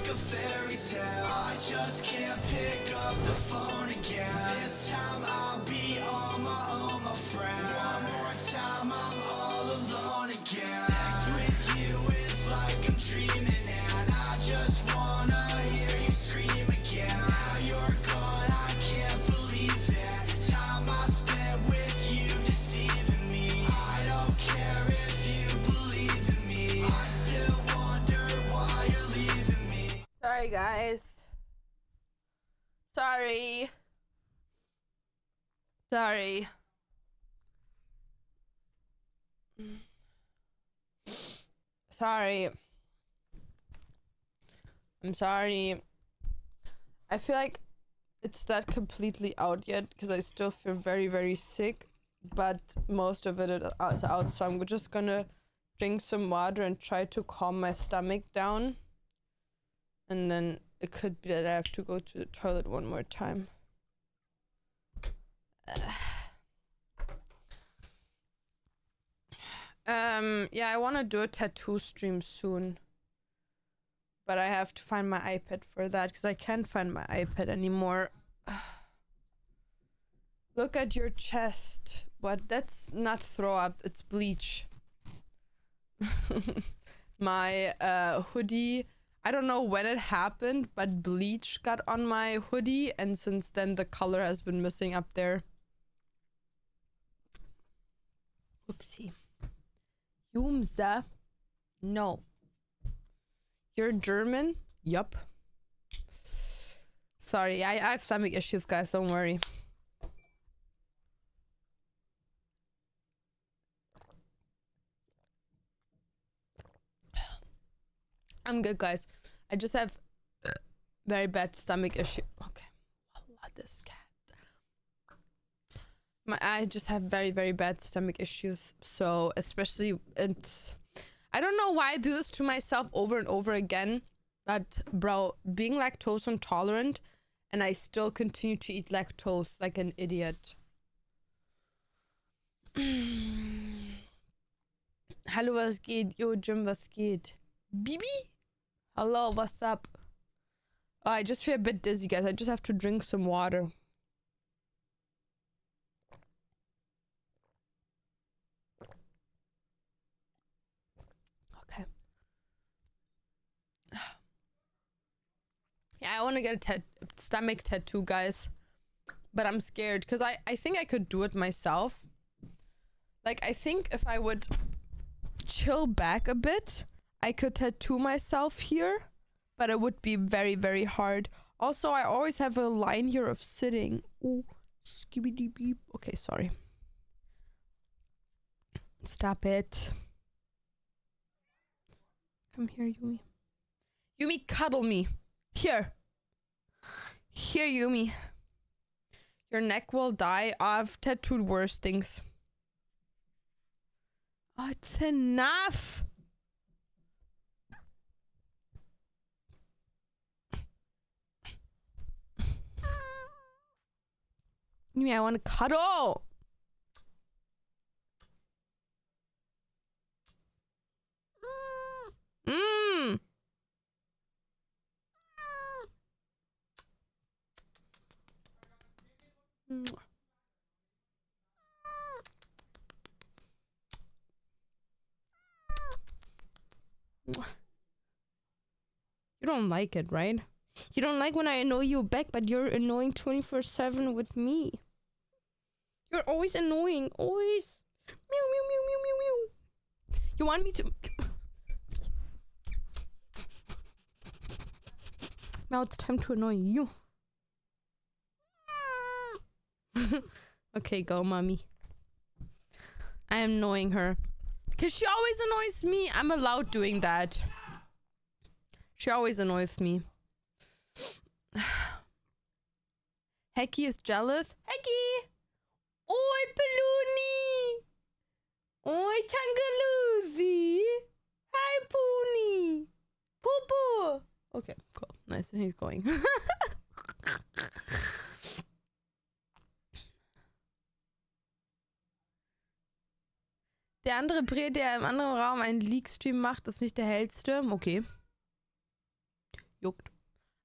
like a fairy tale. I just can't pick up the phone again. This time I'll be on my own, my friend. One more time I'm all alone again. Sex with you is like I'm dreaming, and I just wanna hear you scream again. Now you're gone, I can't believe it. Time I spent with you deceiving me. I don't care if you believe in me. I still wonder why you're leaving me. Sorry, guys. Sorry. Sorry. Sorry. I'm sorry. I feel like it's not completely out yet because I still feel very, very sick, but most of it is out, so I'm just gonna drink some water and try to calm my stomach down. And then it could be that I have to go to the toilet one more time. Yeah, I want to do a tattoo stream soon. But I have to find my iPad for that because I can't find my iPad anymore. Look at your chest. What? That's not throw up, it's bleach. My hoodie, I don't know when it happened, but bleach got on my hoodie, and since then the color has been missing up there. Oopsie. Jumsa? No. You're German? Yup. Sorry, I have stomach issues, guys, don't worry. I'm good, guys. I just have very bad stomach issue. Okay. Wallah, this cat. I just have very, very bad stomach issues. So, especially, I don't know why I do this to myself over and over again. But, bro, being lactose intolerant, and I still continue to eat lactose like an idiot. Hallo, was geht? Yo, Jim, was geht? Bibi? Hello, what's up? Oh, I just feel a bit dizzy, guys. I just have to drink some water. Okay. Yeah, I want to get a stomach tattoo, guys. But I'm scared because I think I could do it myself. Like, I think if I would chill back a bit, I could tattoo myself here, but it would be very, very hard. Also, I always have a line here of sitting. Ooh, skibidi beep. Okay, sorry. Stop it. Come here, Yumi. Yumi, cuddle me. Here. Here, Yumi. Your neck will die. I've tattooed worse things. Oh, it's enough. Yumi, I want to cuddle. Mmm. You don't like it, right? You don't like when I annoy you back, but you're annoying 24/7 with me. You're always annoying, always. Meow, meow, meow, meow, meow, meow. You want me to... Now it's time to annoy you. Okay, go, mommy. I am annoying her. Because she always annoys me. I'm allowed doing that. She always annoys me. Hecky is jealous. Hecky! Oi, Paluni! Oi, Changaloozy! Hi, Pony! Poo-poo! Okay, cool. Nice. He's going. Der andere Bre, der im anderen Raum einen Leak-Stream macht, ist nicht der hellste. Okay. Juckt.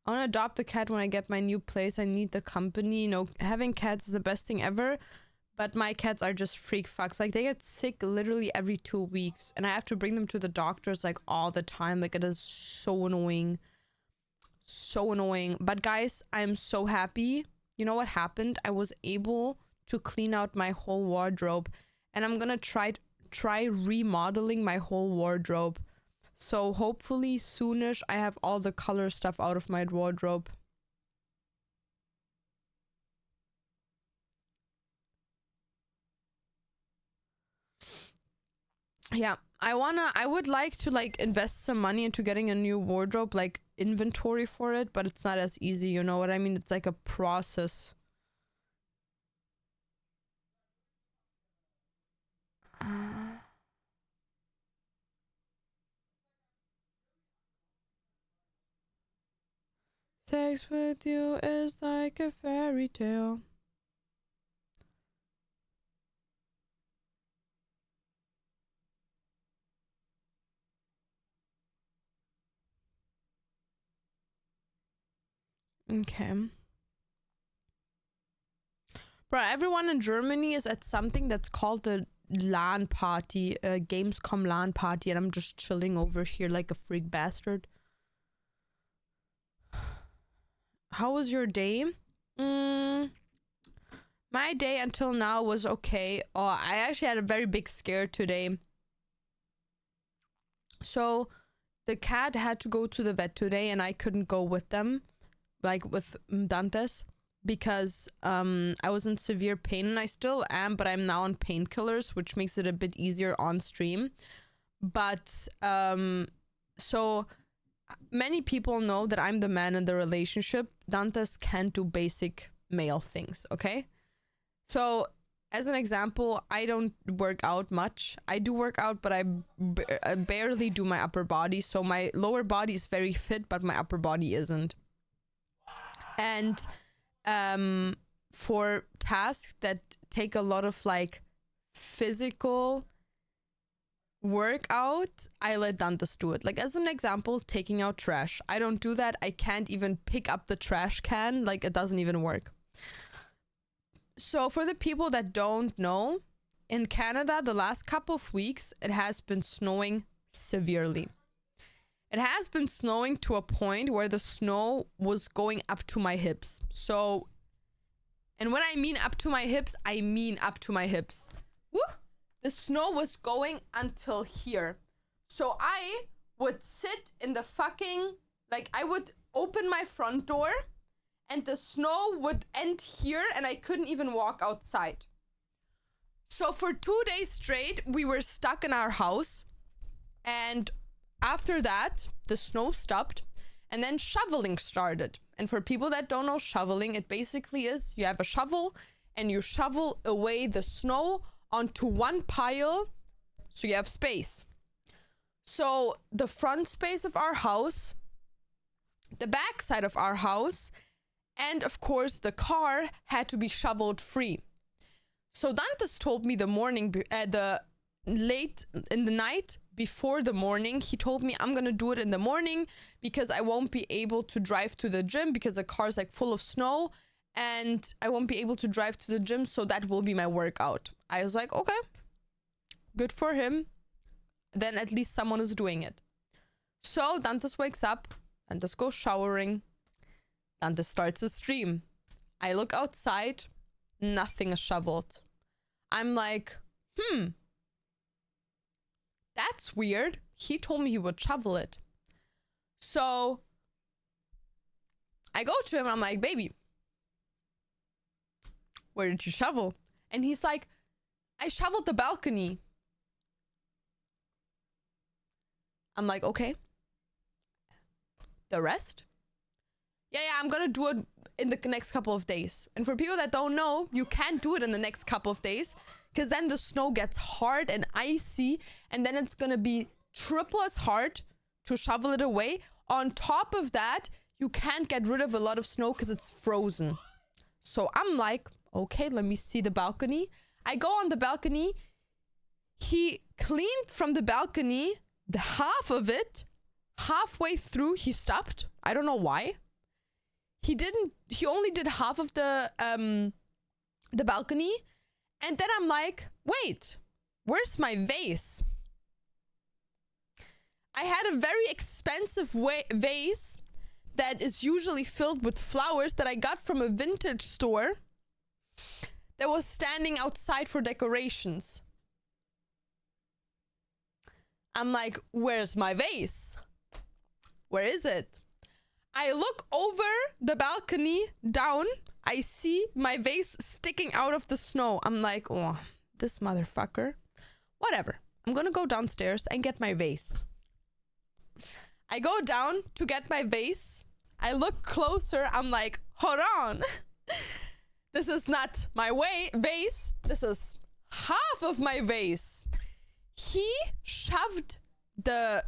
I want to adopt a cat when I get my new place. I need the company. You know, having cats is the best thing ever. But my cats are just freak fucks. Like, they get sick literally every 2 weeks. And I have to bring them to the doctors, like, all the time. Like, it is so annoying. So annoying. But guys, I'm so happy. You know what happened? I was able to clean out my whole wardrobe. And I'm gonna try remodeling my whole wardrobe. So hopefully soonish I have all the color stuff out of my wardrobe. Yeah, I would like to like invest some money into getting a new wardrobe, like inventory for it, but it's not as easy, you know what I mean? It's like a process. Sex with you is like a fairy tale. Okay. Bro, everyone in Germany is at something that's called the LAN party, Gamescom LAN party, and I'm just chilling over here like a freak bastard. How was your day? My day until now was okay. Oh, I actually had a very big scare today. So, the cat had to go to the vet today, and I couldn't go with them, like with Dantes, because I was in severe pain, and I still am, but I'm now on painkillers, which makes it a bit easier on stream. But so many people know that I'm the man in the relationship. Dantes can't do basic male things, okay? So, as an example, I don't work out much. I do work out, but I barely do my upper body. So my lower body is very fit, but my upper body isn't. And for tasks that take a lot of like physical workout, I let Dantes do it. Like, as an example, taking out trash. I don't do that. I can't even pick up the trash can. Like, it doesn't even work. So for the people that don't know, in Canada, the last couple of weeks, it has been snowing severely. It has been snowing to a point where the snow was going up to my hips. So, and when I mean up to my hips, I mean up to my hips. Woo! The snow was going until here. So I would sit in the fucking, like, I would open my front door and the snow would end here and I couldn't even walk outside. So for 2 days straight, we were stuck in our house. And after that, the snow stopped and then shoveling started. And for people that don't know shoveling, it basically is you have a shovel and you shovel away the snow onto one pile so you have space. So the front space of our house, the back side of our house, and of course the car had to be shoveled free. So Dantes told me the late in the night before the morning, he told me I'm gonna do it in the morning because I won't be able to drive to the gym because the car's like full of snow and I won't be able to drive to the gym, so that will be my workout. I was like, okay, good for him. Then at least someone is doing it. So Dantes wakes up, Dantes goes showering, Dantes starts a stream. I look outside, nothing is shoveled. I'm like, that's weird. He told me he would shovel it. So I go to him, I'm like, baby, where did you shovel? And he's like, I shoveled the balcony. I'm like, okay. The rest? Yeah, I'm gonna do it in the next couple of days. And for people that don't know, you can't do it in the next couple of days because then the snow gets hard and icy and then it's gonna be triple as hard to shovel it away. On top of that, you can't get rid of a lot of snow because it's frozen. So I'm like, okay, let me see the balcony. I go on the balcony. He cleaned from the balcony the half of it. halfway through, he stopped. I don't know why. He only did half of the balcony. And then I'm like, wait, where's my vase? I had a very expensive vase that is usually filled with flowers that I got from a vintage store that was standing outside for decorations. I'm like, where's my vase? Where is it? I look over the balcony down. I see my vase sticking out of the snow. I'm like, oh, this motherfucker. Whatever. I'm gonna go downstairs and get my vase. I go down to get my vase. I look closer. I'm like, hold on. This is not my vase. This is half of my vase. He shoved the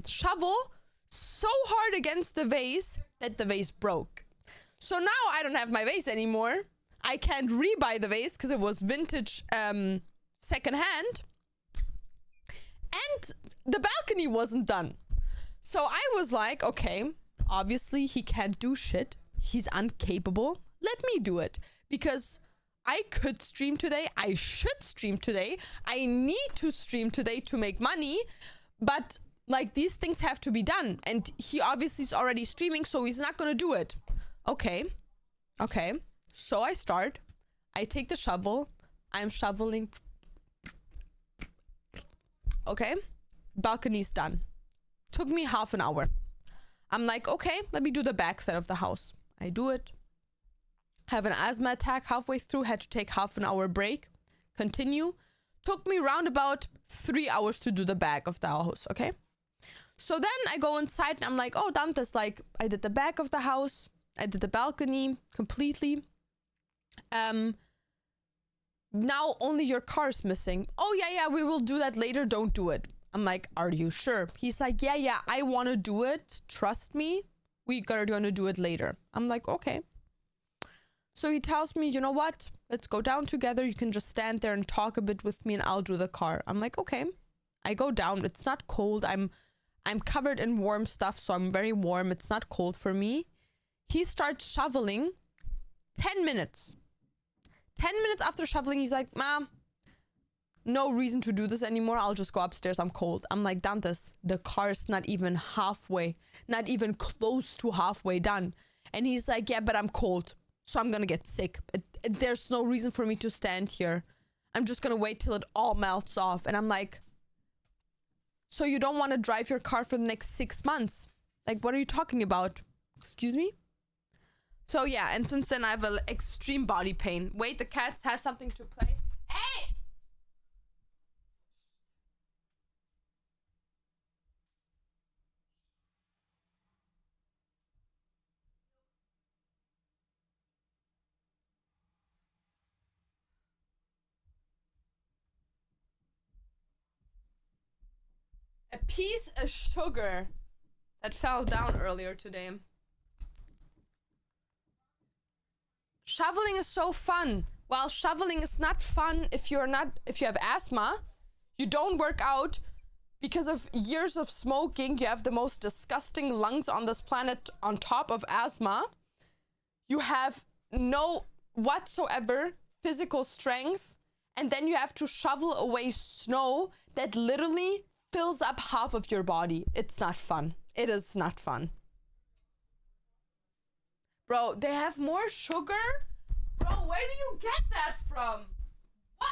shovel so hard against the vase that the vase broke. So now I don't have my vase anymore. I can't rebuy the vase because it was vintage secondhand. And the balcony wasn't done. So I was like, okay, obviously he can't do shit. He's incapable. Let me do it. Because I could stream today. I should stream today. I need to stream today to make money. But like, these things have to be done. And he obviously is already streaming, so he's not gonna do it. Okay. So I start. I take the shovel. I'm shoveling. Okay. Balcony's done. Took me half an hour. I'm like, okay, let me do the back side of the house. I do it. Have an asthma attack halfway through. Had to take half an hour break. Continue. Took me round about 3 hours to do the back of the house, okay? So then I go inside and I'm like, oh, Dante's, like, I did the back of the house. I did the balcony completely. Now only your car's missing. Oh, yeah, we will do that later. Don't do it. I'm like, are you sure? He's like, yeah, I want to do it. Trust me. We are going to do it later. I'm like, okay. So he tells me, you know what? Let's go down together. You can just stand there and talk a bit with me and I'll do the car. I'm like, okay. I go down. It's not cold. I'm covered in warm stuff, so I'm very warm. It's not cold for me. He starts shoveling. 10 minutes. 10 minutes after shoveling, he's like, Mom, no reason to do this anymore. I'll just go upstairs. I'm cold. I'm like, Dantes, the car's not even halfway, not even close to halfway done. And he's like, yeah, but I'm cold. So I'm gonna get sick. There's no reason for me to stand here. I'm just gonna wait till it all melts off. And I'm like, so you don't want to drive your car for the next 6 months? Like, what are you talking about? Excuse me? So yeah, and since then I have an extreme body pain. Wait, the cats have something to play. Hey! A piece of sugar that fell down earlier today. Shoveling is so fun. While shoveling is not fun if you have asthma, you don't work out because of years of smoking, you have the most disgusting lungs on this planet on top of asthma. You have no whatsoever physical strength, and then you have to shovel away snow that literally fills up half of your body. It's not fun. It is not fun. Bro, they have more sugar? Bro, where do you get that from? What?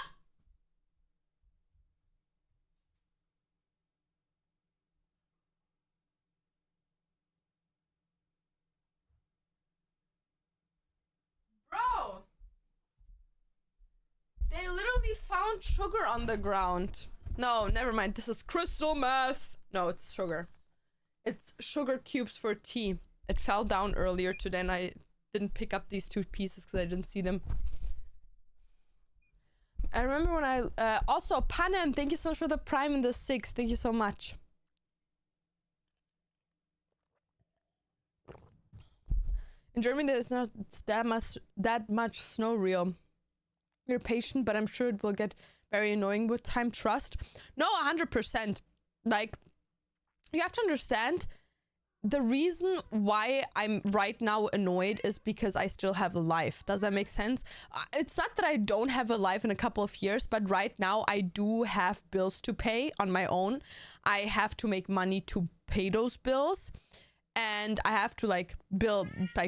Bro! They literally found sugar on the ground. No, never mind. This is crystal meth. No, it's sugar. It's sugar cubes for tea. It fell down earlier today and I didn't pick up these 2 pieces because I didn't see them. I remember when I... also, Panem, thank you so much for the Prime and the 6. Thank you so much. In Germany, there's not that much snow real. You're patient, but I'm sure it will get very annoying with time. Trust. No, 100%. Like, you have to understand, the reason why I'm right now annoyed is because I still have a life. Does that make sense? It's not that I don't have a life in a couple of years, but right now I do have bills to pay on my own. I have to make money to pay those bills, and I have to like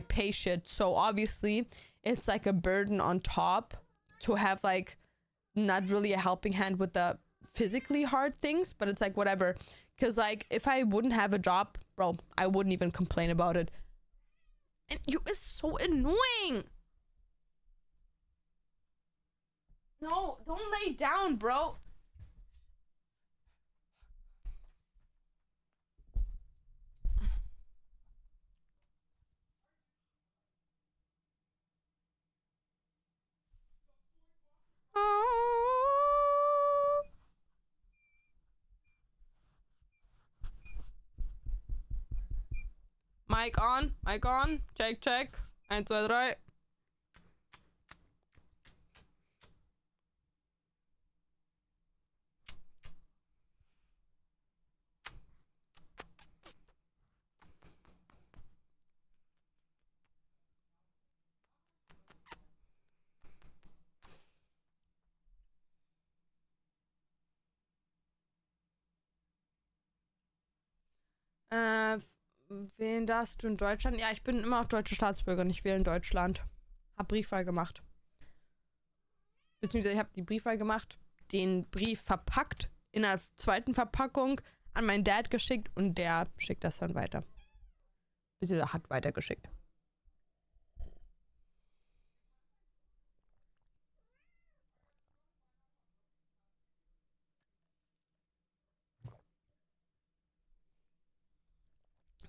pay shit. So obviously it's like a burden on top to have like not really a helping hand with the physically hard things, but it's like whatever. Because like if I wouldn't have a job, bro, I wouldn't even complain about it. And you is so annoying. No, don't lay down, bro. Mic on, mic on. Check, check. 1, 2, 3. Wählen darfst du in Deutschland? Ja, ich bin immer noch deutsche Staatsbürger und ich wähle in Deutschland. Hab Briefwahl gemacht. Beziehungsweise ich habe die Briefwahl gemacht, den Brief verpackt, in einer zweiten Verpackung an meinen Dad geschickt und der schickt das dann weiter. Beziehungsweise hat weitergeschickt.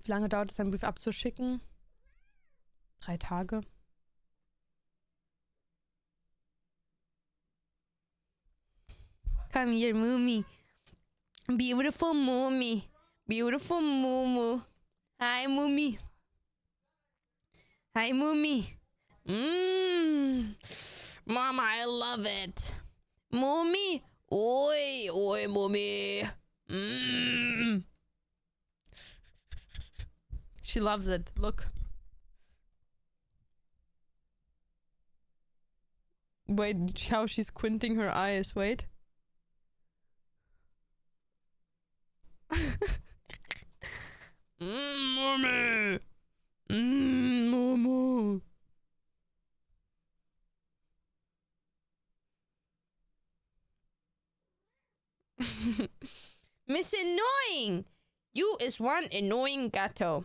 Wie lange dauert es, einen Brief abzuschicken? 3 Tage. Come here, Moomy. Beautiful Moomy. Beautiful Moomoo. Hi, Moomy. Hi, Moomy. Mama, I love it. Moomy. Oi, oi, Moomy. She loves it. Look. Wait, how she's squinting her eyes. Wait. Mommy. Momo. Miss Annoying. You is one annoying gato.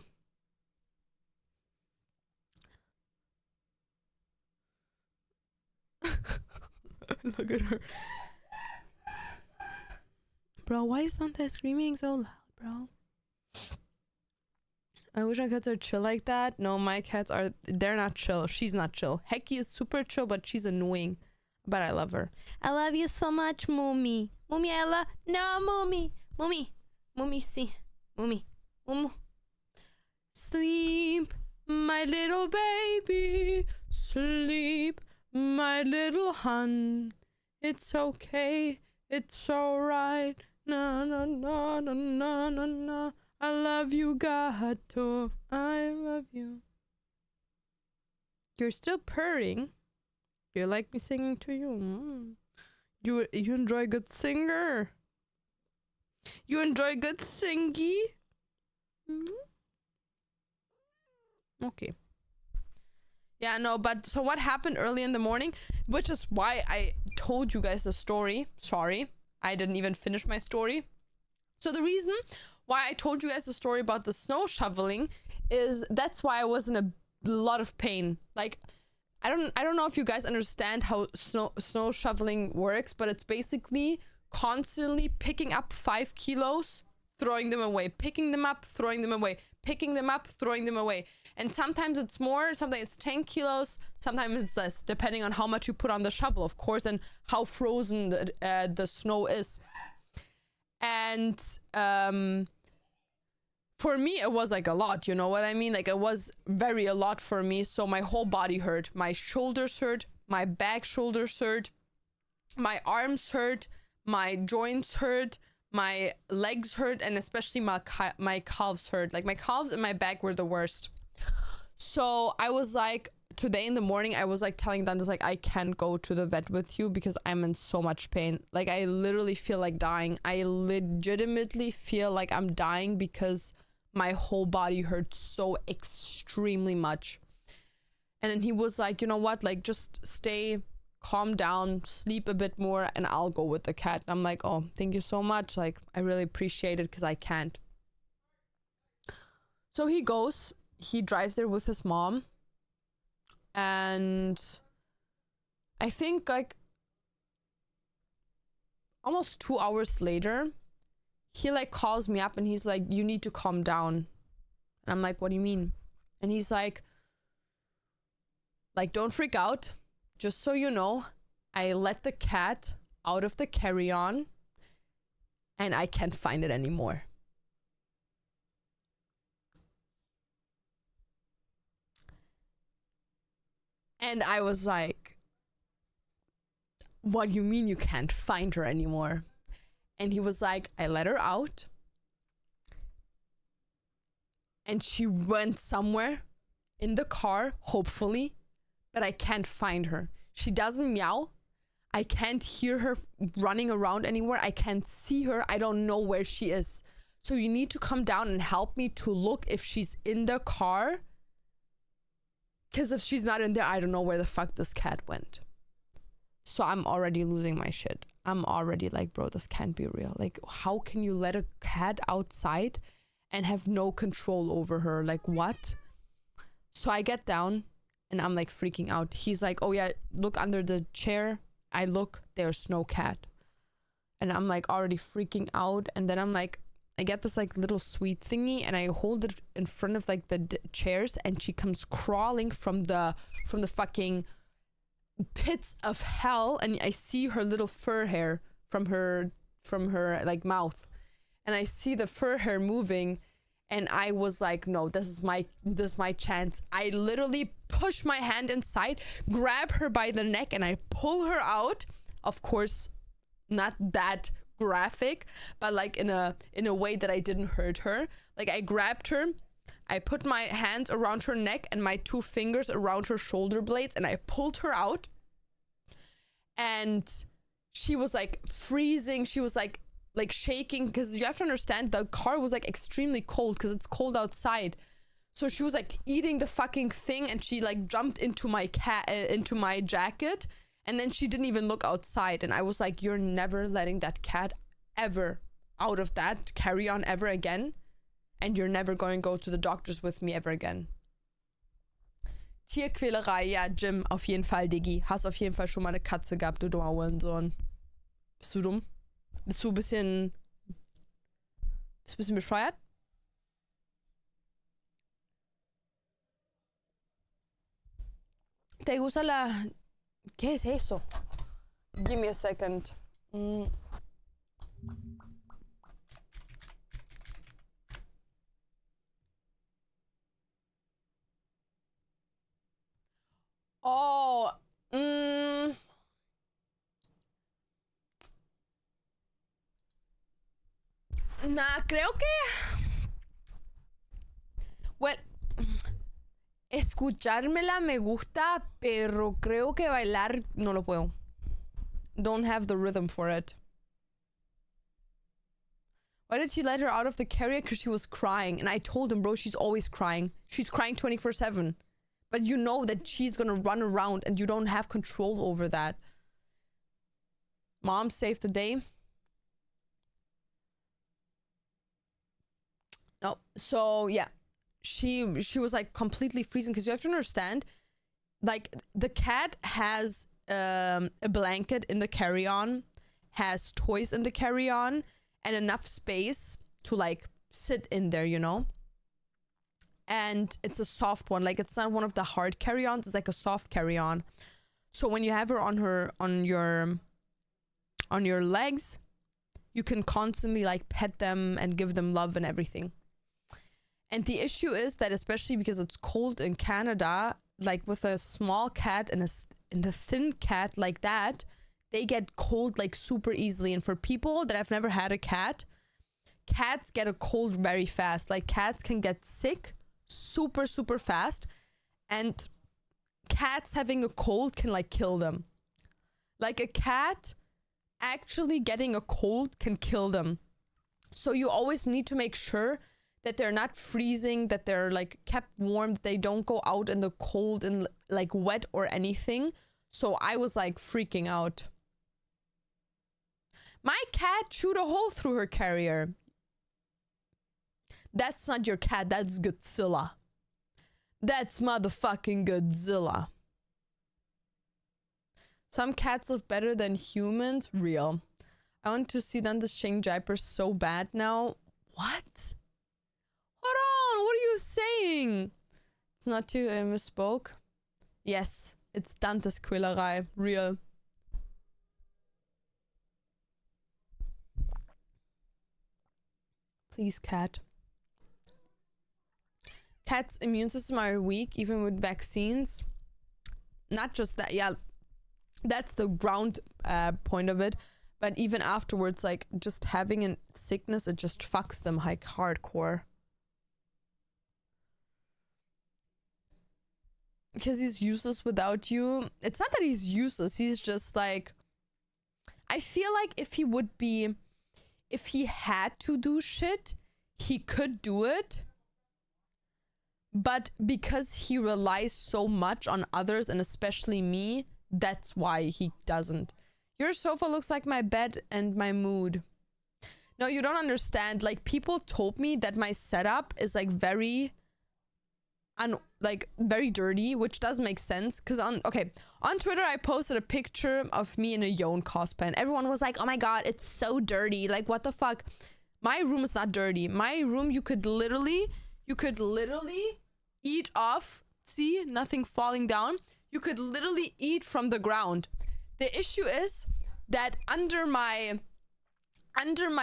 Look at her. Bro, why is Santa screaming so loud, bro? I wish our cats are chill like that. No, my cats are, they're not chill. She's not chill. Hecky is super chill, but she's annoying. But I love her. I love you so much, Mommy. Mommy, I love, no, Mommy. Mommy. Mommy, see. Mommy. Momo. Sleep, my little baby. Sleep, my little hun. It's okay. It's alright. Na na na na na na na. I love you, gato. I love you. You're still purring. You like me singing to you? You enjoy good singer? You enjoy good singy? Okay. Yeah, no, but so what happened early in the morning, which is why I told you guys the story. Sorry, I didn't even finish my story. So the reason why I told you guys the story about the snow shoveling is that's why I was in a lot of pain. Like, I don't know if you guys understand how snow shoveling works, but it's basically constantly picking up 5 kilos, throwing them away, picking them up, throwing them away, picking them up, throwing them away. And sometimes it's more, sometimes it's 10 kilos, sometimes it's less, depending on how much you put on the shovel, of course, and how frozen the snow is. And for me, it was like a lot, you know what I mean? Like, it was very a lot for me. So my whole body hurt. My shoulders hurt, my back shoulders hurt, my arms hurt, my joints hurt, my legs hurt, and especially my calves hurt. Like my calves and my back were the worst. So I was like, today in the morning, I was like telling Dantas, like, I can't go to the vet with you because I'm in so much pain. Like I literally feel like dying. I legitimately feel like I'm dying because my whole body hurts so extremely much. And then he was like, you know what, like just stay, calm down, sleep a bit more, and I'll go with the cat. And I'm like, oh, thank you so much, like I really appreciate it because I can't. So he goes, he drives there with his mom, and I think like almost 2 hours later, he like calls me up and he's like, you need to calm down. And I'm like, what do you mean? And he's like, don't freak out. Just so you know, I let the cat out of the carry-on and I can't find it anymore. And I was like, what do you mean you can't find her anymore? And he was like, I let her out and she went somewhere in the car, hopefully, but I can't find her. She doesn't meow. I can't hear her running around anywhere. I can't see her. I don't know where she is. So you need to come down and help me to look if she's in the car. Because if she's not in there, I don't know where the fuck this cat went. So I'm already losing my shit. I'm already like, bro, this can't be real. Like, how can you let a cat outside and have no control over her? Like, what? So I get down and I'm like freaking out. He's like, oh yeah, look under the chair. I look, there's no cat. And I'm like already freaking out. And then I'm like, I get this like little sweet thingy and I hold it in front of like the chairs, and she comes crawling from the fucking pits of hell, and I see her little fur hair from her like mouth, and I see the fur hair moving. And I was like, no, this is my chance. I literally push my hand inside, grab her by the neck, and I pull her out. Of course, not that graphic, but like in a way that I didn't hurt her. Like I grabbed her, I put my hands around her neck and my 2 fingers around her shoulder blades, and I pulled her out. And she was like freezing. She was like shaking, because you have to understand the car was like extremely cold because it's cold outside. So she was like eating the fucking thing, and she like jumped into my jacket, and then she didn't even look outside. And I was like, you're never letting that cat ever out of that carry-on ever again, and you're never going to go to the doctors with me ever again. Tierquälerei, ja, Jim, auf jeden Fall, Diggi. Hast auf jeden Fall schon mal eine Katze gehabt, du dummer Hurensohn. Bist du dumm? Bist du ein bisschen bescheuert? ¿Te gusta la...? ¿Qué es eso? Give me a second. Oh, nah, creo que... Well, escuchármela me gusta, pero creo que bailar no lo puedo. Don't have the rhythm for it. Why did he let her out of the carrier? Because she was crying. And I told him, bro, she's always crying. She's crying 24/7. But you know that she's gonna run around and you don't have control over that. Mom saved the day. No, so yeah. She was like completely freezing, because you have to understand, like the cat has a blanket in the carry-on, has toys in the carry-on, and enough space to like sit in there, you know? And it's a soft one, like it's not one of the hard carry-ons, it's like a soft carry-on. So when you have her on your legs, you can constantly like pet them and give them love and everything. And the issue is that, especially because it's cold in Canada, like with a small cat and a thin cat like that, they get cold like super easily. And for people that have never had a cat, cats get a cold very fast. Like cats can get sick super, super fast. And cats having a cold can like kill them. Like a cat actually getting a cold can kill them. So you always need to make sure that they're not freezing, that they're like kept warm, they don't go out in the cold and like wet or anything. So I was like freaking out. My cat chewed a hole through her carrier. That's not your cat, that's Godzilla. That's motherfucking Godzilla. Some cats live better than humans. Real. I want to see Dante's change diapers so bad now. What? Hold on, what are you saying? It's not you, I misspoke. Yes, it's Dantes Quälerei. Real. Please, cat. Cats' immune system are weak, even with vaccines. Not just that, yeah, that's the ground point of it. But even afterwards, like, just having a sickness, it just fucks them like hardcore. Because he's useless without you. It's not that he's useless, he's just like... I feel like if he had to do shit, he could do it. But because he relies so much on others, and especially me, that's why he doesn't. Your sofa looks like my bed and my mood. No, you don't understand. Like, people told me that my setup is like very very dirty, which does make sense. Because on Twitter I posted a picture of me in a Yon cosplay, and everyone was like, oh my god, it's so dirty. Like, what the fuck? My room is not dirty. My room, you could literally eat off. See, nothing falling down. You could literally eat from the ground. The issue is that under my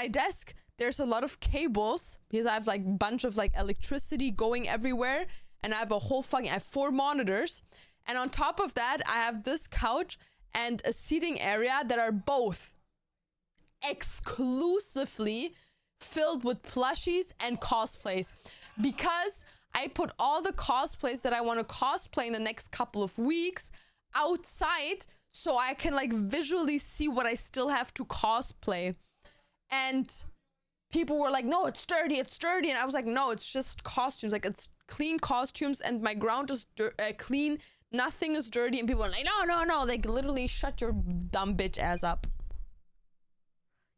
desk, there's a lot of cables because I have like a bunch of like electricity going everywhere, and I have I have 4 monitors, and on top of that, I have this couch and a seating area that are both exclusively filled with plushies and cosplays, because I put all the cosplays that I want to cosplay in the next couple of weeks outside, so I can like visually see what I still have to cosplay. And people were like, no, it's dirty. And I was like, no, it's just costumes. Like, it's clean costumes, and my ground is clean. Nothing is dirty. And people are like, no. Like, literally shut your dumb bitch ass up.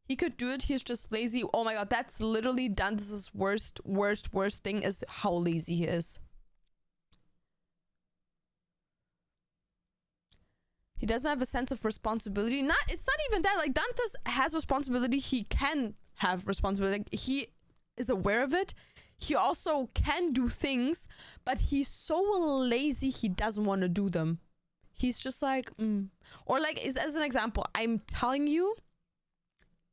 He could do it. He's just lazy. Oh my god, that's literally Dante's worst thing, is how lazy he is. He doesn't have a sense of responsibility. It's not even that. Like, Dantes has responsibility. He can have responsibility. Like, he is aware of it. He also can do things, but he's so lazy he doesn't want to do them. He's just like, Or like, as an example, I'm telling you,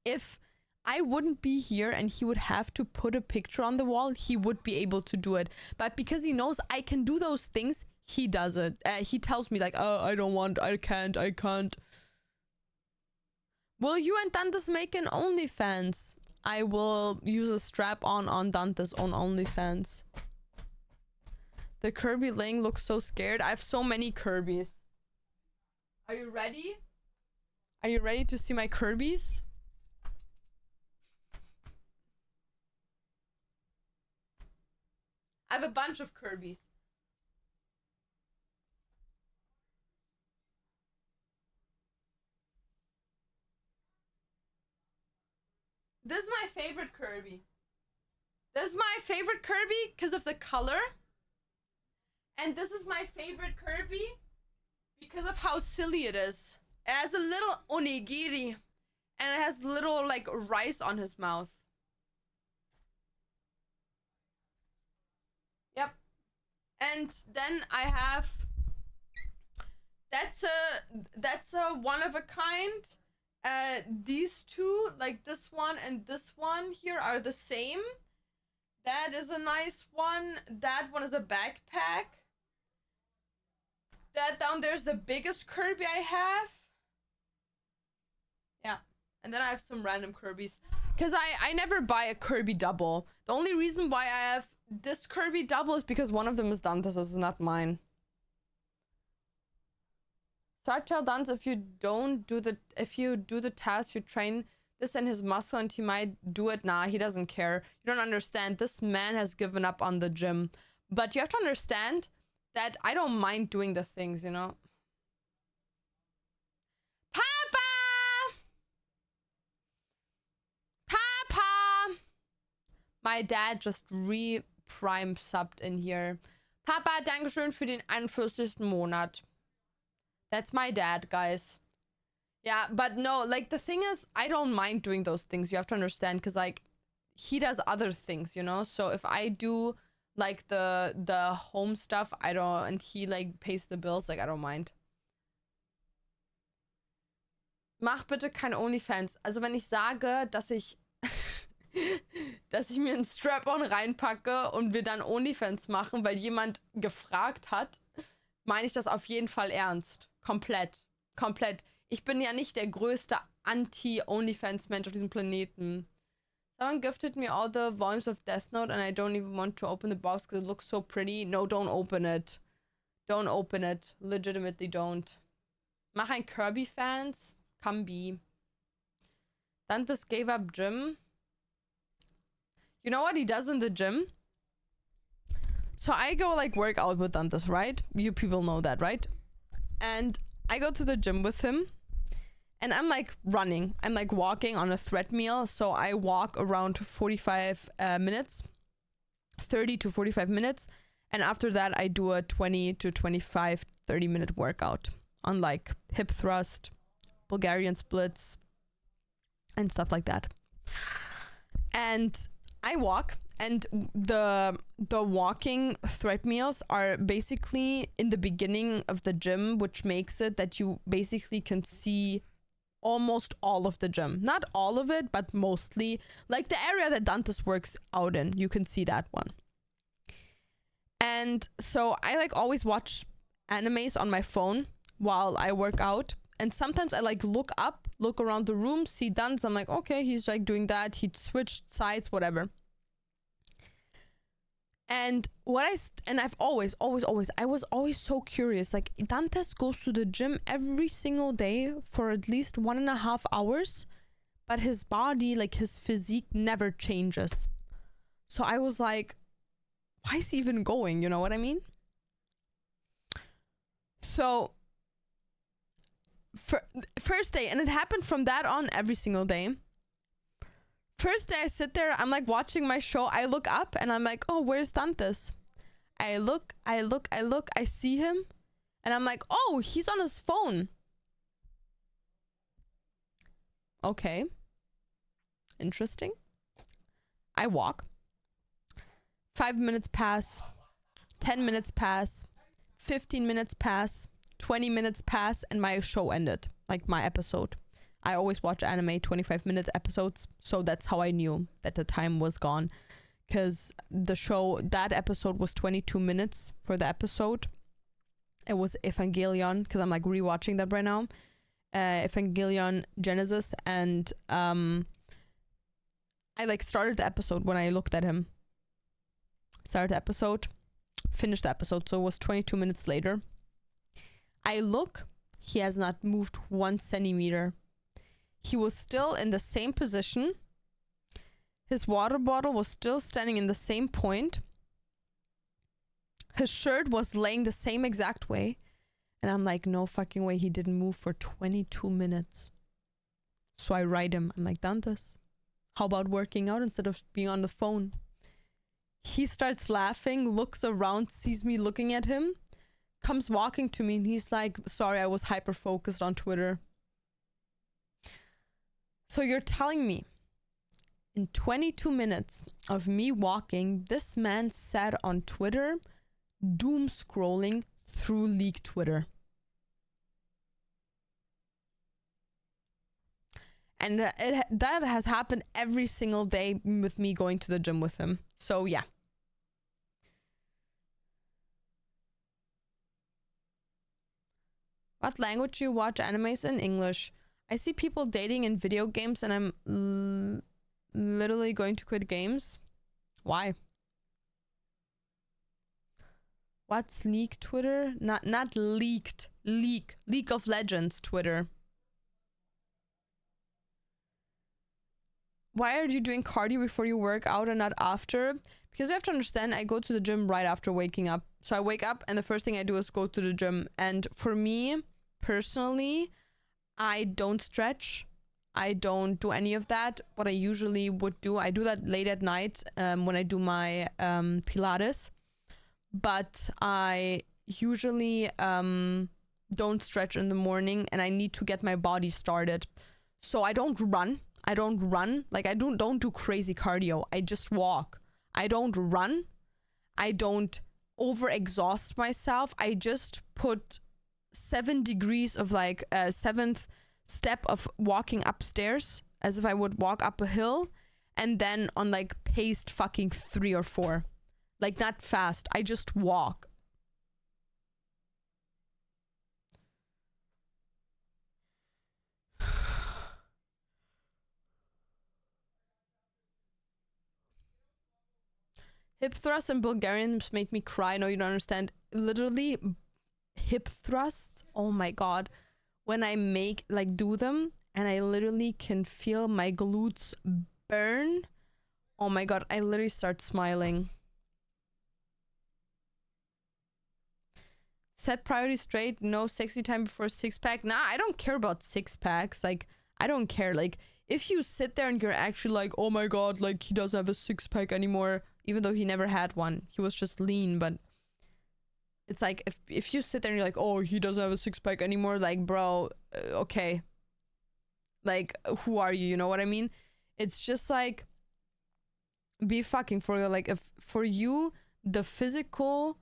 if I wouldn't be here and he would have to put a picture on the wall, he would be able to do it. But because he knows I can do those things, he does it. He tells me like, oh, I can't. Will you and Dantes make an OnlyFans? I will use a strap-on Dante's own OnlyFans. The Kirby Ling looks so scared. I have so many Kirby's. Are you ready? Are you ready to see my Kirby's? I have a bunch of Kirby's. This is my favorite Kirby. This is my favorite Kirby because of the color. And this is my favorite Kirby because of how silly it is. It has a little onigiri. And it has little like rice on his mouth. Yep. And then I have... That's a one of a kind. These two, like this one and this one here, are the same. That is a nice one. That one is a backpack. That down there's the biggest Kirby I have. And then I have some random Kirby's. Because I never buy a Kirby double. The only reason why I have this Kirby double is because one of them is Dante's, is not mine. Start tell Dante if you do the task, you train this in his muscle and he might do it. Nah, he doesn't care. You don't understand. This man has given up on the gym. But you have to understand that I don't mind doing the things, you know? Papa! Papa! My dad just re-prime subbed in here. Papa, Dankeschön für den 41. Monat. That's my dad, guys. Yeah, but no, like, the thing is, I don't mind doing those things. You have to understand, because, like, he does other things, you know? So if I do, like, the home stuff, I don't, and he, like, pays the bills, like, I don't mind. Mach bitte kein OnlyFans. Also, wenn ich sage, dass ich mir einen Strap-on reinpacke und wir dann OnlyFans machen, weil jemand gefragt hat, meine ich das auf jeden Fall ernst. Komplett. Komplett. Ich bin ja nicht der größte Anti-OnlyFans-Mensch auf diesem Planeten. Someone gifted me all the volumes of Death Note and I don't even want to open the box because it looks so pretty. No, don't open it. Don't open it. Legitimately don't. Mach ein Kirby-Fans. Come be. Dantes gave up gym. You know what he does in the gym? So I go like work out with Dantes, right? You people know that, right? And I go to the gym with him and I'm like running. I'm like walking on a treadmill. So I walk around 45 minutes, 30 to 45 minutes. And after that, I do a 20 to 25, 30-minute workout on like hip thrust, Bulgarian splits, and stuff like that. And I walk, and the walking treadmills are basically in the beginning of the gym, which makes it that you basically can see almost all of the gym. Not all of it, but mostly. Like the area that Dantes works out in, you can see that one. And so I like always watch animes on my phone while I work out. And sometimes I like look around the room, see Dantes. I'm like, okay, he's like doing that. He switched sides, whatever. And I've always, I was always so curious. Like, Dantes goes to the gym every single day for at least 1.5 hours, but his body, like his physique, never changes. So I was like, why is he even going? You know what I mean? So, first day, and it happened from that on every single day. First day I sit there, I'm like watching my show, I look up and I'm like, oh, where's Dantes? I look, I see him, and I'm like, oh, he's on his phone. Okay. Interesting. I walk. 5 minutes pass. 10 minutes pass. 15 minutes pass. 20 minutes pass, and my show ended. Like my episode. I always watch anime 25-minute episodes, so that's how I knew that the time was gone. Because that episode was 22 minutes for the episode. It was Evangelion, because I'm like rewatching that right now. Evangelion Genesis, and I like started the episode when I looked at him. Started the episode, finished the episode, so it was 22 minutes later. I look, he has not moved 1 centimeter. He was still in the same position. His water bottle was still standing in the same point. His shirt was laying the same exact way. And I'm like, no fucking way, he didn't move for 22 minutes. So I write him. I'm like, Dantes, how about working out instead of being on the phone? He starts laughing, looks around, sees me looking at him, comes walking to me, and he's like, sorry, I was hyper-focused on Twitter. So you're telling me, in 22 minutes of me walking, this man sat on Twitter, doom scrolling through leaked Twitter. And that has happened every single day with me going to the gym with him. So yeah. What language do you watch animes in? English. I see people dating in video games and I'm literally going to quit games. Why? What's leaked Twitter? Not leaked. League of Legends Twitter. Why are you doing cardio before you work out and not after? Because you have to understand, I go to the gym right after waking up. So I wake up and the first thing I do is go to the gym. And for me, personally, I don't stretch. I don't do any of that. What I usually would do, I do that late at night when I do my Pilates. But I usually don't stretch in the morning and I need to get my body started. So I don't run. Like I don't do crazy cardio. I just walk. I don't run. I don't overexhaust myself. I just put 7 degrees of like a 7th step of walking upstairs as if I would walk up a hill, and then on like paced fucking 3 or 4. Like not fast. I just walk. Hip thrusts in Bulgarian make me cry. No, you don't understand. Literally, hip thrusts. Oh my god. When I do them and I literally can feel my glutes burn. Oh my god, I literally start smiling. Set priority straight. No sexy time before 6-pack. Nah, I don't care about 6-packs. Like, I don't care. Like, if you sit there and you're actually like, oh my god, like he doesn't have a 6-pack anymore. Even though he never had one. He was just lean, but it's like if you sit there and you're like, oh, he doesn't have a 6-pack anymore, like, bro, okay. Like, who are you? You know what I mean? It's just like, be fucking for real. Like, if for you, the physical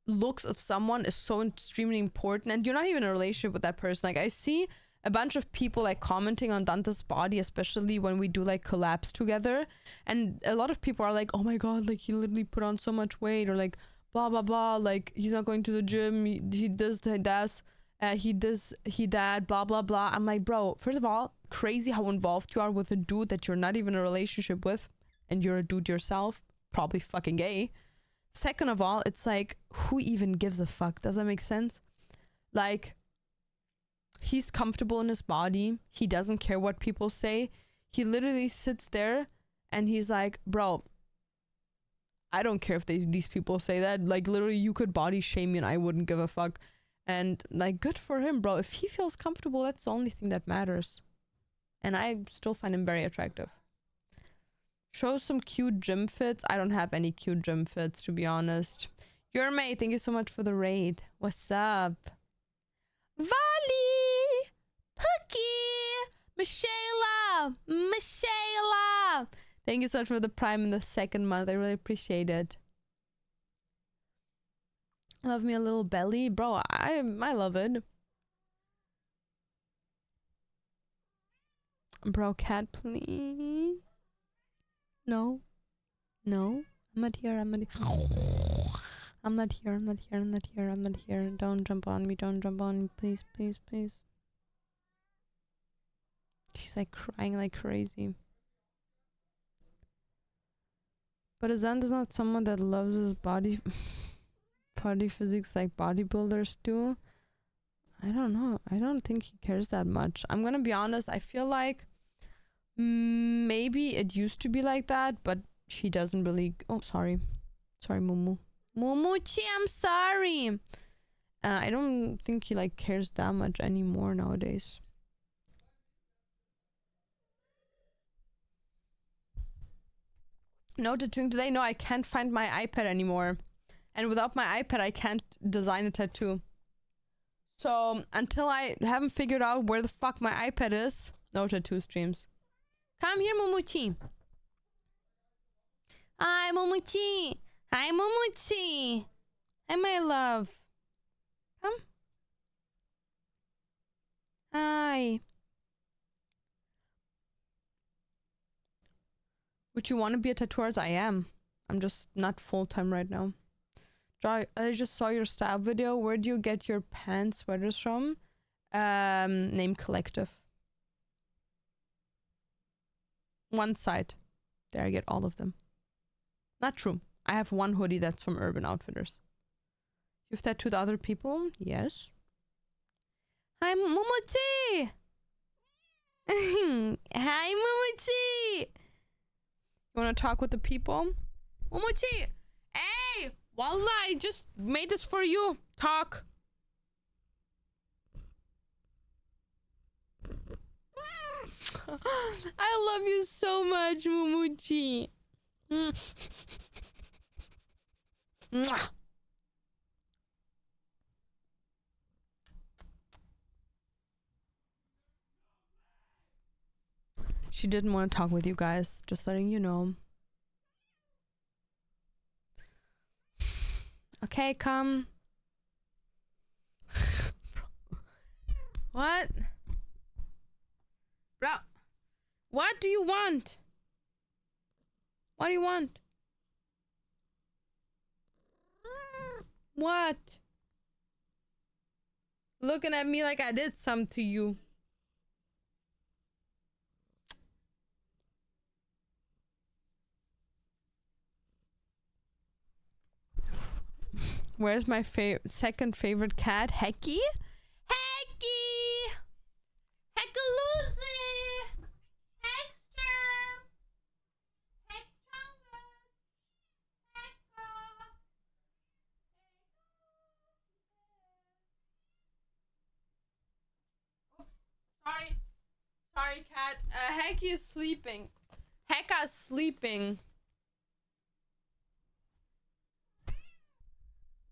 looks of someone is so extremely important and you're not even in a relationship with that person. Like, I see a bunch of people like commenting on Dante's body, especially when we do like collabs together, and a lot of people are like, oh my god, like he literally put on so much weight, or like blah blah blah, like he's not going to the gym, he does that, blah blah blah. I'm like, bro, first of all, crazy how involved you are with a dude that you're not even in a relationship with, and you're a dude yourself, probably fucking gay. Second of all, it's like, who even gives a fuck? Does that make sense? Like, he's comfortable in his body. He doesn't care what people say. He literally sits there and he's like, bro, I don't care if these people say that. Like, literally, you could body shame me and I wouldn't give a fuck. And like, good for him, bro. If he feels comfortable, that's the only thing that matters. And I still find him very attractive. Show some cute gym fits. I don't have any cute gym fits, to be honest. Your mate, thank you so much for the raid. What's up? Vali! Pookie! Michaela! Thank you so much for the Prime in the 2nd month. I really appreciate it. Love me a little belly. Bro, I love it. Bro, cat, please. No. No. I'm not here. I'm not here. Don't jump on me. Don't jump on me. Please, please, please. She's like crying like crazy. But Azand is not someone that loves his body physics like bodybuilders do. I don't know. I don't think he cares that much. I'm gonna be honest. I feel like maybe it used to be like that, but she doesn't really. Oh, sorry, Mumu. Mumuchi, I'm sorry. I don't think he like cares that much anymore nowadays. No tattooing today? No, I can't find my iPad anymore. And without my iPad, I can't design a tattoo. So until I haven't figured out where the fuck my iPad is, no tattoo streams. Come here, Mumuchi. Hi, Mumuchi. Hi, Mumuchi. Hi, my love. Come. Hi. Would you want to be a tattoo artist? I am. I'm just not full-time right now. I just saw your style video. Where do you get your pants sweaters from? named Collective. One side. There I get all of them. Not true. I have one hoodie that's from Urban Outfitters. You've tattooed other people? Yes. Hi, Momochi! Hi, Momochi! You wanna talk with the people? Momochi! Hey! Wallah, I just made this for you. Talk. I love you so much, Momochi. Mwah. She didn't want to talk with you guys, just letting you know. Okay, come. What? Bro, what do you want? What do you want? What? Looking at me like I did something to you. Where's my second favorite cat? Hecky? Hecky! Heckaloozy! Hexter! Hechungus! Hecka! Oops. Sorry. Sorry, cat. Hecky is sleeping. Hecka's sleeping.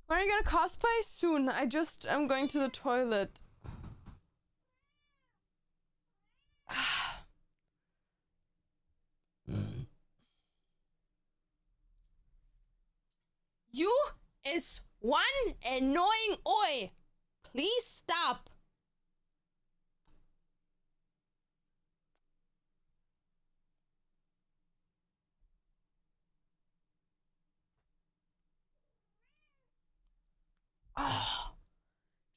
When are you gonna cosplay? Soon. I'm going to the toilet. You is one annoying oi. Please stop. Oh.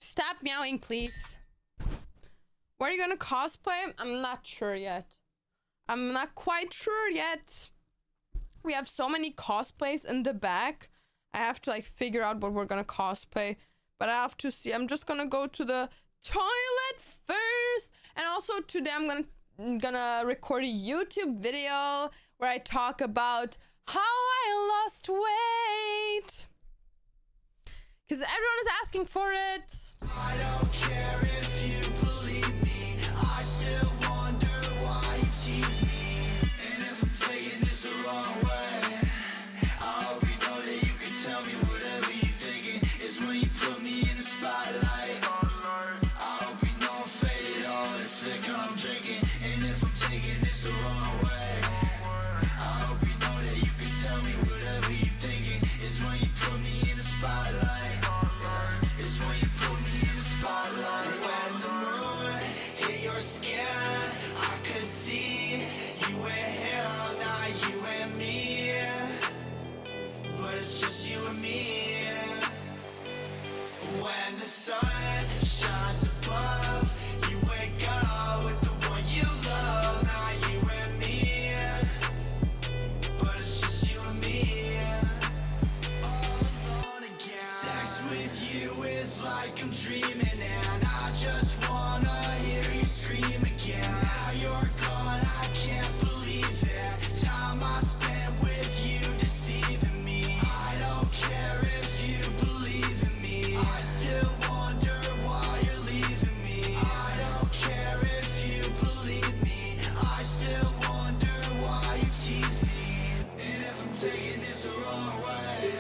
Stop meowing, please. What are you gonna cosplay? I'm not sure yet. I'm not quite sure yet. We have so many cosplays in the back. I have to like figure out what we're gonna cosplay. But I have to see. I'm just gonna go to the toilet first. And also today I'm gonna record a YouTube video where I talk about how I lost weight. Because everyone is asking for it. I don't care if you believe me. I still wonder why you tease me. And if I'm taking this the wrong way, I hope you know that you can tell me whatever you're thinking. It's when you put me in the spotlight. I hope you know I'm faded all this liquor I'm drinking. And if I'm taking this the wrong way, I hope you know that you can tell me whatever you're thinking. It's when you put me in the spotlight. When the moon hit your skin, I could see you and him, not you and me. But it's just you and me. When the sun shines above, you wake up with the one you love, not you and me. But it's just you and me. All alone again. Sex with you is like I'm dreaming. Just wanna hear you scream again. Now you're gone, I can't believe it. Time I spent with you deceiving me. I don't care if you believe in me. I still wonder why you're leaving me. I don't care if you believe me. I still wonder why you tease me. And if I'm taking this the wrong way,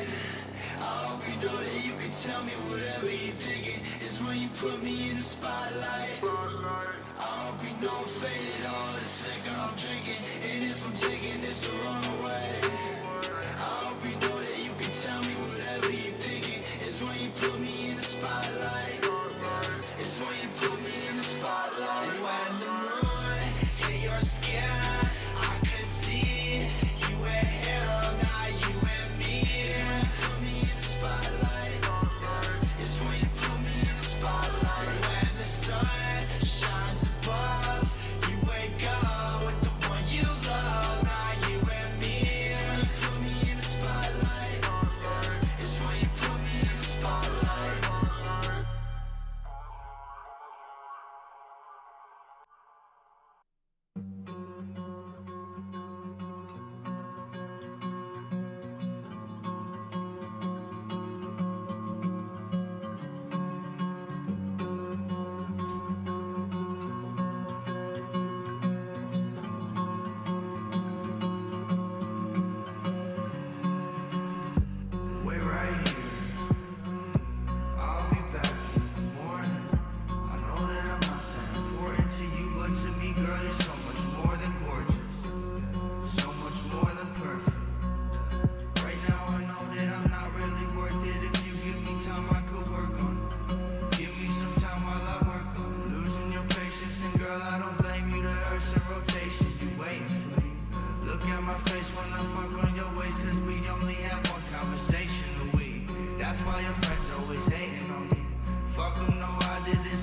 I hope you know that you can tell me whatever you're thinking. It's when you put me in the spotlight. I hope you know I'm faded all this liquor I'm drinking. And if I'm taking this the wrong way, I hope you know that you can tell me whatever you're thinking. It's when you put me in the spotlight. It's when you put me in the spotlight. When the moon hit your skin, I could see you and him, not you and me. Put me in the spotlight. It's when you put me in the spotlight. When the sun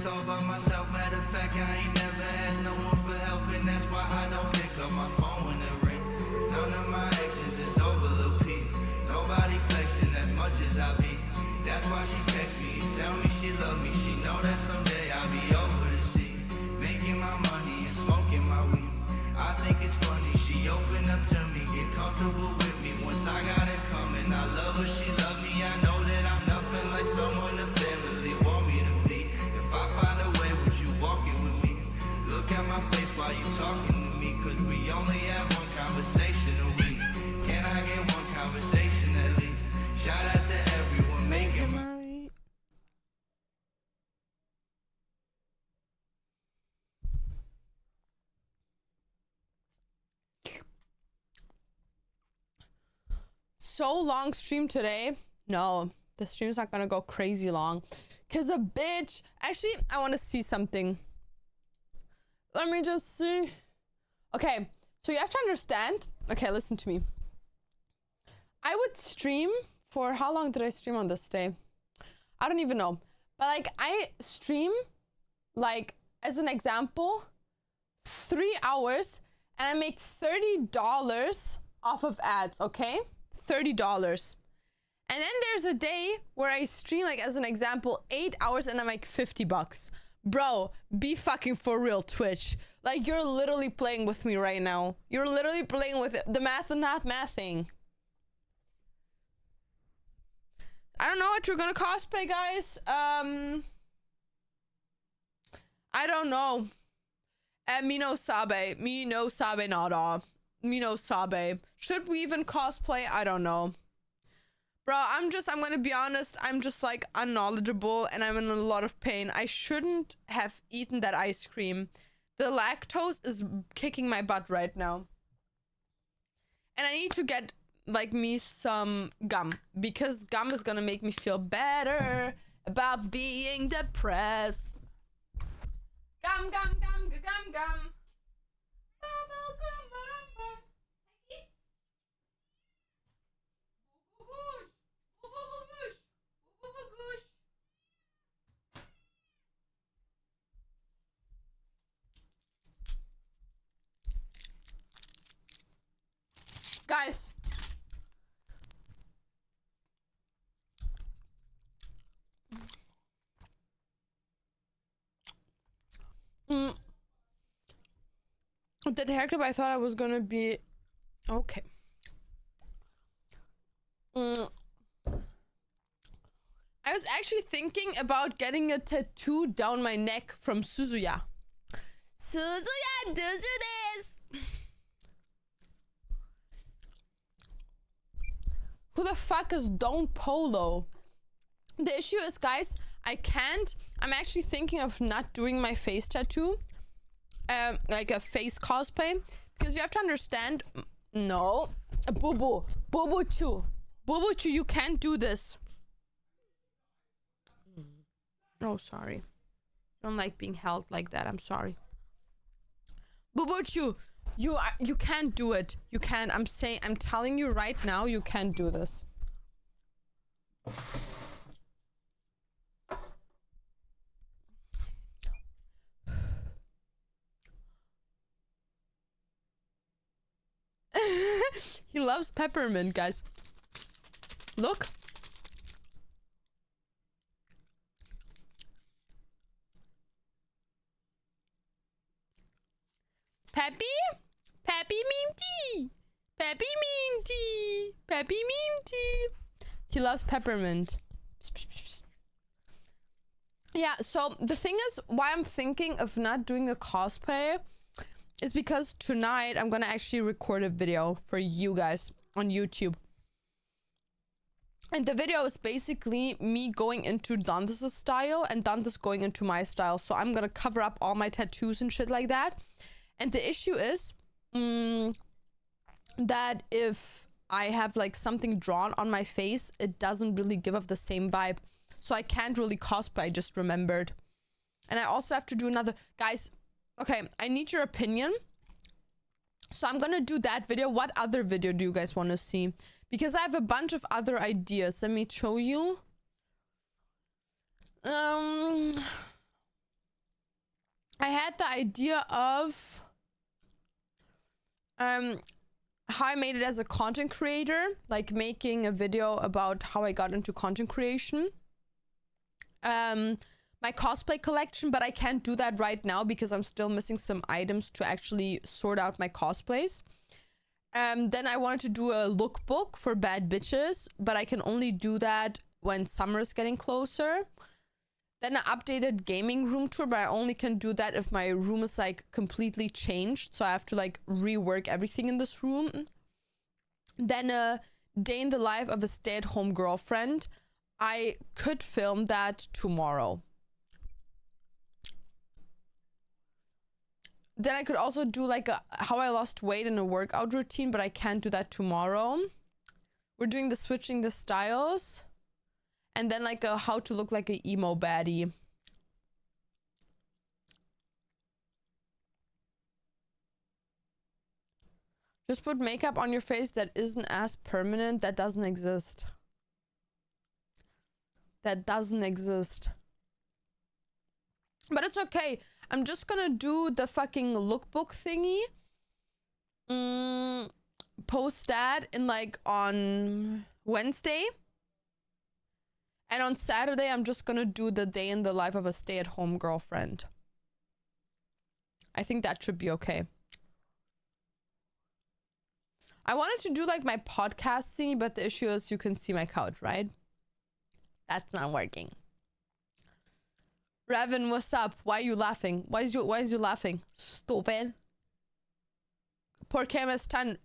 this all by myself. Matter of fact, I ain't never asked no one for help, and that's why I don't pick up my phone when it ring. None of my exes is over Lil P. Nobody flexing as much as I be. That's why she text me and tell me she love me. She know that someday I'll be over the sea, making my money and smoking my weed. I think it's funny, she opened up to me, get comfortable with me. Once I got it coming, I love her, she love me. I know that I'm nothing like someone the family want me to be. If I find a way, would you walk it with me? Look at my face while you talking to me, cause we only have one conversation a week. Can I get one conversation at least? Shout out to everyone making my... So long stream today. No, the stream's not gonna go crazy long, cause a bitch. Actually, I want to see something. Let me just see. Okay, so you have to understand. Okay, listen to me. I would stream for how long did I stream on this day? I don't even know. But like I stream, like as an example, 3 hours, and I make $30 off of ads. Okay. $30. And then there's a day where I stream, like as an example, 8 hours and I make $50. Bro, be fucking for real, Twitch. Like you're literally playing with me right now. You're literally playing with the math and not mathing. I don't know what you're gonna cosplay, guys. I don't know. Me no sabe. Me no sabe nada. Me no sabe. Should we even cosplay? I don't know. Bro, I'm gonna be honest. I'm just like unknowledgeable and I'm in a lot of pain. I shouldn't have eaten that ice cream. The lactose is kicking my butt right now. And I need to get like me some gum, because gum is gonna make me feel better about being depressed. Gum, gum, gum, gum, gum. Guys, the haircut, I thought I was gonna be okay. I was actually thinking about getting a tattoo down my neck from Suzuya. Suzuya, do this. Who the fuck is Don Polo? The issue is, guys, I can't. I'm actually thinking of not doing my face tattoo. Like a face cosplay. Because you have to understand. No. Boo-boo. Boo-boo-choo. Boo-boo-choo, you can't do this. Oh, sorry. I don't like being held like that. I'm sorry. Boo-boo-choo. You can't do it. You can't. I'm telling you right now, you can't do this. He loves peppermint, guys. Look. Peppy? Peppy Minty! Peppy Minty! Peppy Minty! He loves peppermint. Yeah, so the thing is, why I'm thinking of not doing the cosplay is because tonight I'm gonna actually record a video for you guys on YouTube. And the video is basically me going into Dante's style and Dante's going into my style. So I'm gonna cover up all my tattoos and shit like that. And the issue is that if I have like something drawn on my face, it doesn't really give off the same vibe. So I can't really cosplay, I just remembered. And I also have to do another... Guys, okay, I need your opinion. So I'm gonna do that video. What other video do you guys want to see? Because I have a bunch of other ideas. Let me show you. I had the idea of how I made it as a content creator, like making a video about how I got into content creation. My cosplay collection, but I can't do that right now because I'm still missing some items to actually sort out my cosplays. Then I wanted to do a lookbook for bad bitches, but I can only do that when summer is getting closer. Then an updated gaming room tour, but I only can do that if my room is like completely changed. So I have to like rework everything in this room. Then a day in the life of a stay-at-home girlfriend. I could film that tomorrow. Then I could also do like a how I lost weight in a workout routine, but I can't do that tomorrow. We're doing the switching the styles. And then like a how to look like an emo baddie. Just put makeup on your face that isn't as permanent. That doesn't exist. That doesn't exist. But it's okay. I'm just gonna do the fucking lookbook thingy. Post that in like on Wednesday. And on Saturday, I'm just gonna do the day in the life of a stay-at-home girlfriend. I think that should be okay. I wanted to do like my podcast thingy, but the issue is you can see my couch, right? That's not working. Raven, what's up? Why are you laughing? Why is you laughing? Stupid. ¿Por qué me están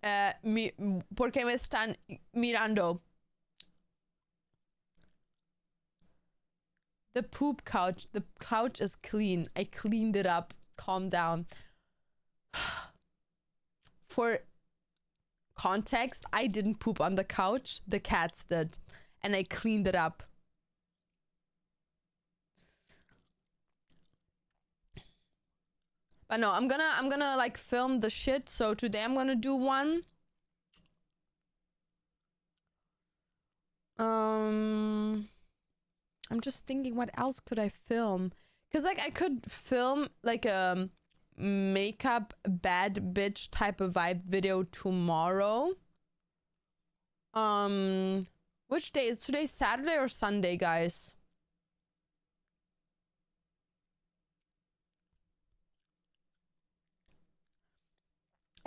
mirando? The poop couch. The couch is clean. I cleaned it up. Calm down. For context, I didn't poop on the couch. The cats did. And I cleaned it up. But no, I'm gonna like film the shit. So today I'm gonna do one. I'm just thinking what else could I film? Cause like I could film like a makeup bad bitch type of vibe video tomorrow. Which day is today? Saturday or Sunday, guys?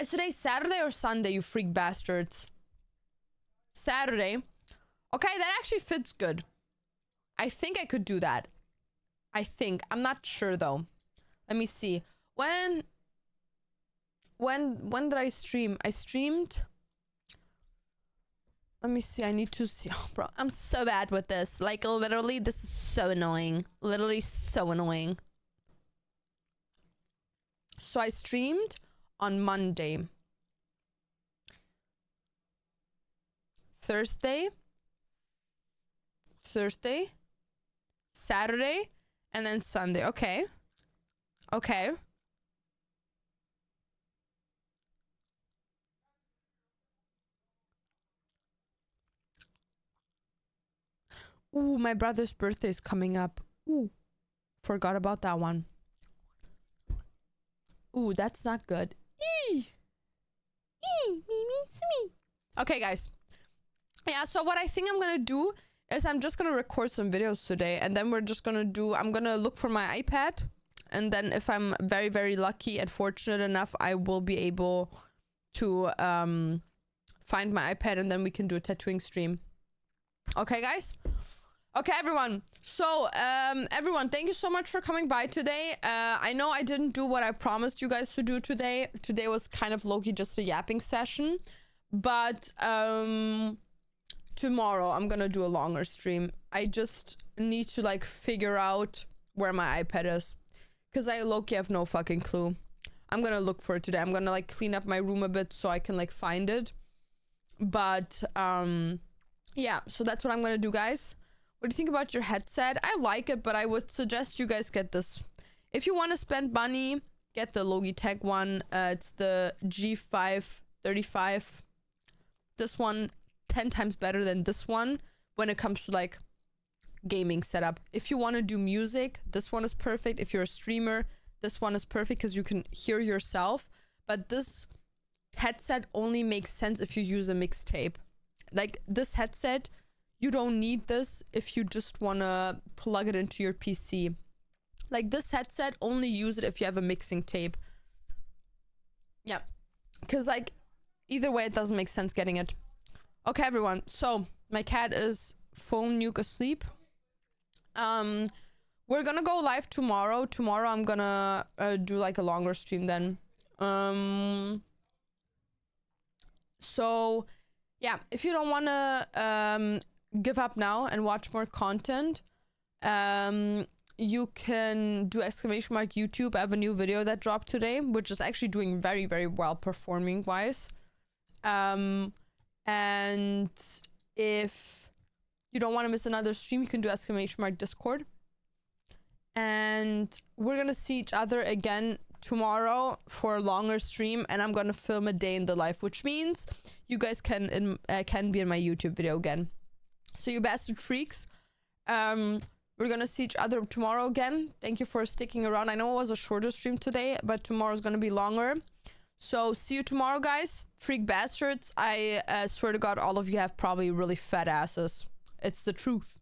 Is today Saturday or Sunday, you freak bastards? Saturday. Okay, that actually fits good. I think I could do that. I think. I'm not sure though. Let me see. When did I stream? I streamed. Let me see. I need to see. Oh, bro, I'm so bad with this. Like literally, this is so annoying. Literally so annoying. So I streamed on Monday, Thursday, Saturday, and then Sunday. Okay. Okay. Ooh, my brother's birthday is coming up. Ooh, forgot about that one. Ooh, that's not good. Okay, guys. Yeah, so what I think I'm gonna do is I'm just gonna record some videos today, and then we're just gonna do, I'm gonna look for my iPad, and then if I'm very, very lucky and fortunate enough, I will be able to find my iPad, and then we can do a tattooing stream. Okay, guys? Okay, everyone. So, everyone, thank you so much for coming by today. I know I didn't do what I promised you guys to do today. Today was kind of low-key just a yapping session. But, tomorrow I'm gonna do a longer stream. I just need to, like, figure out where my iPad is. Because I low-key have no fucking clue. I'm gonna look for it today. I'm gonna, like, clean up my room a bit so I can, like, find it. But, yeah, so that's what I'm gonna do, guys. What do you think about your headset? I like it, but I would suggest you guys get this. If you want to spend money, get the Logitech one. It's the G535. This one, 10 times better than this one when it comes to like gaming setup. If you want to do music, this one is perfect. If you're a streamer, this one is perfect because you can hear yourself. But this headset only makes sense if you use a mixtape. Like this headset, you don't need this if you just wanna plug it into your PC. Like this headset, only use it if you have a mixing tape. Yeah, because like either way, it doesn't make sense getting it. Okay, everyone. So my cat is full nuke asleep. We're gonna go live tomorrow. Tomorrow I'm gonna do like a longer stream then. So yeah, if you don't wanna give up now and watch more content, you can do !YouTube. I have a new video that dropped today, which is actually doing very, very well performing wise. And if you don't want to miss another stream, you can do !Discord. And we're gonna see each other again tomorrow for a longer stream, and I'm gonna film a day in the life, which means you guys can be in my YouTube video again. So you bastard freaks, we're gonna see each other tomorrow again. Thank you for sticking around. I know it was a shorter stream today, but tomorrow's gonna be longer. So see you tomorrow, guys. Freak bastards. I swear to God, all of you have probably really fat asses. It's the truth.